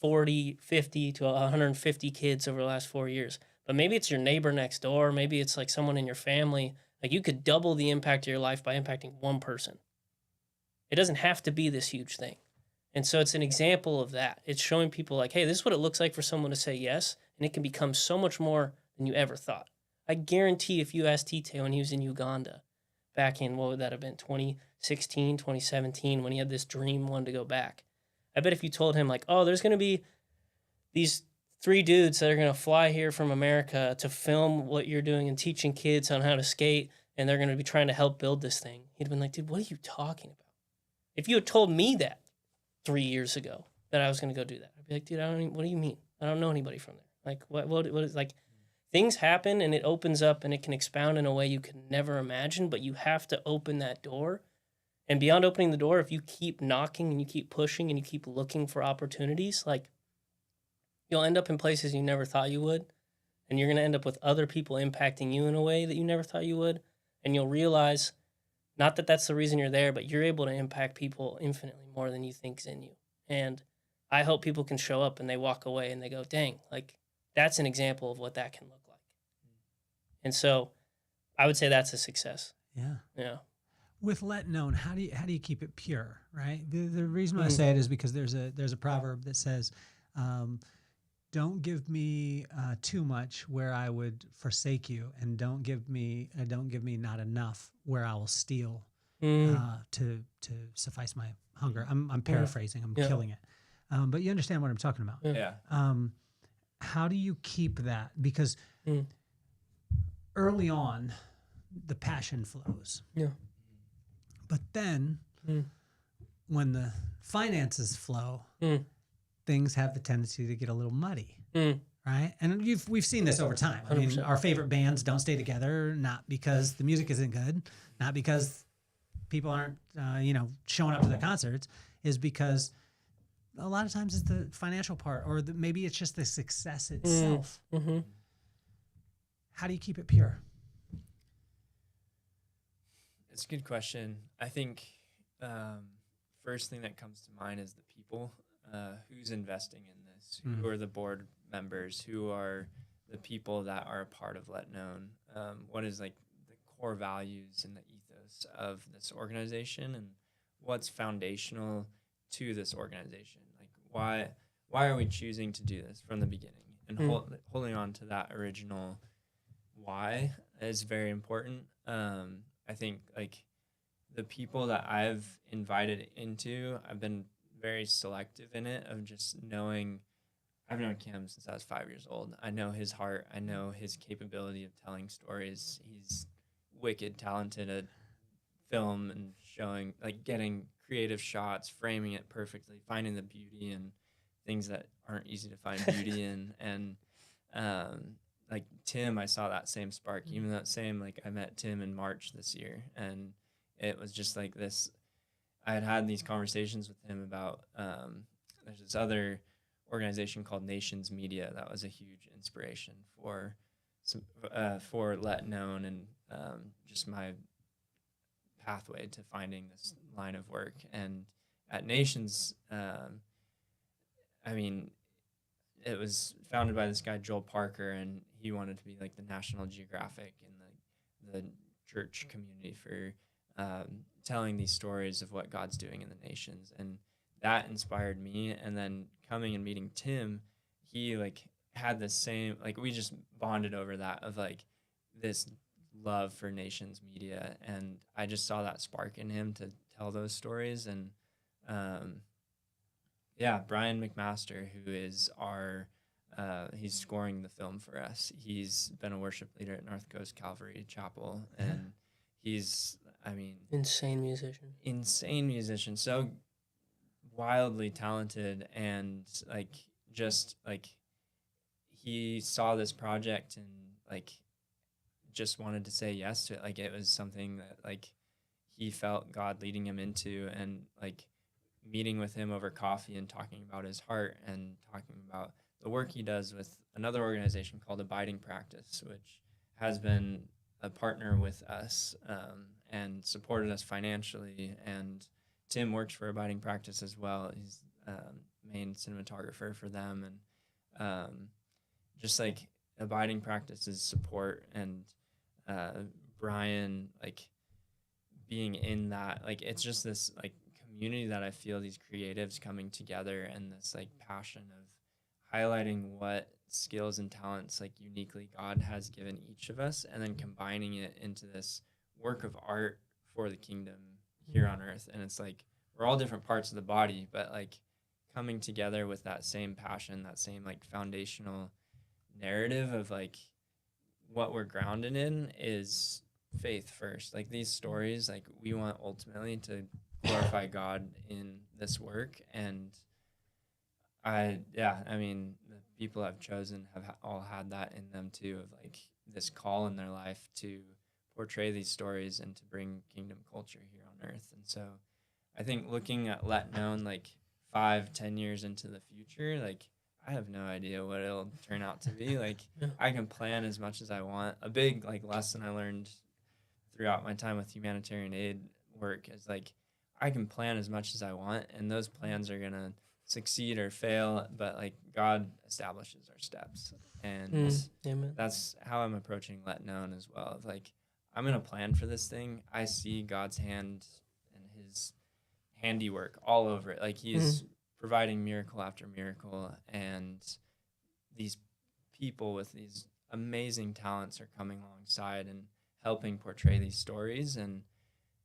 40, 50 to 150 kids over the last 4 years. But maybe it's your neighbor next door. Maybe it's like someone in your family. Like, you could double the impact of your life by impacting one person. It doesn't have to be this huge thing. And so it's an example of that. It's showing people like, hey, this is what it looks like for someone to say yes, and it can become so much more than you ever thought. I guarantee if you asked Tite when he was in Uganda back in, what would that have been, 2016, 2017, when he had this dream, wanted to go back. I bet if you told him like, oh, there's going to be these 3 dudes that are going to fly here from America to film what you're doing and teaching kids on how to skate, and they're going to be trying to help build this thing. He'd have been like, dude, what are you talking about? If you had told me that 3 years ago that I was going to go do that, I'd be like, dude, what do you mean? I don't know anybody from there. Like, what is, like, things happen and it opens up and it can expound in a way you can never imagine, but you have to open that door. And beyond opening the door, if you keep knocking and you keep pushing and you keep looking for opportunities, like, you'll end up in places you never thought you would. And you're going to end up with other people impacting you in a way that you never thought you would. And you'll realize, not that that's the reason you're there, but you're able to impact people infinitely more than you think's in you. And I hope people can show up and they walk away and they go, dang, like, that's an example of what that can look like. And so I would say that's a success. Yeah. Yeah. With let known, how do you keep it pure, right? The reason why I say it is because there's a proverb that says, don't give me too much where I would forsake you, and don't give me not enough where I will steal to suffice my hunger. I'm paraphrasing. I'm killing it, but you understand what I'm talking about. Yeah. How do you keep that? Because early on, the passion flows. Yeah. But then, when the finances flow, things have the tendency to get a little muddy, right? And we've seen this over time. I mean, 100%. our favorite bands don't stay together, not because the music isn't good, not because people aren't, showing up to the concerts, is because a lot of times it's the financial part, or maybe it's just the success itself. Mm-hmm. How do you keep it pure? It's a good question. I think first thing that comes to mind is the people. Who's investing in this? Who are the board members? Who are the people that are a part of Let Known? What is like the core values and the ethos of this organization, and what's foundational to this organization? Like why are we choosing to do this from the beginning? And holding on to that original why is very important. I think like the people that I've invited into, I've been very selective in it, of just knowing. I've known Cam since I was 5 years old. I know his heart. I know his capability of telling stories. He's wicked talented at film and showing, like, getting creative shots, framing it perfectly, finding the beauty in things that aren't easy to find beauty in. And like Tim, I saw that same spark. Even that same, like, I met Tim in March this year, and it was just like this. I had these conversations with him about there's this other organization called Nations Media that was a huge inspiration for Let Known, and just my pathway to finding this line of work. And at Nations, I mean, it was founded by this guy Joel Parker, and he wanted to be like the National Geographic in the church community for telling these stories of what God's doing in the nations. And that inspired me. And then coming and meeting Tim, he like had the same, like, we just bonded over that, of like this love for Nations Media. And I just saw that spark in him to tell those stories. And Brian McMaster, who is our he's scoring the film for us. He's been a worship leader at North Coast Calvary Chapel, and he's, I mean, insane musician, so wildly talented. And like, just like, he saw this project and like just wanted to say yes to it. Like, it was something that like he felt God leading him into, and like meeting with him over coffee and talking about his heart and talking about the work he does with another organization called Abiding Practice, which has been a partner with us and supported us financially. And Tim works for Abiding Practice as well. He's main cinematographer for them. And just like Abiding Practice's support, and Brian, like, being in that, like, it's just this like community that I feel these creatives coming together and this like passion of highlighting what skills and talents like uniquely God has given each of us, and then combining it into this work of art for the kingdom here on earth. And it's like we're all different parts of the body, but like coming together with that same passion, that same like foundational narrative of like what we're grounded in is faith first. Like these stories, like we want ultimately to glorify God in this work. And I mean, the people I've chosen have all had that in them too, of like this call in their life to portray these stories and to bring kingdom culture here on earth. And so I think looking at Let Known like 5-10 years into the future, like I have no idea what it'll turn out to be. Like I can plan as much as I want. A big like lesson I learned throughout my time with humanitarian aid work is like I can plan as much as I want, and those plans are gonna succeed or fail, but like God establishes our steps. And that's how I'm approaching Let Known as well. Of like I'm gonna plan for this thing. I see God's hand and his handiwork all over it. Like he's providing miracle after miracle, and these people with these amazing talents are coming alongside and helping portray these stories. And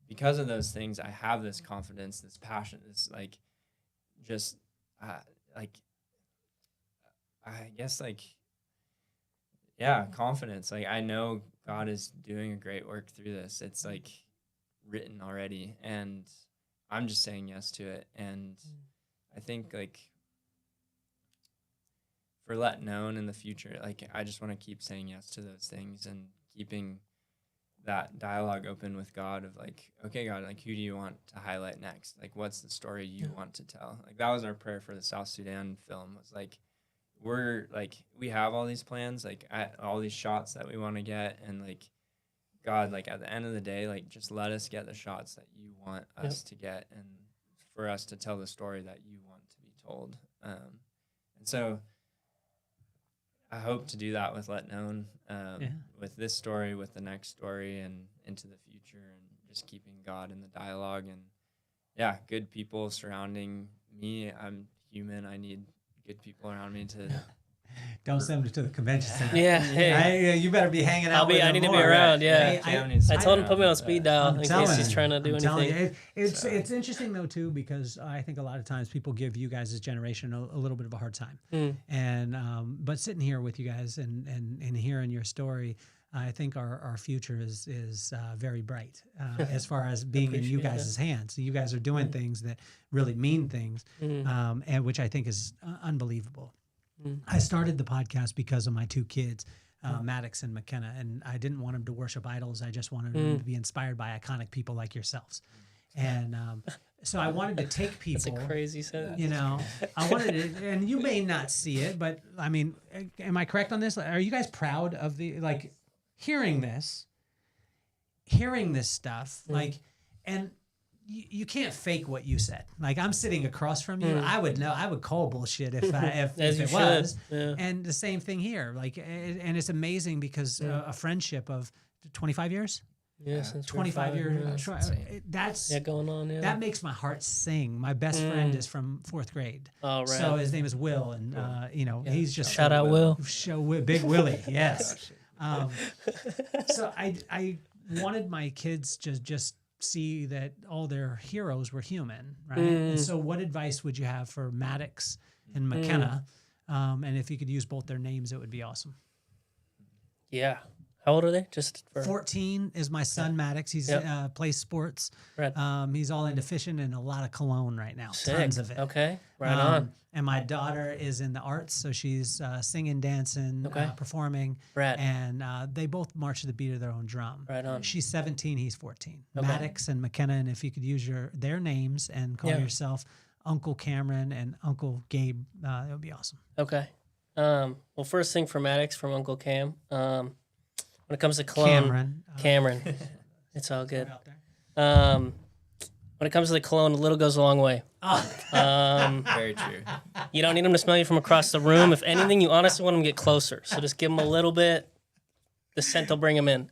because of those things, I have this confidence, this passion, this like just like I guess like confidence. Like I know God is doing a great work through this. It's like written already, and I'm just saying yes to it. And I think like for Let Known in the future, like I just want to keep saying yes to those things and keeping that dialogue open with God of like, okay, God, like who do you want to highlight next? Like what's the story you want to tell? Like that was our prayer for the South Sudan film, was like we have all these plans, like all these shots that we want to get, and like God, like at the end of the day, like just let us get the shots that you want us to get, and for us to tell the story that you want to be told. And so I hope to do that with Let Known, with this story, with the next story, and into the future, and just keeping God in the dialogue. And good people surrounding me. I'm human. I need good people around me to Don't send them to the convention center. Yeah, hey. You better be hanging out with them. I need to be around, I told him to put me on speed dial in case he's trying to do anything. It's interesting, though, too, because I think a lot of times people give you guys, this generation, a little bit of a hard time. And but sitting here with you guys and hearing your story, I think our future is very bright as far as being in you guys' hands. You guys are doing things that really mean things, and which I think is unbelievable. I started the podcast because of my two kids, Maddox and McKenna, and I didn't want them to worship idols. I just wanted them to be inspired by iconic people like yourselves. And so I wanted to take people. That's a crazy sentence. You know, I wanted to, and you may not see it, but I mean, am I correct on this? Are you guys proud of hearing this stuff, and you can't fake what you said. Like, I'm sitting across from you. I would know. I would call bullshit if it was. Yeah. And the same thing here. Like, and it's amazing because a friendship of 25 years. Yeah, since 25 years. That's going on. Yeah, that makes my heart sing. My best friend is from 4th grade. Oh, right. So his name is Will, and he's just shout out Will. Big Willie. Yes. So I wanted my kids to just see that all their heroes were human, right? And so what advice would you have for Maddox and McKenna? And if you could use both their names, it would be awesome. Yeah. How old are they? 14 is my son, Maddox. He's plays sports. Right. He's all into fishing and a lot of cologne right now. Sick. Tons of it. Okay. Right on. And my daughter is in the arts, so she's singing, dancing, performing. Right. And they both march to the beat of their own drum. Right on. She's 17, he's 14. Okay. Maddox and McKenna, and if you could use their names and call yourself Uncle Cameron and Uncle Gabe, that would be awesome. Okay. Well, first thing for Maddox from Uncle Cam. When it comes to cologne, Cameron. It's all good. When it comes to the cologne, a little goes a long way. Very true. You don't need them to smell you from across the room. If anything, you honestly want them to get closer. So just give them a little bit. The scent will bring them in.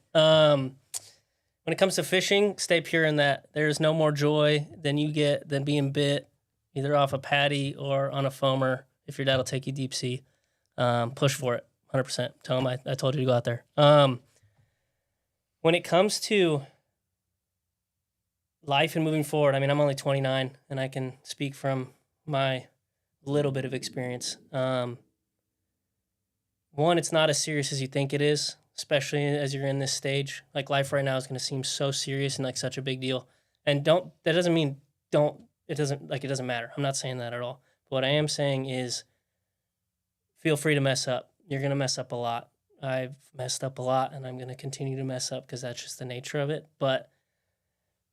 when it comes to fishing, stay pure in that. There's no more joy than you get than being bit either off a patty or on a foamer. If your dad will take you deep sea, push for it, 100%. Tell him I told you to go out there. When it comes to life and moving forward, I mean, I'm only 29, and I can speak from my little bit of experience. One, it's not as serious as you think it is, especially as you're in this stage. Like, life right now is going to seem so serious and like such a big deal. And it doesn't matter. I'm not saying that at all. But what I am saying is feel free to mess up. You're going to mess up a lot. I've messed up a lot, and I'm going to continue to mess up because that's just the nature of it. But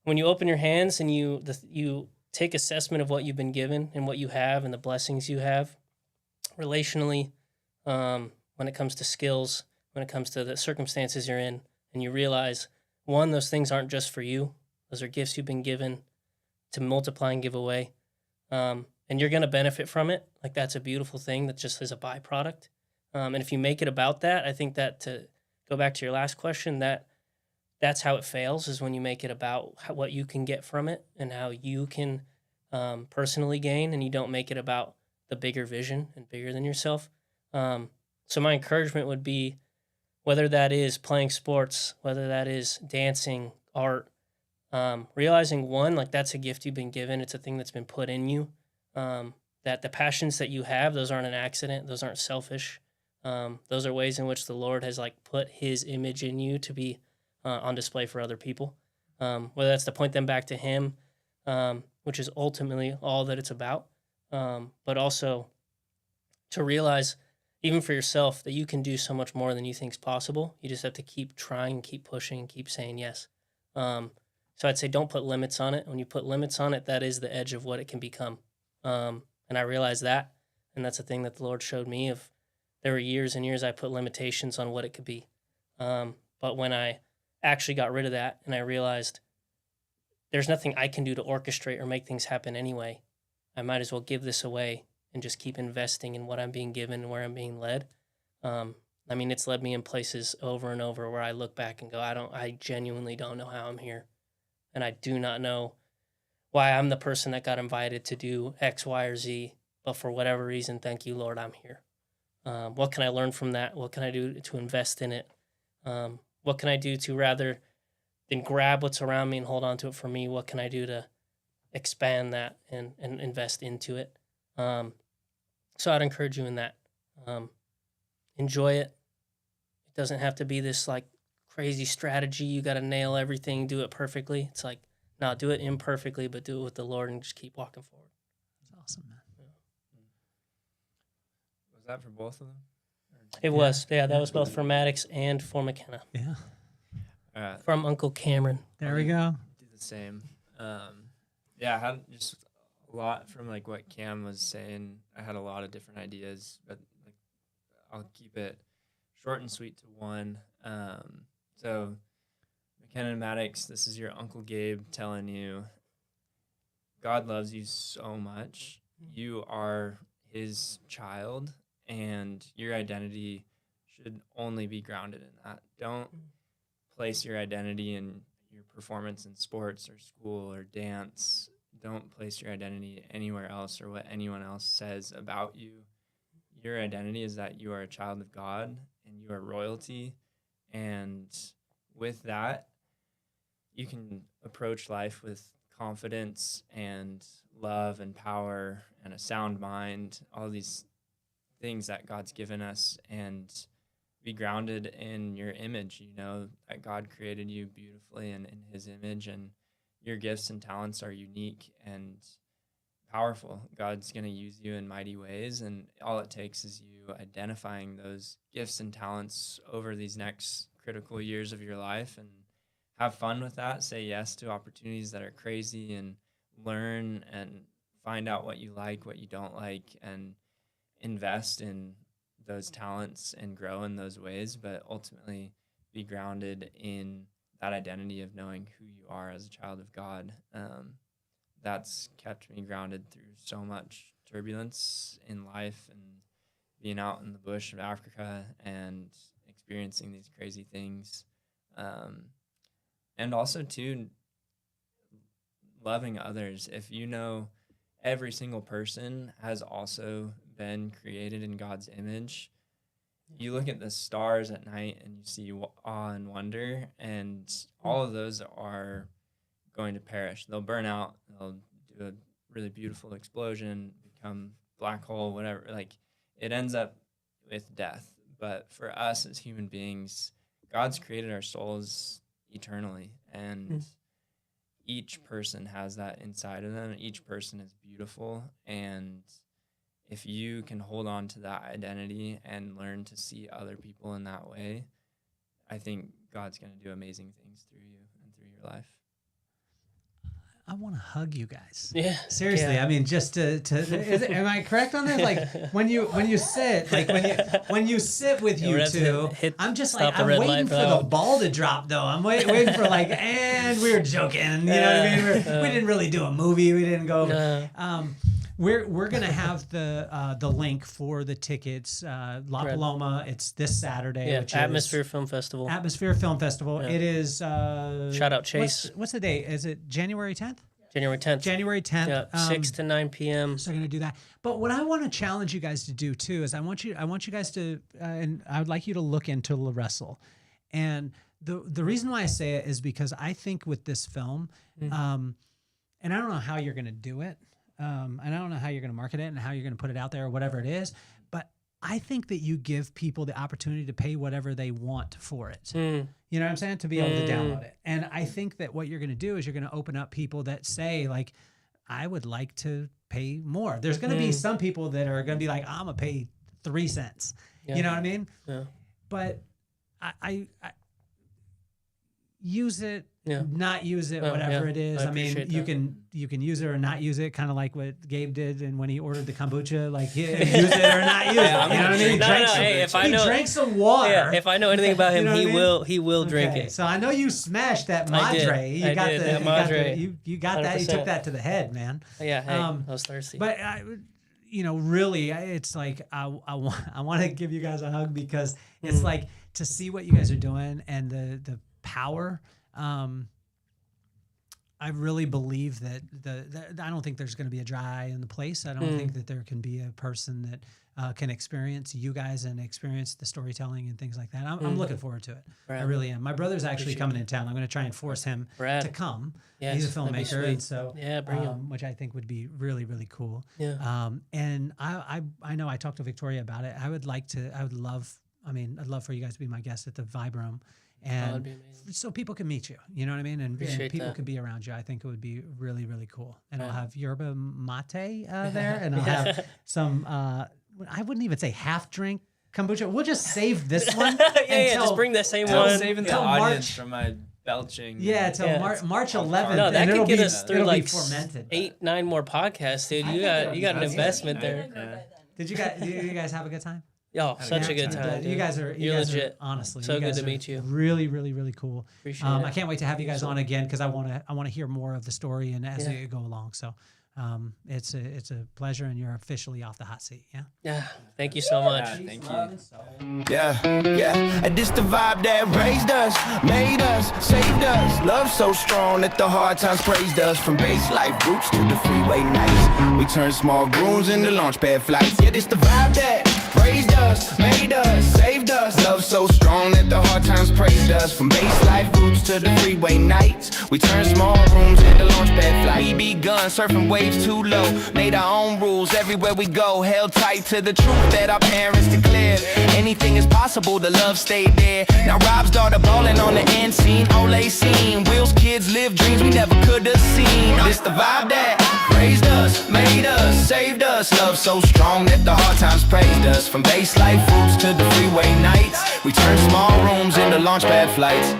when you open your hands and you take assessment of what you've been given and what you have and the blessings you have relationally, when it comes to skills, when it comes to the circumstances you're in, and you realize, one, those things aren't just for you. Those are gifts you've been given to multiply and give away. And you're going to benefit from it. Like, that's a beautiful thing that just is a byproduct. And if you make it about that, I think that, to go back to your last question, that's how it fails, is when you make it about what you can get from it and how you can personally gain, and you don't make it about the bigger vision and bigger than yourself. So my encouragement would be, whether that is playing sports, whether that is dancing, art, realizing, one, like, that's a gift you've been given. It's a thing that's been put in you. That the passions that you have, those aren't an accident. Those aren't selfish. Those are ways in which the Lord has, like, put his image in you to be on display for other people. Whether that's to point them back to him, which is ultimately all that it's about. But also to realize, even for yourself, that you can do so much more than you think is possible. You just have to keep trying, keep pushing, keep saying yes. So I'd say don't put limits on it. When you put limits on it, that is the edge of what it can become. And I realized that, and that's a thing that the Lord showed me. There were years and years I put limitations on what it could be. But when I actually got rid of that, and I realized there's nothing I can do to orchestrate or make things happen anyway, I might as well give this away and just keep investing in what I'm being given and where I'm being led. I mean, it's led me in places over and over where I look back and go, I genuinely don't know how I'm here. And I do not know why I'm the person that got invited to do X, Y, or Z. But for whatever reason, thank you, Lord, I'm here. What can I learn from that? What can I do to invest in it? What can I do to, rather than grab what's around me and hold on to it for me, what can I do to expand that and invest into it? So I'd encourage you in that. Enjoy it. It doesn't have to be this, like, crazy strategy. You got to nail everything, do it perfectly. It's like, no, do it imperfectly, but do it with the Lord and just keep walking forward. That's awesome, man. Yeah. Was that for both of them? It was. Yeah, that was both for Maddox and for McKenna. Yeah. From Uncle Cameron. There we go. Do the same. Yeah, I had just a lot from, like, what Cam was saying. I had a lot of different ideas, but, like, I'll keep it short and sweet to one. So McKenna and Maddox, this is your Uncle Gabe telling you, God loves you so much. You are his child, and your identity should only be grounded in that. Don't place your identity in your performance in sports or school or dance. Don't place your identity anywhere else or what anyone else says about you. Your identity is that you are a child of God and you are royalty. And with that, you can approach life with confidence and love and power and a sound mind, all these things that God's given us, and be grounded in your image, that God created you beautifully and in his image, and your gifts and talents are unique and powerful. God's going to use you in mighty ways, and all it takes is you identifying those gifts and talents over these next critical years of your life, and have fun with that. Say yes to opportunities that are crazy, and learn and find out what you like, what you don't like, and invest in those talents and grow in those ways, but ultimately be grounded in that identity of knowing who you are as a child of God. That's kept me grounded through so much turbulence in life, and being out in the bush of Africa and experiencing these crazy things. And also, too, loving others. If you know every single person has also been created in God's image, you look at the stars at night and you see awe and wonder, and all of those are going to perish. They'll burn out. They'll do a really beautiful explosion, become black hole, whatever. Like, it ends up with death. But for us as human beings, God's created our souls eternally, and each person has that inside of them. Each person is beautiful, and if you can hold on to that identity and learn to see other people in that way, I think God's going to do amazing things through you and through your life. I want to hug you guys. Yeah. Seriously. Yeah. I mean, just am I correct on this? Like when you sit, like when you sit with you two, I'm just like, I'm waiting for the ball to drop though. I'm waiting for like, and we were joking, you know what I mean? We didn't really do a movie. We didn't go, we're going to have the link for the tickets, La Paloma. It's this Saturday. Yeah, which Atmosphere Film Festival. Atmosphere Film Festival. Yeah. It is. Shout out Chase. What's the date? Is it January 10th? January 10th. January 10th. Yeah, 6 to 9 p.m. So we're going to do that. But what I want to challenge you guys to do too is I want you guys to, and I would like you to look into La Wrestle. And the reason why I say it is because I think with this film, and I don't know how you're going to do it. And I don't know how you're going to market it and how you're going to put it out there or whatever it is, but I think that you give people the opportunity to pay whatever they want for it. You know what I'm saying? To be able to download it. And I think that what you're going to do is you're going to open up people that say like, I would like to pay more. There's going to be some people that are going to be like, I'm going to pay 3 cents. Yeah. You know what I mean? Yeah. But I use it, not use it, whatever it is. I mean, you can use it or not use it, kind of like what Gabe did, and when he ordered the kombucha, like use it or not use it. You know what I mean? He drank some water. Yeah, if I know anything about him, he will drink it. So I know you smashed that Madre. You got that. You took that to the head, man. Yeah, I was thirsty. But really, it's like I want to give you guys a hug because it's like to see what you guys are doing and the power. I really believe that I don't think there's going to be a dry in the place. I don't think that there can be a person that can experience you guys and experience the storytelling and things like that. I'm looking forward to it. I really am. My brother's actually coming in town. I'm going to try and force him to come. Yes, he's a filmmaker, and so bring him. Which I think would be really, really cool. Yeah. And I know I talked to Victoria about it. I'd love for you guys to be my guest at the Vibe Room. And so people can meet you, you know what I mean? And people can be around you. I think it would be really, really cool. And I'll have yerba mate there, and I'll have some, I wouldn't even say half drink kombucha. We'll just save this one. Just bring the same one. I'm saving the audience from my belching. Yeah, until March 11th. No, that could get us through like fermented. 8-9 more podcasts, dude. You got an investment there. Yeah. Did you guys have a good time? Oh, such a good time. You guys are legit. Honestly, so good to meet you. Really, really, really cool. Appreciate it. I can't wait to have you guys on again because I want to hear more of the story and as you go along. So, it's a pleasure, and you're officially off the hot seat. Yeah. Yeah. Thank you so much. Thank you. Yeah. And this the vibe that raised us, made us, saved us. Love so strong that the hard times praised us. From base life roots to the freeway nights, we turn small grooves into launchpad flights. Yeah, this the vibe that raised us, made us, saved us. Love so strong that the hard times praised us. From base life roots to the freeway nights, we turn small rooms into launchpad flights. We begun surfing waves too low, made our own rules everywhere we go. Held tight to the truth that our parents declared. Anything is possible, the love stayed there. Now Rob's daughter ballin' on the end scene. Olay scene, Will's kids live dreams we never could have seen. This the vibe that raised us, made us, saved us. Love so strong that the hard times praised us. From base life roots to the freeway nights, we turn small rooms into launchpad flights.